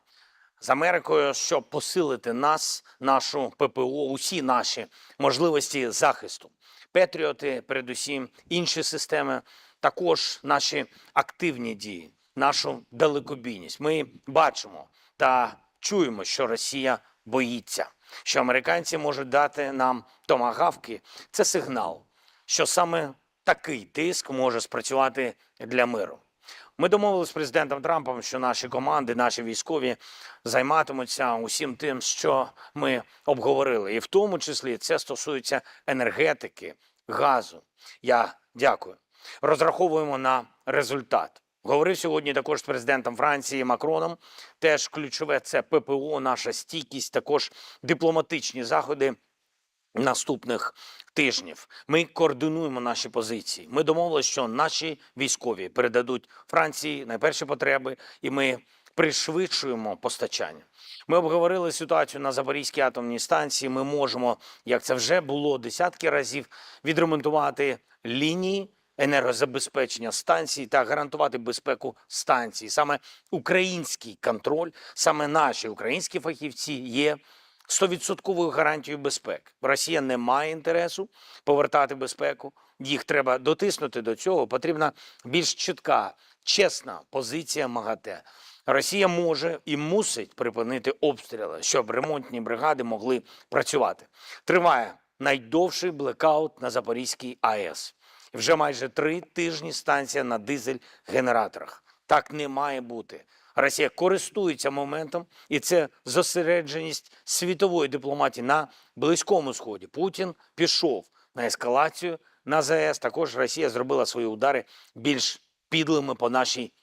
з Америкою, щоб посилити нас, нашу ППО, усі наші можливості захисту. Петріоти, передусім, інші системи, також наші активні дії, нашу далекобійність. Ми бачимо та чуємо, що Росія боїться, що американці можуть дати нам томагавки. Це сигнал, що саме такий тиск може спрацювати для миру. Ми домовилися з президентом Трампом, що наші команди, наші військові займатимуться усім тим, що ми обговорили. І в тому числі це стосується енергетики, газу. Я дякую. Розраховуємо на результат. Говорив сьогодні також з президентом Франції Макроном. Теж ключове – це ППО, наша стійкість, також дипломатичні заходи наступних тижнів. Ми координуємо наші позиції. Ми домовилися, що наші військові передадуть Франції найперші потреби, і ми пришвидшуємо постачання. Ми обговорили ситуацію на Запорізькій атомній станції. Ми можемо, як це вже було десятки разів, відремонтувати лінії енергозабезпечення станцій та гарантувати безпеку станції. Саме український контроль, саме наші українські фахівці є 100% гарантією безпеки. Росія не має інтересу повертати безпеку. Їх треба дотиснути до цього. Потрібна більш чітка, чесна позиція МАГАТЕ. Росія може і мусить припинити обстріли, щоб ремонтні бригади могли працювати. Триває найдовший блекаут на Запорізькій АЕС. Вже майже 3 тижні станція на дизель-генераторах. Так не має бути. Росія користується моментом, і це зосередженість світової дипломатії на Близькому Сході. Путін пішов на ескалацію на ЗАЕС. Також Росія зробила свої удари більш підлими по нашій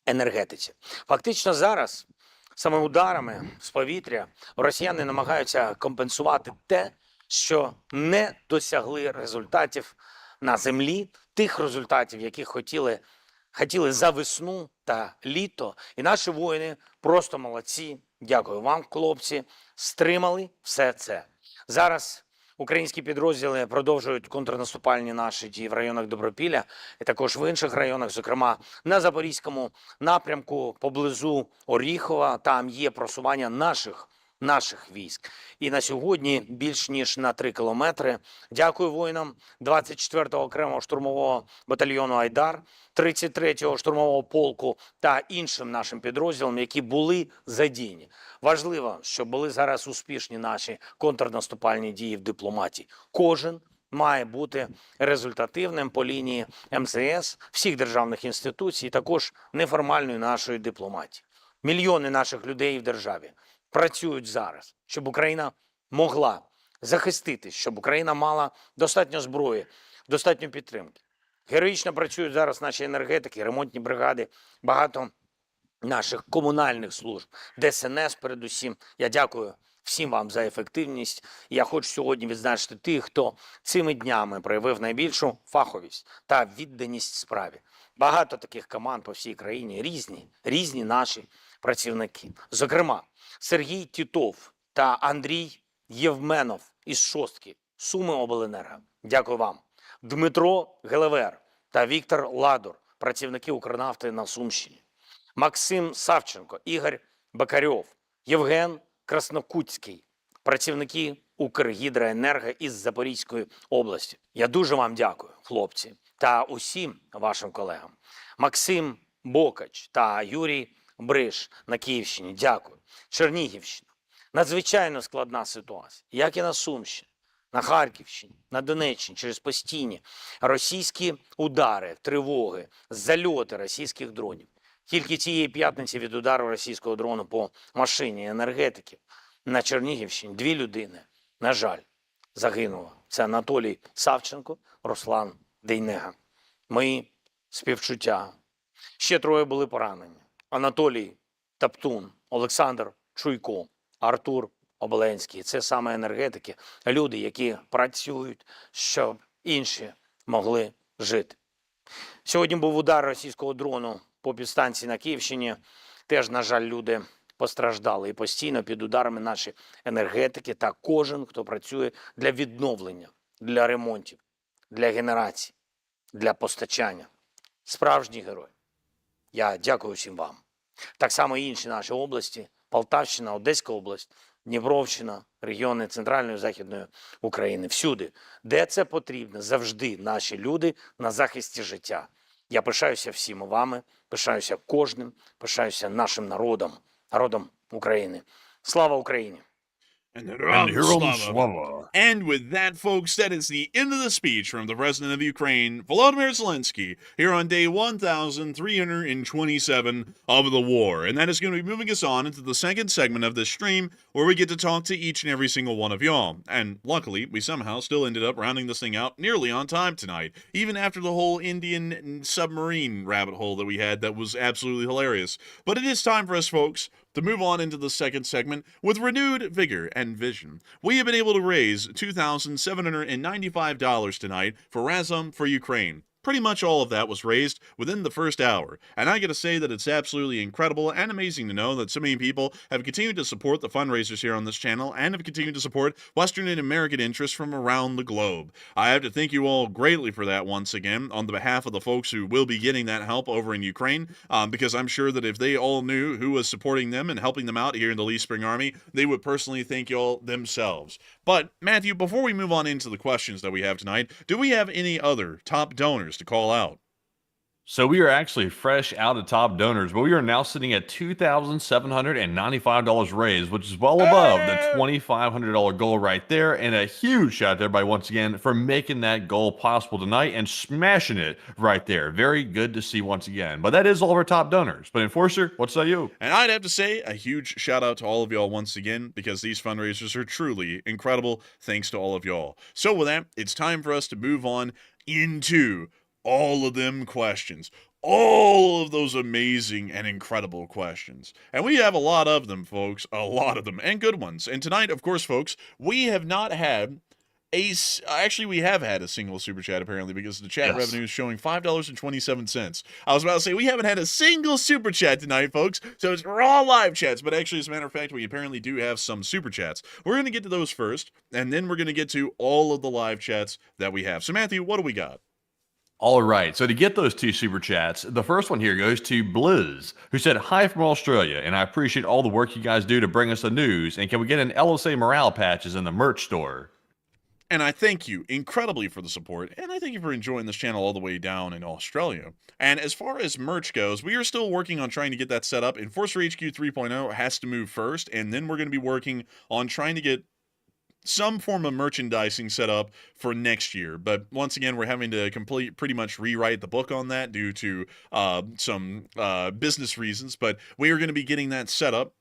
енергетиці. Фактично зараз саме ударами з повітря росіяни намагаються компенсувати те, що не досягли результатів на землі, тих результатів, яких хотіли за весну та літо. І наші воїни просто молодці. Дякую вам, хлопці, стримали все це. Зараз українські підрозділи продовжують контрнаступальні наші дії в районах Добропілля і також в інших районах, зокрема на Запорізькому напрямку поблизу Оріхова. Там є просування наших військ. І на сьогодні більш ніж на 3 кілометри. Дякую воїнам 24-го окремого штурмового батальйону «Айдар», 33-го штурмового полку та іншим нашим підрозділам, які були задіяні. Важливо, щоб були зараз успішні наші контрнаступальні дії в дипломатії. Кожен має бути результативним по лінії МЗС, всіх державних інституцій, також неформальної нашої дипломатії. Мільйони наших людей в державі працюють зараз, щоб Україна могла захиститись, щоб Україна мала достатньо зброї, достатньо підтримки. Героїчно працюють зараз наші енергетики, ремонтні бригади, багато наших комунальних служб, ДСНС передусім. Я дякую всім вам за ефективність. Я хочу сьогодні відзначити тих, хто цими днями проявив найбільшу фаховість та відданість справі. Багато таких команд по всій країні, різні наші працівники. Зокрема, Сергій Тітов та Андрій Євменов із Шостки, Суми обленерго. Дякую вам. Дмитро Гелевер та Віктор Ладур, працівники Укрнафти на Сумщині. Максим Савченко, Ігор Бакарьов, Євген Краснокутський, працівники Укргідроенерго із Запорізької області. Я дуже вам дякую, хлопці, та усім вашим колегам. Максим Бокач та Юрій Бриш на Київщині. Дякую. Чернігівщина. Надзвичайно складна ситуація, як і на Сумщині, на Харківщині, на Донеччині, через постійні російські удари, тривоги, зальоти російських дронів. Тільки цієї п'ятниці від удару російського дрону по машині енергетиків на Чернігівщині 2 людини, на жаль, загинуло. Це Анатолій Савченко, Руслан Дейнега. Мої співчуття. Ще 3 були поранені. Анатолій Таптун, Олександр Чуйко, Артур Оболенський. Це саме енергетики, люди, які працюють, щоб інші могли жити. Сьогодні був удар російського дрону по підстанції на Київщині. Теж, на жаль, люди постраждали. І постійно під ударами наші енергетики та кожен, хто працює для відновлення, для ремонтів, для генерації, для постачання. Справжні герої. Я дякую всім вам. Так само і інші наші області, Полтавщина, Одеська область, Дніпровщина, регіони Центральної і Західної України. Всюди, де це потрібно, завжди наші люди на захисті життя. Я пишаюся всіма вами, пишаюся кожним, пишаюся нашим народом, народом України. Слава Україні! And Героям слава. And with that, folks, that is the end of the speech from the President of Ukraine, Volodymyr Zelensky, here on day 1,327 of the war. And that is going to be moving us on into the second segment of this stream, where we get to talk to each and every single one of y'all. And luckily, we somehow still ended up rounding this thing out nearly on time tonight, even after the whole Indian submarine rabbit hole that we had that was absolutely hilarious. But it is time for us, folks, to move on into the second segment with renewed vigor and vision. We have been able to raise $2,795 tonight for Razom for Ukraine. Pretty much all of that was raised within the first hour, and I gotta say that it's absolutely incredible and amazing to know that so many people have continued to support the fundraisers here on this channel and have continued to support Western and American interests from around the globe. I have to thank you all greatly for that once again on the behalf of the folks who will be getting that help over in Ukraine, because I'm sure that if they all knew who was supporting them and helping them out here in the Lee Spring Army, they would personally thank you all themselves. But, Matthew, before we move on into the questions that we have tonight, do we have any other top donors to call out? So we are actually fresh out of top donors, but we are now sitting at $2,795 raised, which is well above the $2,500 goal right there. And a huge shout out to everybody once again for making that goal possible tonight and smashing it right there. Very good to see once again. But that is all of our top donors. But Enforcer, what say you? And I'd have to say a huge shout out to all of y'all once again, because these fundraisers are truly incredible. Thanks to all of y'all. So with that, it's time for us to move on into all of them questions. All of those amazing and incredible questions. And we have a lot of them, folks. A lot of them. And good ones. And tonight, of course, folks, we have not had actually, we have had a single super chat, apparently, because the chat revenue is showing $5.27. I was about to say, we haven't had a single super chat tonight, folks, so it's raw live chats, but actually, as a matter of fact, we apparently do have some super chats. We're going to get to those first, and then we're going to get to all of the live chats that we have. So, Matthew, what do we got? All right, so to get those 2 super chats, the first one here goes to Blizz, who said, "Hi from Australia, and I appreciate all the work you guys do to bring us the news, and can we get an LSA morale patches in the merch store?" And I thank you incredibly for the support, and I thank you for enjoying this channel all the way down in Australia. And as far as merch goes, we are still working on trying to get that set up. Enforcer HQ 3.0 has to move first, and then we're going to be working on trying to get some form of merchandising set up for next year. But once again, we're having to pretty much rewrite the book on that due to some business reasons. But we are going to be getting that set up.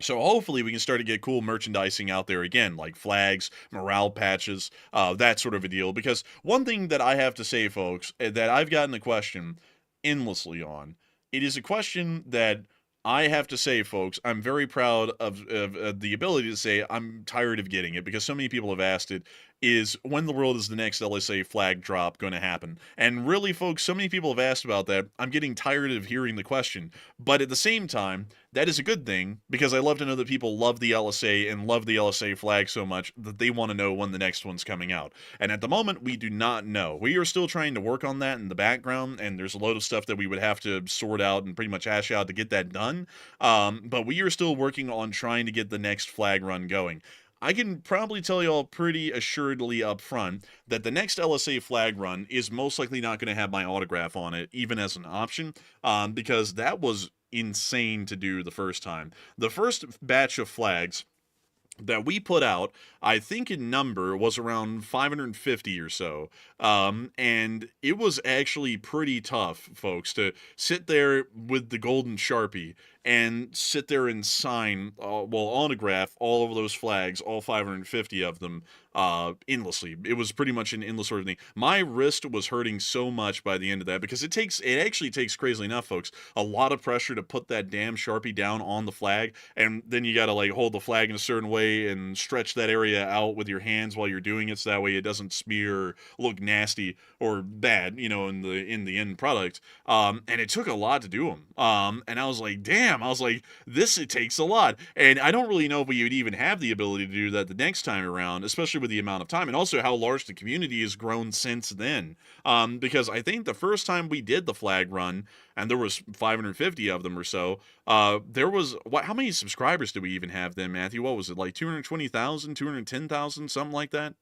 So hopefully we can start to get cool merchandising out there again, like flags, morale patches, that sort of a deal. Because one thing that I have to say, folks, that I've gotten a question endlessly on, it is a question that I have to say, folks, I'm very proud of the ability to say I'm tired of getting it because so many people have asked it, is when the world is the next LSA flag drop going to happen? And really, folks, so many people have asked about that. I'm getting tired of hearing the question. But at the same time, that is a good thing because I love to know that people love the LSA and love the LSA flag so much that they want to know when the next one's coming out. And at the moment, we do not know. We are still trying to work on that in the background, and there's a load of stuff that we would have to sort out and pretty much hash out to get that done. But we are still working on trying to get the next flag run going. I can probably tell y'all pretty assuredly up front that the next LSA flag run is most likely not going to have my autograph on it, even as an option, because that was insane to do the first time. The first batch of flags that we put out, I think in number, was around 550 or so. And it was actually pretty tough, folks, to sit there with the golden Sharpie and sit there and sign, autograph all of those flags, all 550 of them, endlessly. It was pretty much an endless sort of thing. My wrist was hurting so much by the end of that because it actually takes, crazily enough, folks, a lot of pressure to put that damn Sharpie down on the flag, and then you gotta like hold the flag in a certain way and stretch that area out with your hands while you're doing it so that way it doesn't smear or look nasty or bad, in the end product. And it took a lot to do them. And I was like, damn, it takes a lot. And I don't really know if we would even have the ability to do that the next time around, especially with the amount of time and also how large the community has grown since then. Because I think the first time we did the flag run, and there was 550 of them or so, there was, how many subscribers did we even have then, Matthew? What was it, like 220,000, 210,000, something like that?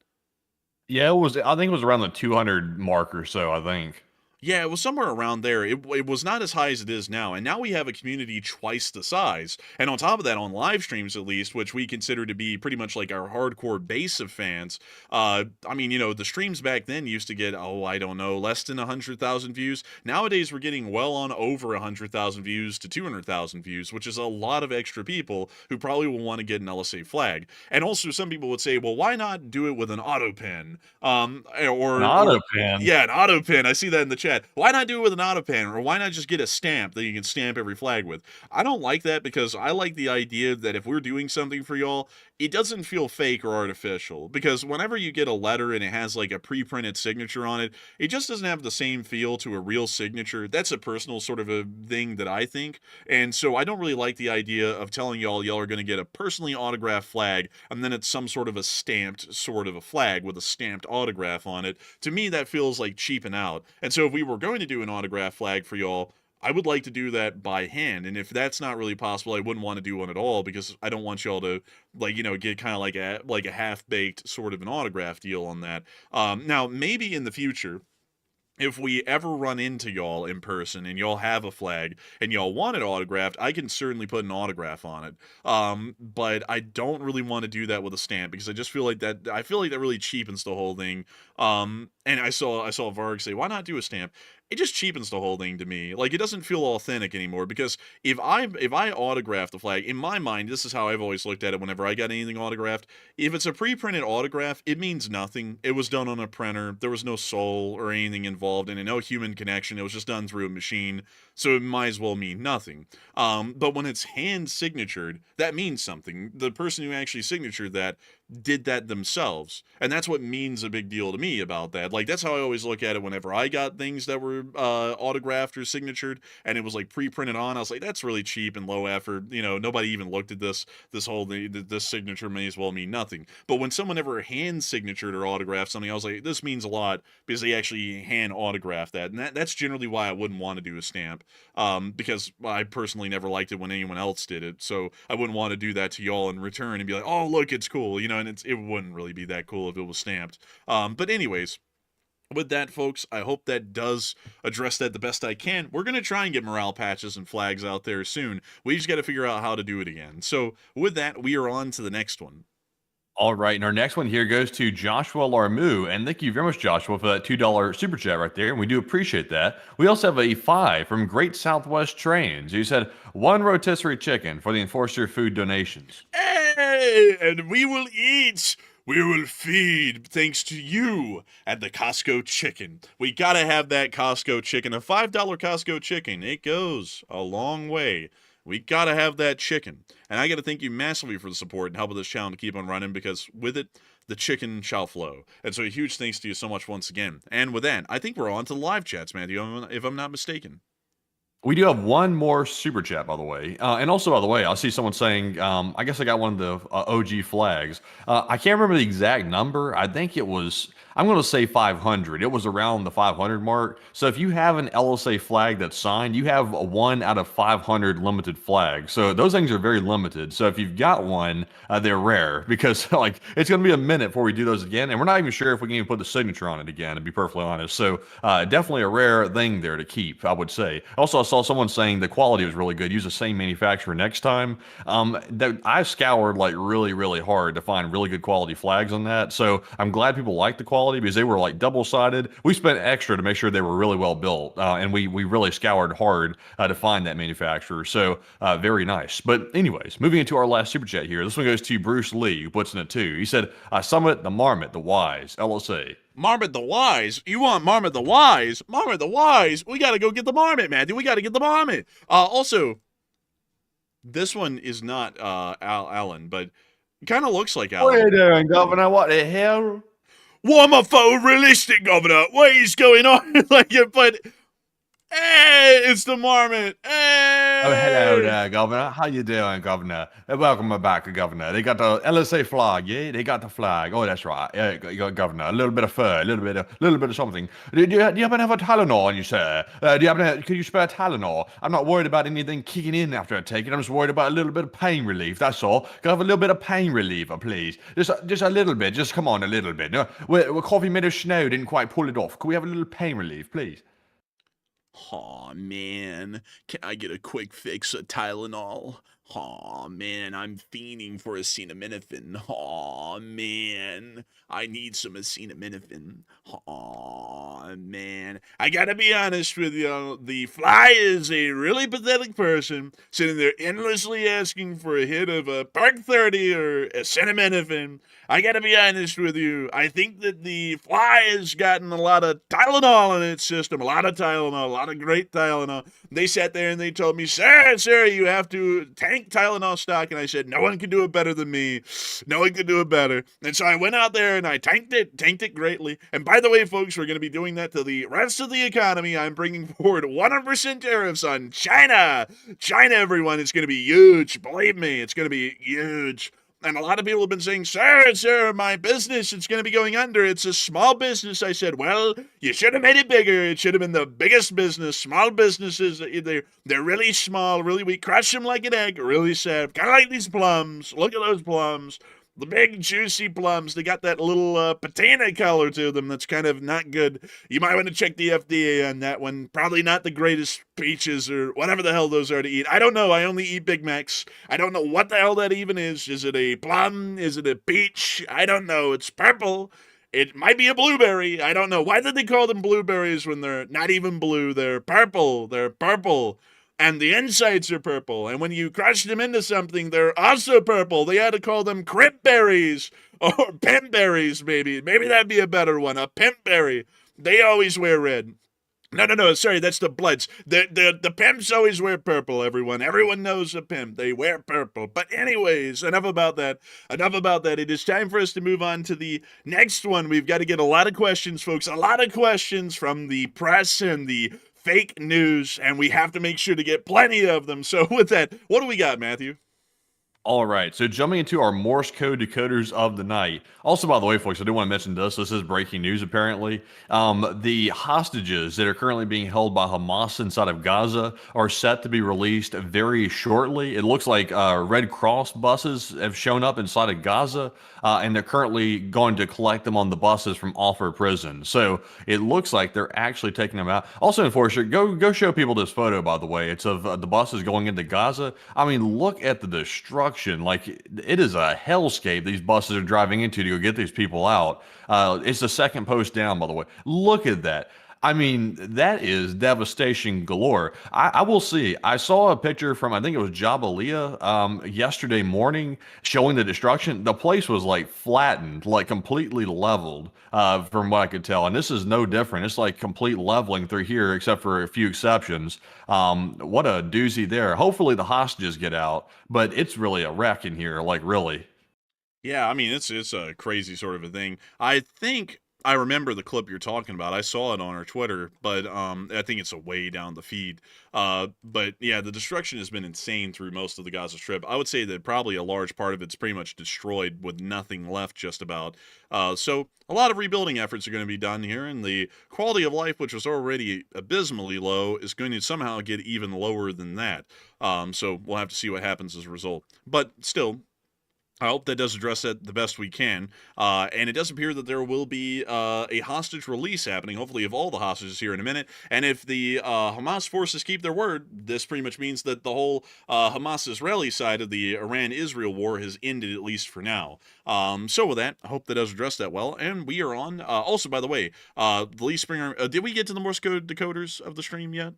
Yeah, I think it was around the 200 mark or so, I think. Yeah, it was somewhere around there. It was not as high as it is now, and now we have a community twice the size. And on top of that, on live streams at least, which we consider to be pretty much like our hardcore base of fans, the streams back then used to get, I don't know, less than 100,000 views. Nowadays, we're getting well on over 100,000 views to 200,000 views, which is a lot of extra people who probably will want to get an LSA flag. And also, some people would say, well, why not do it with an auto pin? An auto pin? Yeah, an auto pin. I see that in the chat. Why not do it with an auto pen, or why not just get a stamp that you can stamp every flag with? I don't like that because I like the idea that if we're doing something for y'all, it doesn't feel fake or artificial. Because whenever you get a letter and it has like a pre-printed signature on it, it just doesn't have the same feel to a real signature. That's a personal sort of a thing that I think. And so I don't really like the idea of telling y'all are going to get a personally autographed flag and then it's some sort of a stamped sort of a flag with a stamped autograph on it. To me, that feels like cheaping out. And so if we were going to do an autograph flag for y'all, I would like to do that by hand. And if that's not really possible, I wouldn't want to do one at all because I don't want y'all to get kind of like a half-baked sort of an autograph deal on that. Now, maybe in the future, if we ever run into y'all in person and y'all have a flag and y'all want it autographed, I can certainly put an autograph on it. But I don't really want to do that with a stamp because I just feel like that really cheapens the whole thing. And I saw Varg say, why not do a stamp? It just cheapens the whole thing to me. Like, it doesn't feel authentic anymore because if I autograph the flag, in my mind, this is how I've always looked at it whenever I got anything autographed. If it's a pre-printed autograph, it means nothing. It was done on a printer. There was no soul or anything involved in it, no human connection. It was just done through a machine, so it might as well mean nothing. But when it's hand signatured, that means something. The person who actually signatured that did that themselves, and that's what means a big deal to me about that. Like, that's how I always look at it whenever I got things that were autographed or signatured and it was like pre-printed on. I was like, that's really cheap and low effort. Nobody even looked at this whole thing. This signature may as well mean nothing. But when someone ever hand signatured or autographed something, I was like, this means a lot because they actually hand autographed that. And that's generally why I wouldn't want to do a stamp, because I personally never liked it when anyone else did it. So I wouldn't want to do that to y'all in return and be like, oh, look, it's cool, and it wouldn't really be that cool if it was stamped. But anyways, with that, folks, I hope that does address that the best I can. We're going to try and get morale patches and flags out there soon. We just got to figure out how to do it again. So with that, we are on to the next one. All right, and our next one here goes to Joshua Larmu, and thank you very much, Joshua, for that $2 super chat right there, and we do appreciate that. We also have a 5 from Great Southwest Trains, who said, 1 rotisserie chicken for the Enforcer food donations. Hey, and we will eat. We will feed thanks to you at the Costco chicken. We gotta have that Costco chicken. A $5 Costco chicken. It goes a long way. We gotta have that chicken. And I gotta thank you massively for the support and helping this channel to keep on running, because with it, the chicken shall flow. And so a huge thanks to you so much once again. And with that, I think we're on to the live chats, Matthew, if I'm not mistaken. We do have one more super chat, by the way. And also, by the way, I see someone saying, I guess I got one of the OG flags. I can't remember the exact number. I think it was, I'm going to say 500. It was around the 500 mark. So if you have an LSA flag that's signed, you have a 1 out of 500 limited flags. So those things are very limited. So if you've got one, they're rare, because like it's going to be a minute before we do those again. And we're not even sure if we can even put the signature on it again, to be perfectly honest. So definitely a rare thing there to keep, I would say. Also, I saw someone saying the quality was really good. Use the same manufacturer next time. I scoured like really, really hard to find really good quality flags on that. So I'm glad people like the quality, because they were like double-sided. We spent extra to make sure they were really well built, and we really scoured hard to find that manufacturer. So very nice. But anyways, moving into our last super chat here. This one goes to Bruce Lee, who puts in it too. He said, Summit the Marmot, the Wise, LSA. Marmot the Wise? You want Marmot the Wise? Marmot the Wise? We gotta go get the Marmot, Matthew. We gotta get the Marmot. Also, this one is not Alan, but kind of looks like Alan. What are you doing, Governor? What the hell? Why am I photorealistic, Governor? What is going on? But hey, it's the Marmot. Hey. Oh, hello there, Governor. How you doing, Governor? Welcome back, Governor. They got the LSA flag, yeah? They got the flag. Oh, that's right. Yeah, you got Governor. A little bit of fur, a little bit of something. Do you happen to have a Tylenol on you, sir? Could you spare Tylenol? I'm not worried about anything kicking in after I take it. I'm just worried about a little bit of pain relief. That's all. Can I have a little bit of pain reliever, please? Just a little bit. Just come on, a little bit. No, Coffee Meadow Snow didn't quite pull it off. Could we have a little pain relief, please? Aw, man. Can I get a quick fix of Tylenol? Aw, man, I'm fiending for acetaminophen. Aw, man. I need some acetaminophen. Aw, man. I gotta be honest with you. The Fly is a really pathetic person, sitting there endlessly asking for a hit of a Park 30 or acetaminophen. I gotta be honest with you. I think that the Fly has gotten a lot of Tylenol in its system. A lot of Tylenol. A lot of great Tylenol. They sat there and they told me, sir, you have to tank Tylenol stock. And I said, no one can do it better than me. No one can do it better. And so I went out there and I tanked it greatly. And by the way, folks, we're going to be doing that to the rest of the economy. I'm bringing forward 100% tariffs on China. China, everyone, it's going to be huge. Believe me, it's going to be huge. And a lot of people have been saying, sir, my business, it's going to be going under. It's a small business. I said, well, you should have made it bigger. It should have been the biggest business. Small businesses, they're really small, really weak. Crush them like an egg, really sad. Kind of like these plums. Look at those plums. The big, juicy plums, they got that little patina color to them that's kind of not good. You might want to check the FDA on that one. Probably not the greatest peaches or whatever the hell those are to eat. I don't know. I only eat Big Macs. I don't know what the hell that even is. Is it a plum? Is it a peach? I don't know. It's purple. It might be a blueberry. I don't know. Why did they call them blueberries when they're not even blue? They're purple. They're purple. And the insides are purple. And when you crush them into something, they're also purple. They had to call them crimpberries or pimpberries, maybe. Maybe that'd be a better one, a pimpberry. They always wear red. No, sorry, that's the Bloods. The pimps always wear purple, everyone. Everyone knows a pimp. They wear purple. But anyways, enough about that. It is time for us to move on to the next one. We've got to get a lot of questions, folks. A lot of questions from the press and the fake news, and we have to make sure to get plenty of them. So with that, what do we got, Matthew? All right, so jumping into our Morse code decoders of the night. Also, by the way, folks, I do want to mention this. This is breaking news, apparently. The hostages that are currently being held by Hamas inside of Gaza are set to be released very shortly. It looks like Red Cross buses have shown up inside of Gaza, and they're currently going to collect them on the buses from Offer Prison. So it looks like they're actually taking them out. Also, Enforcer, go show people this photo, by the way. It's of the buses going into Gaza. I mean, look at the destruction destruction. Like, it is a hellscape these buses are driving into to go get these people out. It's the second post down, by the way. Look at that. I mean, that is devastation galore. I will see. I saw a picture from, I think it was Jabalia, yesterday morning showing the destruction. The place was like flattened, like completely leveled, from what I could tell. And this is no different. It's like complete leveling through here, except for a few exceptions. What a doozy there. Hopefully the hostages get out, but it's really a wreck in here, like really. Yeah, I mean it's a crazy sort of a thing. I think I remember the clip you're talking about. I saw it on our Twitter, but I think it's a way down the feed. But yeah, the destruction has been insane through most of the Gaza Strip. I would say that probably a large part of it's pretty much destroyed with nothing left just about. So a lot of rebuilding efforts are going to be done here, and the quality of life, which was already abysmally low, is going to somehow get even lower than that. So we'll have to see what happens as a result. But still, I hope that does address that the best we can. And it does appear that there will be a hostage release happening, hopefully of all the hostages here in a minute. And if the Hamas forces keep their word, this pretty much means that the whole Hamas-Israeli side of the Iran-Israel war has ended, at least for now. So with that, I hope that does address that well. And we are on. Also, by the way, the Lee Springer, did we get to the Morse code decoders of the stream yet?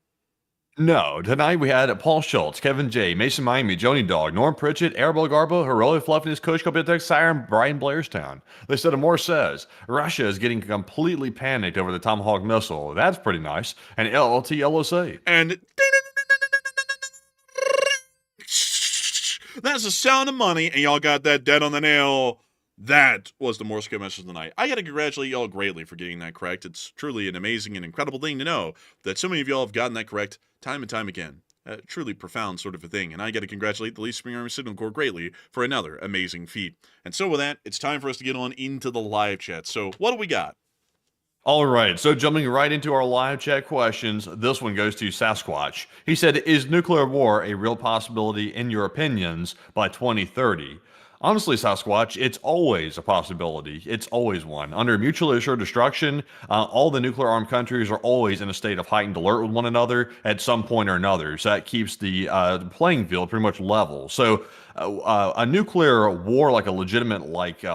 No, tonight we had Paul Schultz, Kevin J, Mason Miami, Joni Dog, Norm Pritchett, Arabelle Garbo, Heroic Fluffiness, Kush, Kopitex, Siren, Brian Blairstown. They said more says, Russia is getting completely panicked over the Tomahawk missile. That's pretty nice. And LLT And that's the sound of money, and y'all got that dead on the nail. That was the Morse code message of the night. I got to congratulate y'all greatly for getting that correct. It's truly an amazing and incredible thing to know that so many of y'all have gotten that correct time and time again. Truly profound sort of a thing. And I got to congratulate the Lee Spring Army Signal Corps greatly for another amazing feat. And so with that, it's time for us to get on into the live chat. So what do we got? All right, so jumping right into our live chat questions, this one goes to Sasquatch. He said, is nuclear war a real possibility in your opinions by 2030? Honestly, Sasquatch, it's always a possibility. It's always one. Under mutually assured destruction, all the nuclear-armed countries are always in a state of heightened alert with one another at some point or another. So that keeps the playing field pretty much level. So a nuclear war, like a legitimate, like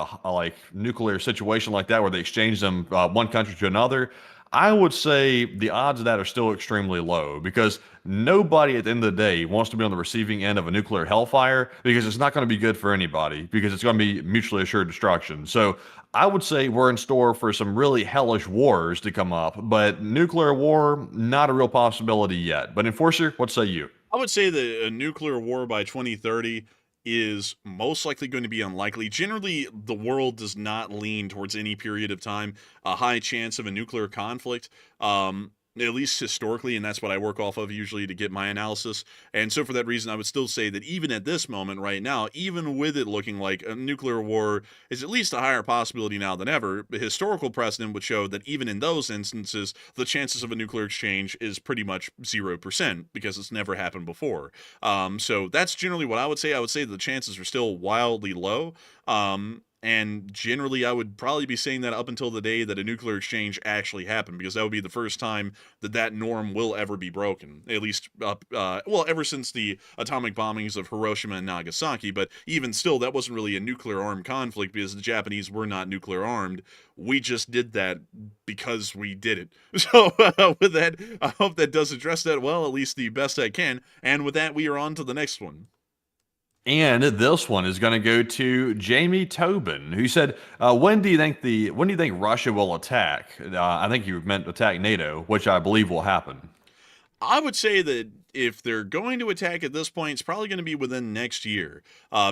nuclear situation like that, where they exchange them one country to another, I would say the odds of that are still extremely low, because nobody at the end of the day wants to be on the receiving end of a nuclear hellfire, because it's not going to be good for anybody, because it's going to be mutually assured destruction. So I would say we're in store for some really hellish wars to come up, but nuclear war, not a real possibility yet. But Enforcer, what say you? I would say that a nuclear war by 2030 is most likely going to be unlikely. Generally, the world does not lean towards any period of time a high chance of a nuclear conflict, at least historically, and that's what I work off of usually to get my analysis. And so for that reason, I would still say that even at this moment right now, even with it looking like a nuclear war is at least a higher possibility now than ever, the historical precedent would show that even in those instances, the chances of a nuclear exchange is pretty much 0% because it's never happened before. So that's generally what I would say. I would say that the chances are still wildly low. And generally, I would probably be saying that up until the day that a nuclear exchange actually happened, because that would be the first time that that norm will ever be broken. At least, ever since the atomic bombings of Hiroshima and Nagasaki. But even still, that wasn't really a nuclear-armed conflict, because the Japanese were not nuclear-armed. We just did that because we did it. So with that, I hope that does address that well, at least the best I can. And with that, we are on to the next one. And this one is going to go to Jamie Tobin, who said, "When do you think Russia will attack?" I think you meant attack NATO, which I believe will happen. I would say that if they're going to attack at this point, it's probably going to be within next year,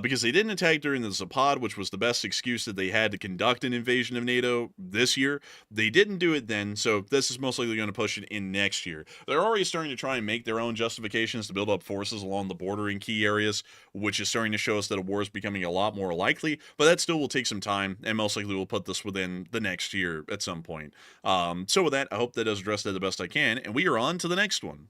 because they didn't attack during the Zapad, which was the best excuse that they had to conduct an invasion of NATO this year. They didn't do it then, so this is most likely going to push it in next year. They're already starting to try and make their own justifications to build up forces along the border in key areas, which is starting to show us that a war is becoming a lot more likely, but that still will take some time, and most likely will put this within the next year at some point. So with that, I hope that does address that the best I can, and we are on to the next one.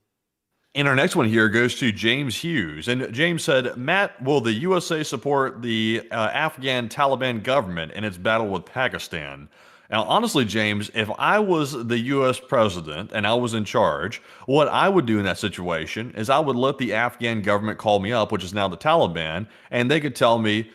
And our next one here goes to James Hughes. And James said, Matt, will the USA support the Afghan Taliban government in its battle with Pakistan? Now, honestly, James, if I was the U.S. president and I was in charge, what I would do in that situation is I would let the Afghan government call me up, which is now the Taliban, and they could tell me,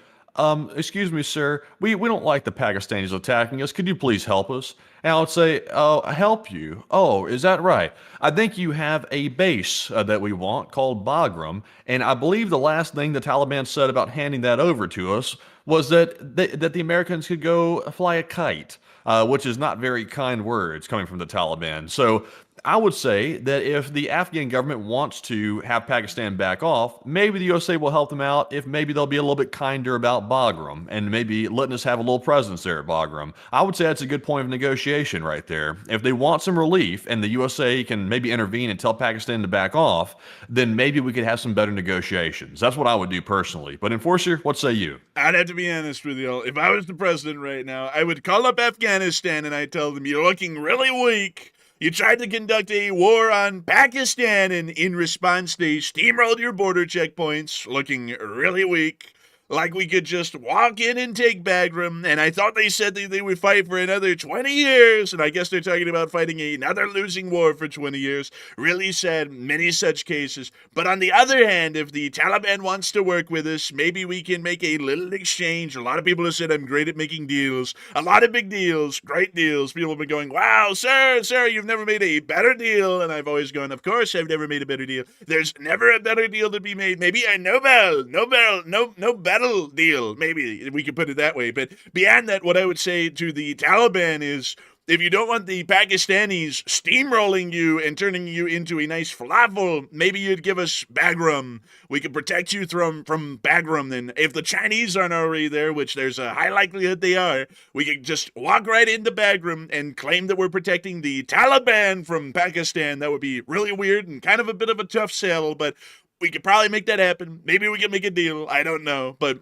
excuse me, sir, we don't like the Pakistanis attacking us. Could you please help us? And I would say, oh, help you? Oh, is that right? I think you have a base that we want called Bagram, and I believe the last thing the Taliban said about handing that over to us was that the Americans could go fly a kite, which is not very kind words coming from the Taliban. So I would say that if the Afghan government wants to have Pakistan back off, maybe the USA will help them out if maybe they'll be a little bit kinder about Bagram and maybe letting us have a little presence there at Bagram. I would say that's a good point of negotiation right there. If they want some relief and the USA can maybe intervene and tell Pakistan to back off, then maybe we could have some better negotiations. That's what I would do personally. But Enforcer, what say you? I'd have to be honest with you. If I was the president right now, I would call up Afghanistan and I'd tell them, you're looking really weak. You tried to conduct a war on Pakistan, and in response, they steamrolled your border checkpoints, looking really weak. Like we could just walk in and take Bagram, and I thought they said that they would fight for another 20 years, and I guess they're talking about fighting another losing war for 20 years. Really sad, many such cases. But on the other hand, if the Taliban wants to work with us, maybe we can make a little exchange. A lot of people have said I'm great at making deals. A lot of big deals, great deals. People have been going, wow, sir, you've never made a better deal. And I've always gone, of course I've never made a better deal. There's never a better deal to be made. Maybe a no battle deal. Maybe we could put it that way. But beyond that, what I would say to the Taliban is, if you don't want the Pakistanis steamrolling you and turning you into a nice falafel, maybe you'd give us Bagram. We could protect you from Bagram. Then if the Chinese aren't already there, which there's a high likelihood they are, we could just walk right into Bagram and claim that we're protecting the Taliban from Pakistan. That would be really weird and kind of a bit of a tough sell, but we could probably make that happen. Maybe we could make a deal. I don't know. But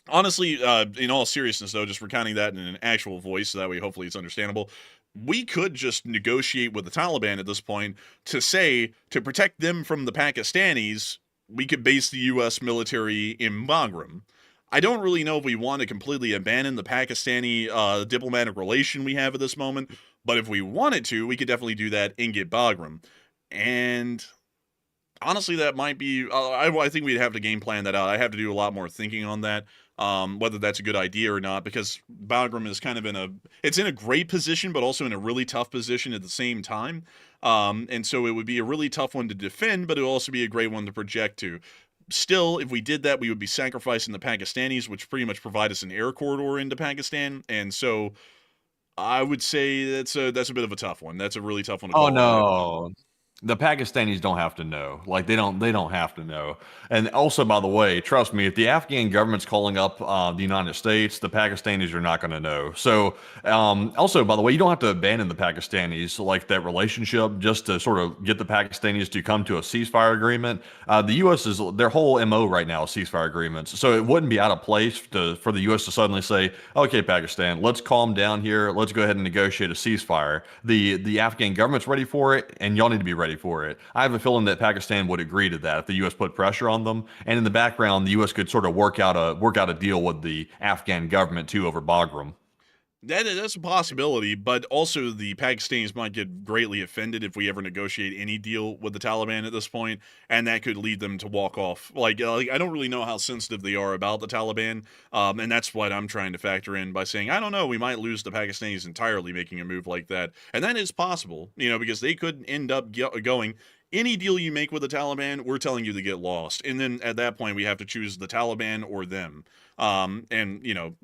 honestly, in all seriousness, though, just recounting that in an actual voice, so that way hopefully it's understandable, we could just negotiate with the Taliban at this point to say, to protect them from the Pakistanis, we could base the U.S. military in Bagram. I don't really know if we want to completely abandon the Pakistani diplomatic relation we have at this moment, but if we wanted to, we could definitely do that and get Bagram. And honestly, that might be, I think we'd have to game plan that out. I have to do a lot more thinking on that, whether that's a good idea or not, because Bagram is kind of it's in a great position, but also in a really tough position at the same time. And so it would be a really tough one to defend, but it would also be a great one to project to. Still, if we did that, we would be sacrificing the Pakistanis, which pretty much provide us an air corridor into Pakistan. And so I would say that's a bit of a tough one. That's a really tough one to call. Oh, no. The Pakistanis don't have to know. Like they don't have to know. And also, by the way, trust me, if the Afghan government's calling up the United States, the Pakistanis are not going to know. So, also, by the way, you don't have to abandon the Pakistanis, like that relationship, just to sort of get the Pakistanis to come to a ceasefire agreement. The U.S. is their whole MO right now is ceasefire agreements. So it wouldn't be out of place for the U.S. to suddenly say, okay, Pakistan, let's calm down here. Let's go ahead and negotiate a ceasefire. The Afghan government's ready for it, and y'all need to be ready for it. I have a feeling that Pakistan would agree to that if the U.S. put pressure on them, and in the background, the U.S. could sort of work out a deal with the Afghan government too over Bagram. That's a possibility, but also the Pakistanis might get greatly offended if we ever negotiate any deal with the Taliban at this point, and that could lead them to walk off. Like I don't really know how sensitive they are about the Taliban, and that's what I'm trying to factor in by saying, I don't know, we might lose the Pakistanis entirely making a move like that, and that is possible, because they could end up going, any deal you make with the Taliban, we're telling you to get lost. And then at that point, we have to choose the Taliban or them. And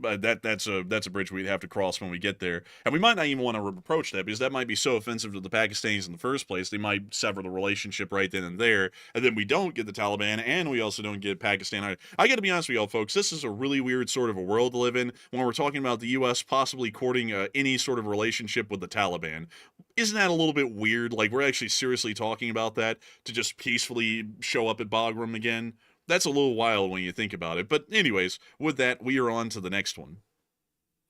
that's a bridge we'd have to cross when we get there. And we might not even want to approach that because that might be so offensive to the Pakistanis in the first place. They might sever the relationship right then and there. And then we don't get the Taliban, and we also don't get Pakistan. I got to be honest with y'all, folks. This is a really weird sort of a world to live in when we're talking about the U.S. possibly courting any sort of relationship with the Taliban. Isn't that a little bit weird? Like, we're actually seriously talking about that to just peacefully show up at Bagram again? That's a little wild when you think about it. But anyways, with that, we are on to the next one.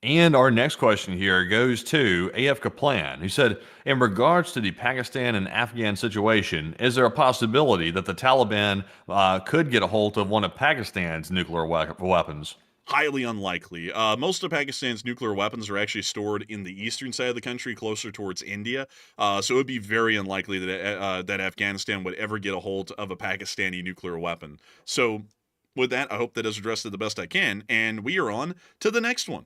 And our next question here goes to AF Kaplan, who said, in regards to the Pakistan and Afghan situation, is there a possibility that the Taliban could get a hold of one of Pakistan's nuclear weapons? highly unlikely. Most of Pakistan's nuclear weapons are actually stored in the eastern side of the country, closer towards India. So it would be very unlikely that Afghanistan would ever get a hold of a Pakistani nuclear weapon. So with that, I hope that has addressed it the best I can, and we are on to the next one.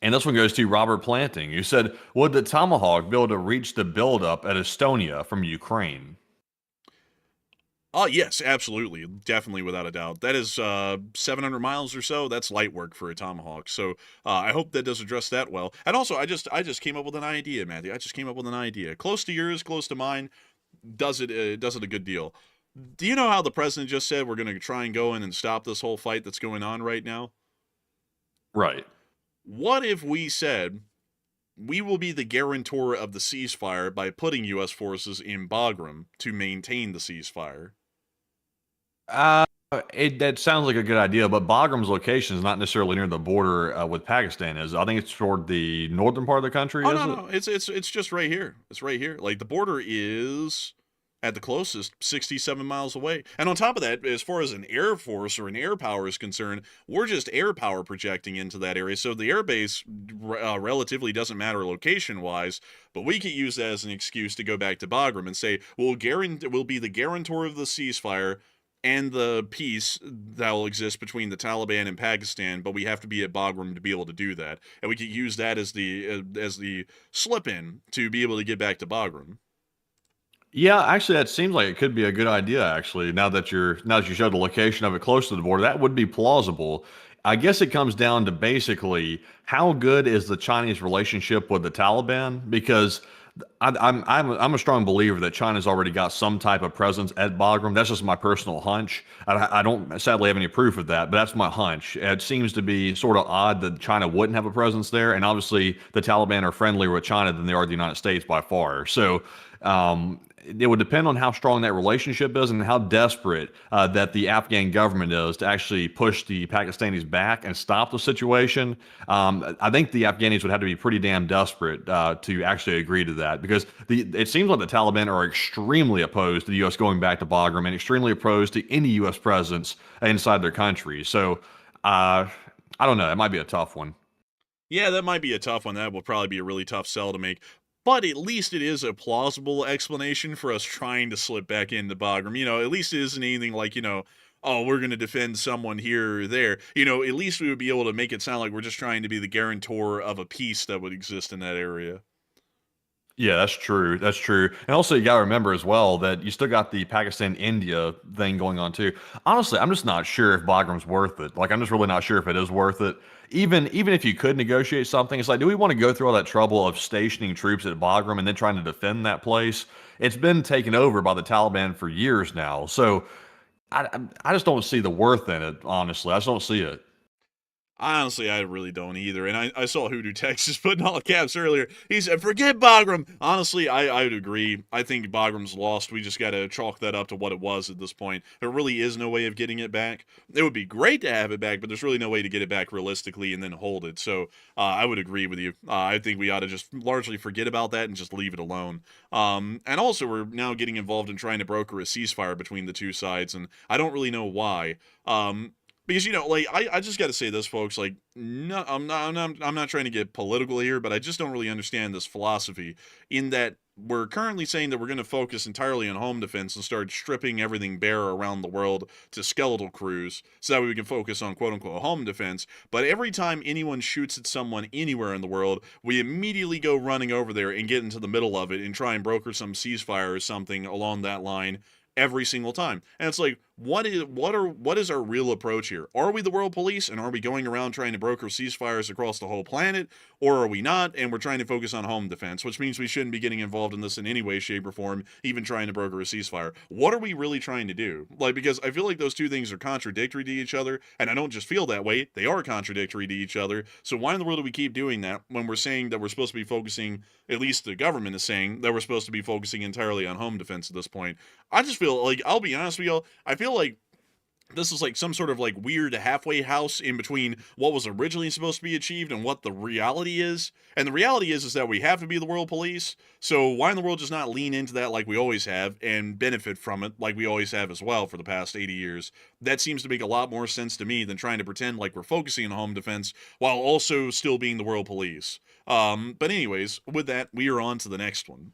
And this one goes to Robert Planting, who said, would the Tomahawk be able to reach the buildup at Estonia from Ukraine? Oh, yes, absolutely. Definitely, without a doubt. That is 700 miles or so. That's light work for a Tomahawk. So I hope that does address that well. And also, I just came up with an idea, Matthew. I just came up with an idea. Close to yours, close to mine. Does it a good deal. Do you know how the president just said we're going to try and go in and stop this whole fight that's going on right now? Right. What if we said we will be the guarantor of the ceasefire by putting U.S. forces in Bagram to maintain the ceasefire? That sounds like a good idea, but Bagram's location is not necessarily near the border with Pakistan. Is I think it's toward the northern part of the country. Oh no, it's just right here. It's right here. Like the border is at the closest 67 miles away. And on top of that, as far as an air force or an air power is concerned, we're just air power projecting into that area. So the air base relatively doesn't matter location wise, but we could use that as an excuse to go back to Bagram and say we'll be the guarantor of the ceasefire and the peace that will exist between the Taliban and Pakistan, but we have to be at Bagram to be able to do that. And we could use that as the slip-in to be able to get back to Bagram. Yeah, actually, that seems like it could be a good idea. Actually, now that you showed the location of it close to the border, that would be plausible. I guess it comes down to basically how good is the Chinese relationship with the Taliban? Because I'm a strong believer that China's already got some type of presence at Bagram. That's just my personal hunch. I don't sadly have any proof of that, but that's my hunch. It seems to be sort of odd that China wouldn't have a presence there, and obviously the Taliban are friendlier with China than they are the United States by far. So it would depend on how strong that relationship is and how desperate that the Afghan government is to actually push the Pakistanis back and stop the situation. I think the Afghanis would have to be pretty damn desperate to actually agree to that, because it seems like the Taliban are extremely opposed to the U.S. going back to Bagram and extremely opposed to any U.S. presence inside their country. So I don't know. It might be a tough one. Yeah, that might be a tough one. That will probably be a really tough sell to make. But at least it is a plausible explanation for us trying to slip back into Bagram. At least it isn't anything like, oh, we're going to defend someone here or there. At least we would be able to make it sound like we're just trying to be the guarantor of a peace that would exist in that area. Yeah, that's true. That's true. And also, you got to remember as well that you still got the Pakistan-India thing going on too. Honestly, I'm just not sure if Bagram's worth it. Like, I'm just really not sure if it is worth it. Even if you could negotiate something, it's like, do we want to go through all that trouble of stationing troops at Bagram and then trying to defend that place? It's been taken over by the Taliban for years now. So I just don't see the worth in it, honestly. I just don't see it. Honestly, I really don't either. And I saw Hoodoo Texas putting all caps earlier. He said, forget Bagram. Honestly, I would agree. I think Bagram's lost. We just got to chalk that up to what it was at this point. There really is no way of getting it back. It would be great to have it back, but there's really no way to get it back realistically and then hold it. So I would agree with you. I think we ought to just largely forget about that and just leave it alone. And also, we're now getting involved in trying to broker a ceasefire between the two sides, and I don't really know why. Because I just got to say this, folks. Like, no, I'm not trying to get political here, but I just don't really understand this philosophy. In that we're currently saying that we're going to focus entirely on home defense and start stripping everything bare around the world to skeletal crews, so that way we can focus on quote unquote home defense. But every time anyone shoots at someone anywhere in the world, we immediately go running over there and get into the middle of it and try and broker some ceasefire or something along that line. Every single time. And it's like, what is our real approach here? Are we the world police, and are we going around trying to broker ceasefires across the whole planet, or are we not, and we're trying to focus on home defense, which means we shouldn't be getting involved in this in any way, shape, or form, even trying to broker a ceasefire? What are we really trying to do? Like, because I feel like those two things are contradictory to each other, and I don't just feel that way, they are contradictory to each other. So why in the world do we keep doing that when we're saying that we're supposed to be focusing, at least the government is saying, that we're supposed to be focusing entirely on home defense at this point? I just feel like, I'll be honest with y'all, I feel like this is like some sort of like weird halfway house in between what was originally supposed to be achieved and what the reality is. And the reality is that we have to be the world police. So why in the world just not lean into that like we always have and benefit from it like we always have as well for the past 80 years? That seems to make a lot more sense to me than trying to pretend like we're focusing on home defense while also still being the world police. But anyways, with that, we are on to the next one.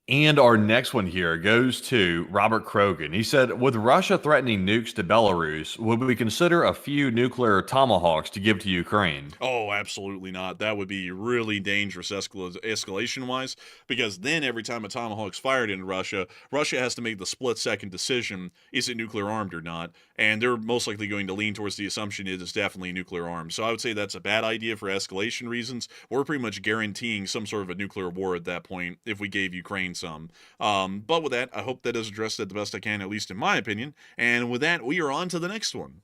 And our next one here goes to Robert Krogan. He said, with Russia threatening nukes to Belarus, would we consider a few nuclear tomahawks to give to Ukraine? Oh, absolutely not. That would be really dangerous escalation-wise, because then every time a tomahawk's fired into Russia, Russia has to make the split-second decision, is it nuclear armed or not? And they're most likely going to lean towards the assumption it is definitely nuclear armed. So I would say that's a bad idea for escalation reasons. We're pretty much guaranteeing some sort of a nuclear war at that point if we gave Ukraine some. But with that, I hope that is addressed it the best I can, at least in my opinion. And with that, we are on to the next one.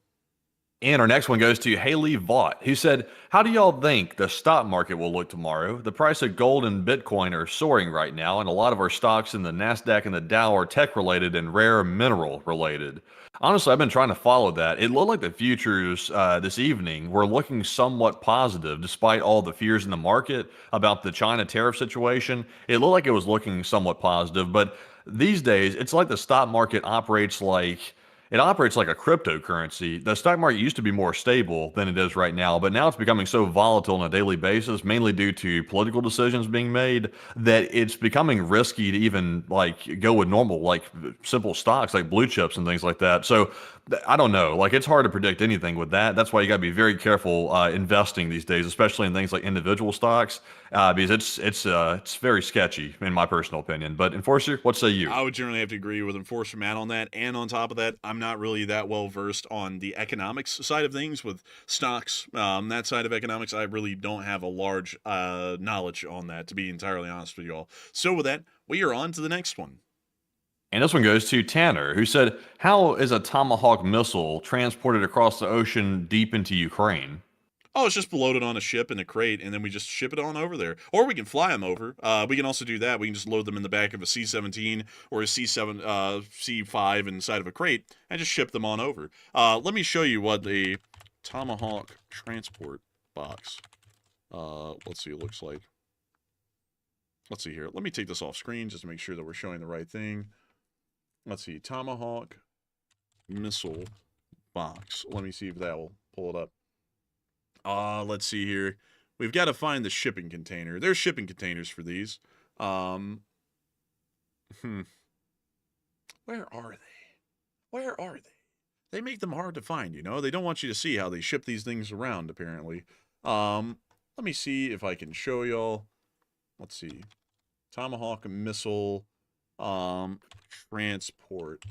And our next one goes to Haley Vaught, who said, how do y'all think the stock market will look tomorrow? The price of gold and Bitcoin are soaring right now, and a lot of our stocks in the NASDAQ and the Dow are tech-related and rare mineral-related. Honestly, I've been trying to follow that. It looked like the futures this evening were looking somewhat positive, despite all the fears in the market about the China tariff situation. It looked like it was looking somewhat positive, but these days, it's like the stock market operates like a cryptocurrency. The stock market used to be more stable than it is right now, but now it's becoming so volatile on a daily basis, mainly due to political decisions being made, that it's becoming risky to even like go with normal, like simple stocks like blue chips and things like that. So I don't know. Like, it's hard to predict anything with that. That's why you got to be very careful investing these days, especially in things like individual stocks, because it's very sketchy in my personal opinion. But Enforcer, what say you? I would generally have to agree with Enforcer Matt on that. And on top of that, I'm not really that well versed on the economics side of things with stocks. That side of economics, I really don't have a large knowledge on that, to be entirely honest with you all. So with that, we are on to the next one. And this one goes to Tanner, who said, how is a Tomahawk missile transported across the ocean deep into Ukraine? Oh, it's just loaded on a ship in a crate, and then we just ship it on over there. Or we can fly them over. We can also do that. We can just load them in the back of a C-17 or a C5 inside of a crate and just ship them on over. Let me show you what a Tomahawk transport box, let's see, it looks like. Let's see here. Let me take this off screen just to make sure that we're showing the right thing. Let's see, Tomahawk missile box. Let me see if that will pull it up. Let's see here. We've got to find the shipping container. There's shipping containers for these. Where are they? Where are they? They make them hard to find, you know? They don't want you to see how they ship these things around, apparently. Let me see if I can show y'all. Let's see. Tomahawk missile, transport.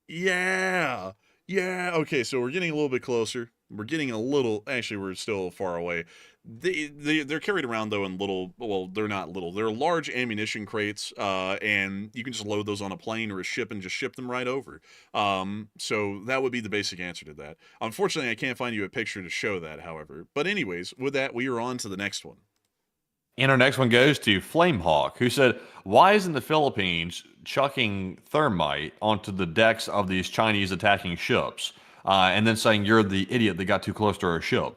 Yeah. Yeah, okay, so we're getting a little bit closer. We're getting a little, actually, we're still far away. They're carried around, though, in little, well, they're not little. They're large ammunition crates, and you can just load those on a plane or a ship and just ship them right over. So that would be the basic answer to that. Unfortunately, I can't find you a picture to show that, however. But anyways, with that, we are on to the next one. And our next one goes to Flamehawk, who said, why isn't the Philippines chucking thermite onto the decks of these Chinese attacking ships? And then saying, you're the idiot that got too close to our ship.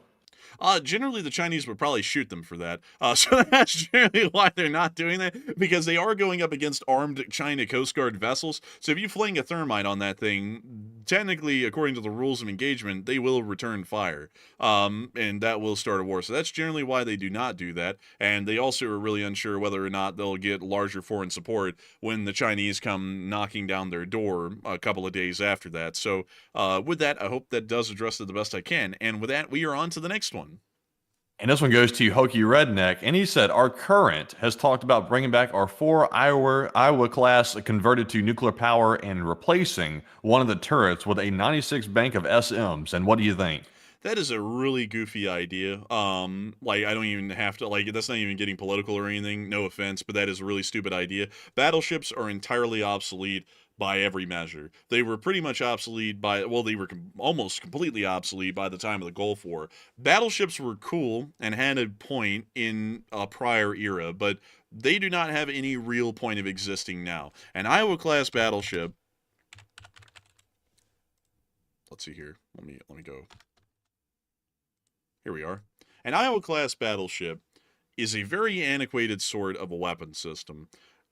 Generally, the Chinese would probably shoot them for that. So that's generally why they're not doing that, because they are going up against armed China Coast Guard vessels. So if you fling a thermite on that thing, technically, according to the rules of engagement, they will return fire. And that will start a war. So that's generally why they do not do that. And they also are really unsure whether or not they'll get larger foreign support when the Chinese come knocking down their door a couple of days after that. So with that, I hope that does address it the best I can. And with that, we are on to the next one. And this one goes to Hokey Redneck, and he said, our current has talked about bringing back our 4 Iowa class converted to nuclear power and replacing one of the turrets with a 96 bank of SMs. And what do you think? That is a really goofy idea. Like, I don't even have to, like, that's not even getting political or anything, no offense, but that is a really stupid idea. Battleships are entirely obsolete by every measure. They were pretty much obsolete by, well, they were almost completely obsolete by the time of the Gulf War. Battleships were cool and had a point in a prior era, but they do not have any real point of existing now. An Iowa-class battleship, let's see here, let me go. Here we are. An Iowa-class battleship is a very antiquated sort of a weapon system.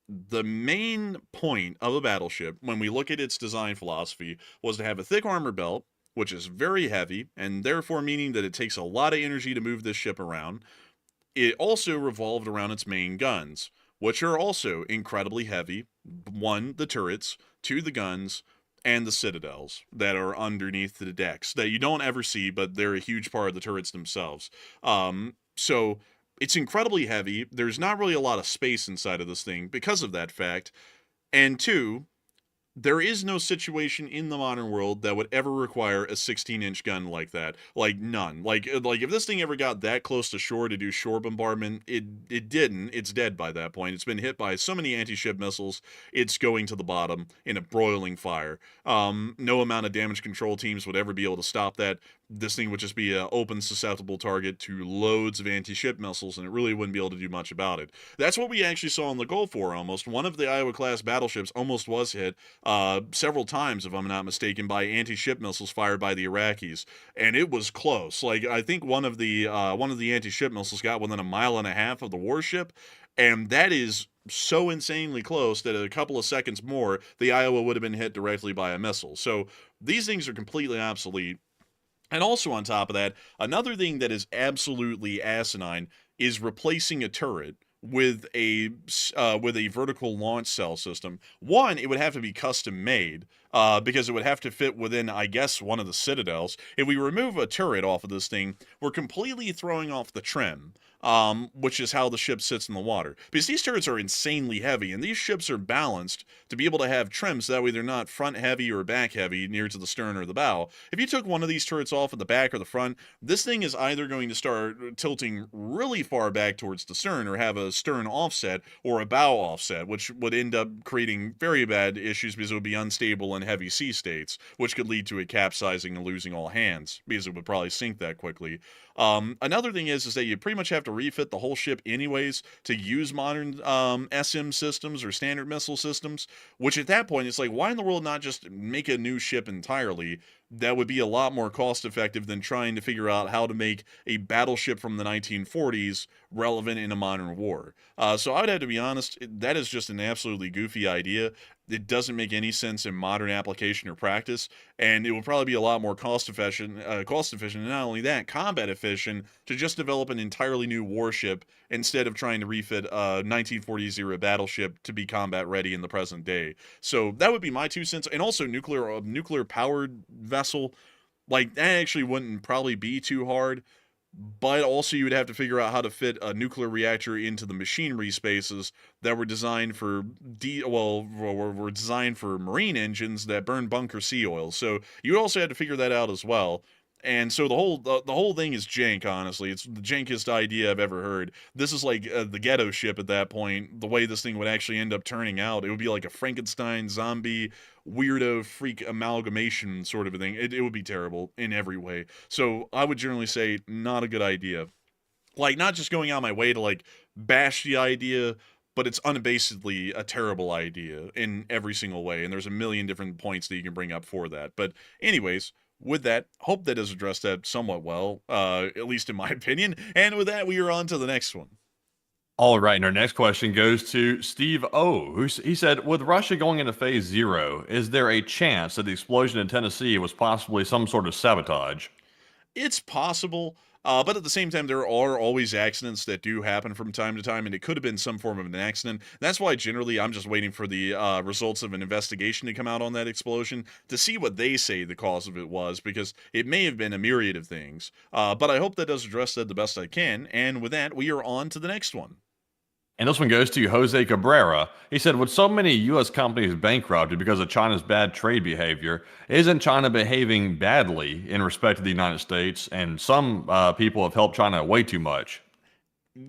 The main point of a battleship, when we look at its design philosophy, was to have a thick armor belt, which is very heavy, and therefore meaning that it takes a lot of energy to move this ship around. It also revolved around its main guns, which are also incredibly heavy. 1, the turrets, 2, the guns, and the citadels that are underneath the decks that you don't ever see, but they're a huge part of the turrets themselves. So it's incredibly heavy. There's not really a lot of space inside of this thing because of that fact. And 2, there is no situation in the modern world that would ever require a 16-inch gun like that. Like, none. Like if this thing ever got that close to shore to do shore bombardment, it didn't. It's dead by that point. It's been hit by so many anti-ship missiles, it's going to the bottom in a broiling fire. No amount of damage control teams would ever be able to stop that. This thing would just be an open, susceptible target to loads of anti-ship missiles, and it really wouldn't be able to do much about it. That's what we actually saw in the Gulf War almost. One of the Iowa-class battleships almost was hit several times, if I'm not mistaken, by anti-ship missiles fired by the Iraqis, and it was close. Like, I think one of the anti-ship missiles got within a mile and a half of the warship, and that is so insanely close that a couple of seconds more, the Iowa would have been hit directly by a missile. So these things are completely obsolete. And also on top of that, another thing that is absolutely asinine is replacing a turret with a vertical launch cell system. One, it would have to be custom made because it would have to fit within, I guess, one of the citadels. If we remove a turret off of this thing, we're completely throwing off the trim, which is how the ship sits in the water. Because these turrets are insanely heavy, and these ships are balanced to be able to have trims, so that way they're not front heavy or back heavy near to the stern or the bow. If you took one of these turrets off at the back or the front, this thing is either going to start tilting really far back towards the stern or have a stern offset or a bow offset, which would end up creating very bad issues because it would be unstable in heavy sea states, which could lead to it capsizing and losing all hands because it would probably sink that quickly. Another thing is that you pretty much have to refit the whole ship anyways to use modern SM systems or standard missile systems, which at that point, it's like, why in the world not just make a new ship entirely? That would be a lot more cost effective than trying to figure out how to make a battleship from the 1940s relevant in a modern war. So I would have to be honest, that is just an absolutely goofy idea. It doesn't make any sense in modern application or practice, and it would probably be a lot more cost efficient, and not only that, combat efficient, to just develop an entirely new warship instead of trying to refit a 1940s era battleship to be combat ready in the present day. So that would be my 2 cents. And also nuclear powered vessel, like, that actually wouldn't probably be too hard. But also you would have to figure out how to fit a nuclear reactor into the machinery spaces that were designed for were designed for marine engines that burn bunker sea oil. So you also had to figure that out as well. And so the whole thing is jank, honestly. It's the jankest idea I've ever heard. This is like the ghetto ship at that point, the way this thing would actually end up turning out. It would be like a Frankenstein zombie weirdo freak amalgamation sort of a thing. It would be terrible in every way. So I would generally say not a good idea. Like, not just going out my way to like bash the idea, but it's unabashedly a terrible idea in every single way. And there's a million different points that you can bring up for that. But anyways, with that, hope that has addressed that somewhat well, at least in my opinion. And with that, we are on to the next one. All right, and our next question goes to Steve O. He said, with Russia going into phase 0, is there a chance that the explosion in Tennessee was possibly some sort of sabotage? It's possible, but at the same time, there are always accidents that do happen from time to time, and it could have been some form of an accident. That's why generally I'm just waiting for the results of an investigation to come out on that explosion to see what they say the cause of it was, because it may have been a myriad of things. But I hope that does address that the best I can, and with that, we are on to the next one. And this one goes to Jose Cabrera. He said, with so many U.S. companies bankrupted because of China's bad trade behavior, isn't China behaving badly in respect to the United States? And some people have helped China way too much.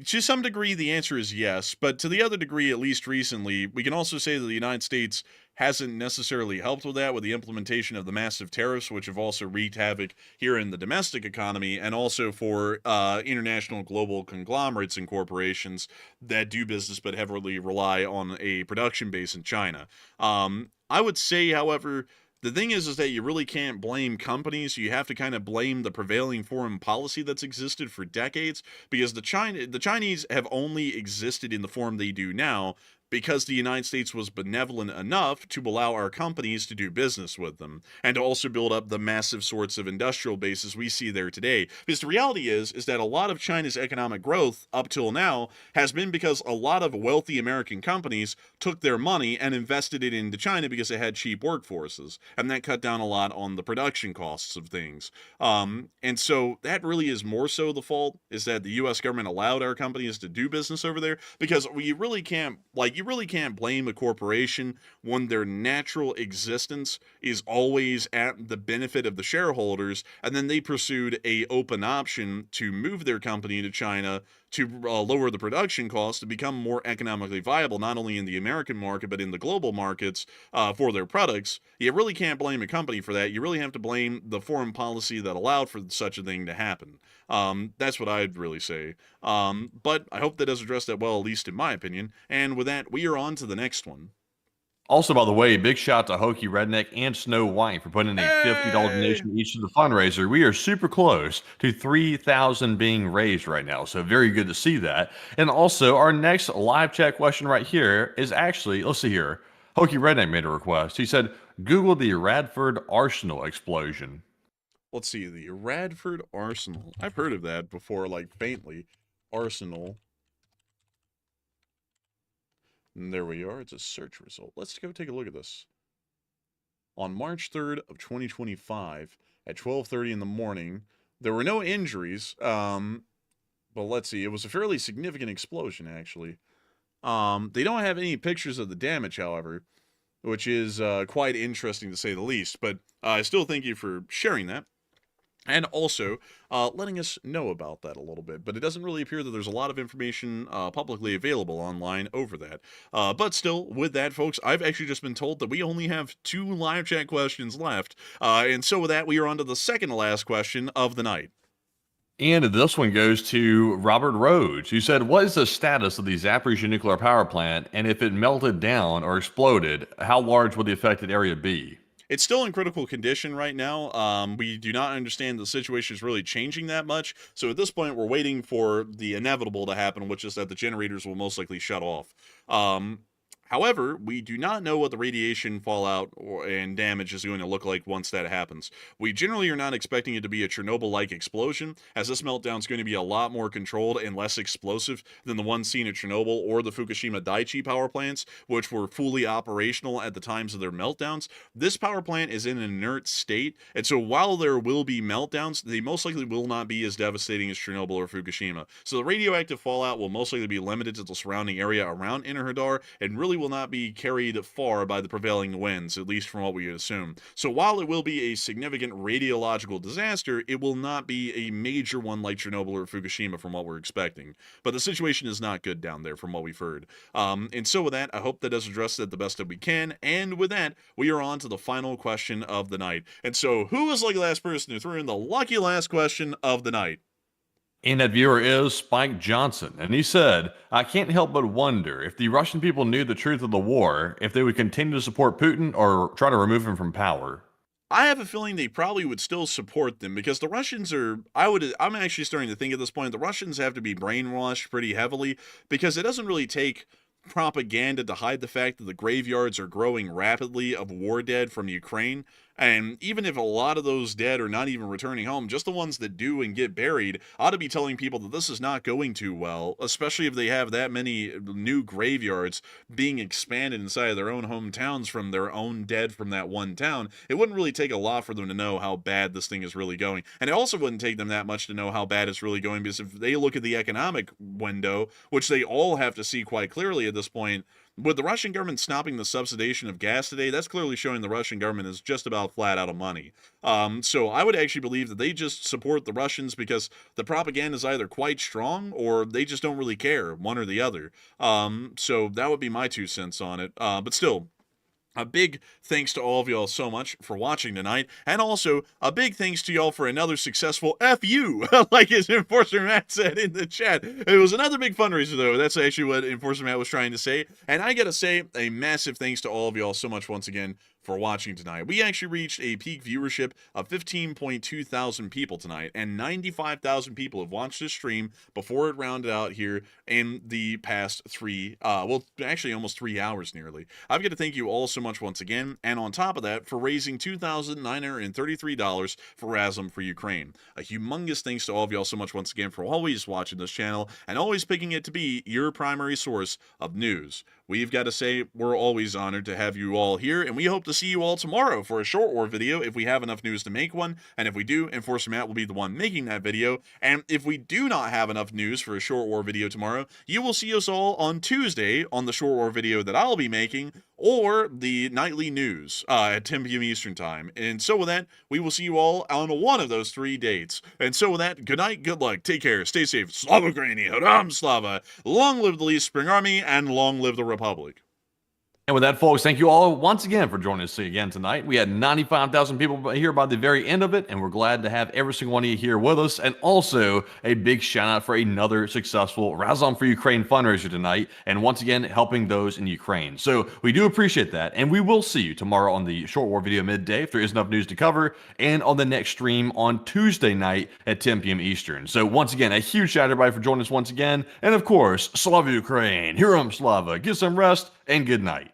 To some degree, the answer is yes, but to the other degree, at least recently, we can also say that the United States hasn't necessarily helped with that, with the implementation of the massive tariffs, which have also wreaked havoc here in the domestic economy, and also for international global conglomerates and corporations that do business but heavily rely on a production base in China. I would say, however, the thing is that you really can't blame companies. You have to kind of blame the prevailing foreign policy that's existed for decades, because the Chinese have only existed in the form they do now because the United States was benevolent enough to allow our companies to do business with them and to also build up the massive sorts of industrial bases we see there today. Because the reality is that a lot of China's economic growth up till now has been because a lot of wealthy American companies took their money and invested it into China because they had cheap workforces, and that cut down a lot on the production costs of things. And so that really is more so the fault, is that the U.S. government allowed our companies to do business over there, because you really can't blame a corporation when their natural existence is always at the benefit of the shareholders, and then they pursued a open option to move their company to China to lower the production costs to become more economically viable, not only in the American market, but in the global markets for their products. You really can't blame a company for that. You really have to blame the foreign policy that allowed for such a thing to happen. That's what I'd really say. But I hope that does address that well, at least in my opinion. And with that, we are on to the next one. Also, by the way, big shout to Hokey Redneck and Snow White for putting in a $50 donation each to the fundraiser. We are super close to 3,000 being raised right now, so very good to see that. And also, our next live chat question right here is actually, let's see here. Hokey Redneck made a request. He said, Google the Radford Arsenal explosion. Let's see, the Radford Arsenal. I've heard of that before, like faintly. Arsenal. And there we are. It's a search result. Let's go take a look at this. On March 3rd of 2025 at 12:30 in the morning, there were no injuries. But let's see. It was a fairly significant explosion, actually. They don't have any pictures of the damage, however, which is quite interesting to say the least. But I still thank you for sharing that. And also letting us know about that a little bit. But it doesn't really appear that there's a lot of information publicly available online over that. But still, with that, folks, I've actually just been told that we only have 2 live chat questions left. And so with that, we are on to the second to last question of the night. And this one goes to Robert Rhodes, who said, what is the status of the Zaporizhzhia nuclear power plant? And if it melted down or exploded, how large would the affected area be? It's still in critical condition right now. We do not understand the situation is really changing that much. So at this point, we're waiting for the inevitable to happen, which is that the generators will most likely shut off. However, we do not know what the radiation fallout and damage is going to look like once that happens. We generally are not expecting it to be a Chernobyl-like explosion, as this meltdown is going to be a lot more controlled and less explosive than the one seen at Chernobyl or the Fukushima Daiichi power plants, which were fully operational at the times of their meltdowns. This power plant is in an inert state, and so while there will be meltdowns, they most likely will not be as devastating as Chernobyl or Fukushima. So the radioactive fallout will most likely be limited to the surrounding area around Enerhadar, and really will not be carried far by the prevailing winds, at least from what we assume. So while it will be a significant radiological disaster, it will not be a major one like Chernobyl or Fukushima from what we're expecting. But the situation is not good down there from what we've heard. And so with that, I hope that does address that the best that we can. And with that, we are on to the final question of the night. And so who was the lucky last person who threw in the lucky last question of the night? And that viewer is Spike Johnson. And he said, I can't help but wonder if the Russian people knew the truth of the war, if they would continue to support Putin or try to remove him from power. I have a feeling they probably would still support them, because the Russians are, I'm actually starting to think at this point, the Russians have to be brainwashed pretty heavily, because it doesn't really take propaganda to hide the fact that the graveyards are growing rapidly of war dead from Ukraine. And even if a lot of those dead are not even returning home, just the ones that do and get buried ought to be telling people that this is not going too well, especially if they have that many new graveyards being expanded inside of their own hometowns from their own dead from that one town. It wouldn't really take a lot for them to know how bad this thing is really going. And it also wouldn't take them that much to know how bad it's really going, because if they look at the economic window, which they all have to see quite clearly at this point, with the Russian government stopping the subsidization of gas today, that's clearly showing the Russian government is just about flat out of money. So I would actually believe that they just support the Russians because the propaganda is either quite strong or they just don't really care, one or the other. So that would be my 2 cents on it. But still, A big thanks to all of y'all so much for watching tonight, and also a big thanks to y'all for another successful FU, like his Enforcer Matt said in the chat. It was another big fundraiser, though. That's actually what Enforcer Matt was trying to say, and I gotta say a massive thanks to all of y'all so much once again for watching tonight. We actually reached a peak viewership of 15.2 thousand people tonight, and 95,000 people have watched this stream before it rounded out here in the past actually almost 3 hours nearly. I've got to thank you all so much once again, and on top of that, for raising $2,933 for RASM for Ukraine. A humongous thanks to all of y'all so much once again for always watching this channel and always picking it to be your primary source of news. We've got to say we're always honored to have you all here, and we hope to see you all tomorrow for a short war video if we have enough news to make one, and if we do, Enforcer Matt will be the one making that video, and if we do not have enough news for a short war video tomorrow, you will see us all on Tuesday on the short war video that I'll be making, or the nightly news at 10 p.m. Eastern Time. And so with that, we will see you all on one of those 3 dates. And so with that, good night, good luck, take care, stay safe, Slava Ukraini, Haram Slava, long live the Least Spring Army, and long live the Republic. And with that, folks, thank you all once again for joining us again tonight. We had 95,000 people here by the very end of it, and we're glad to have every single one of you here with us. And also, a big shout out for another successful Razom for Ukraine fundraiser tonight, and once again, helping those in Ukraine. So we do appreciate that, and we will see you tomorrow on the short war video midday if there is enough news to cover, and on the next stream on Tuesday night at 10 p.m. Eastern. So once again, a huge shout out everybody for joining us once again, and of course, Slava Ukraine, Hiram Slava, get some rest, and good night.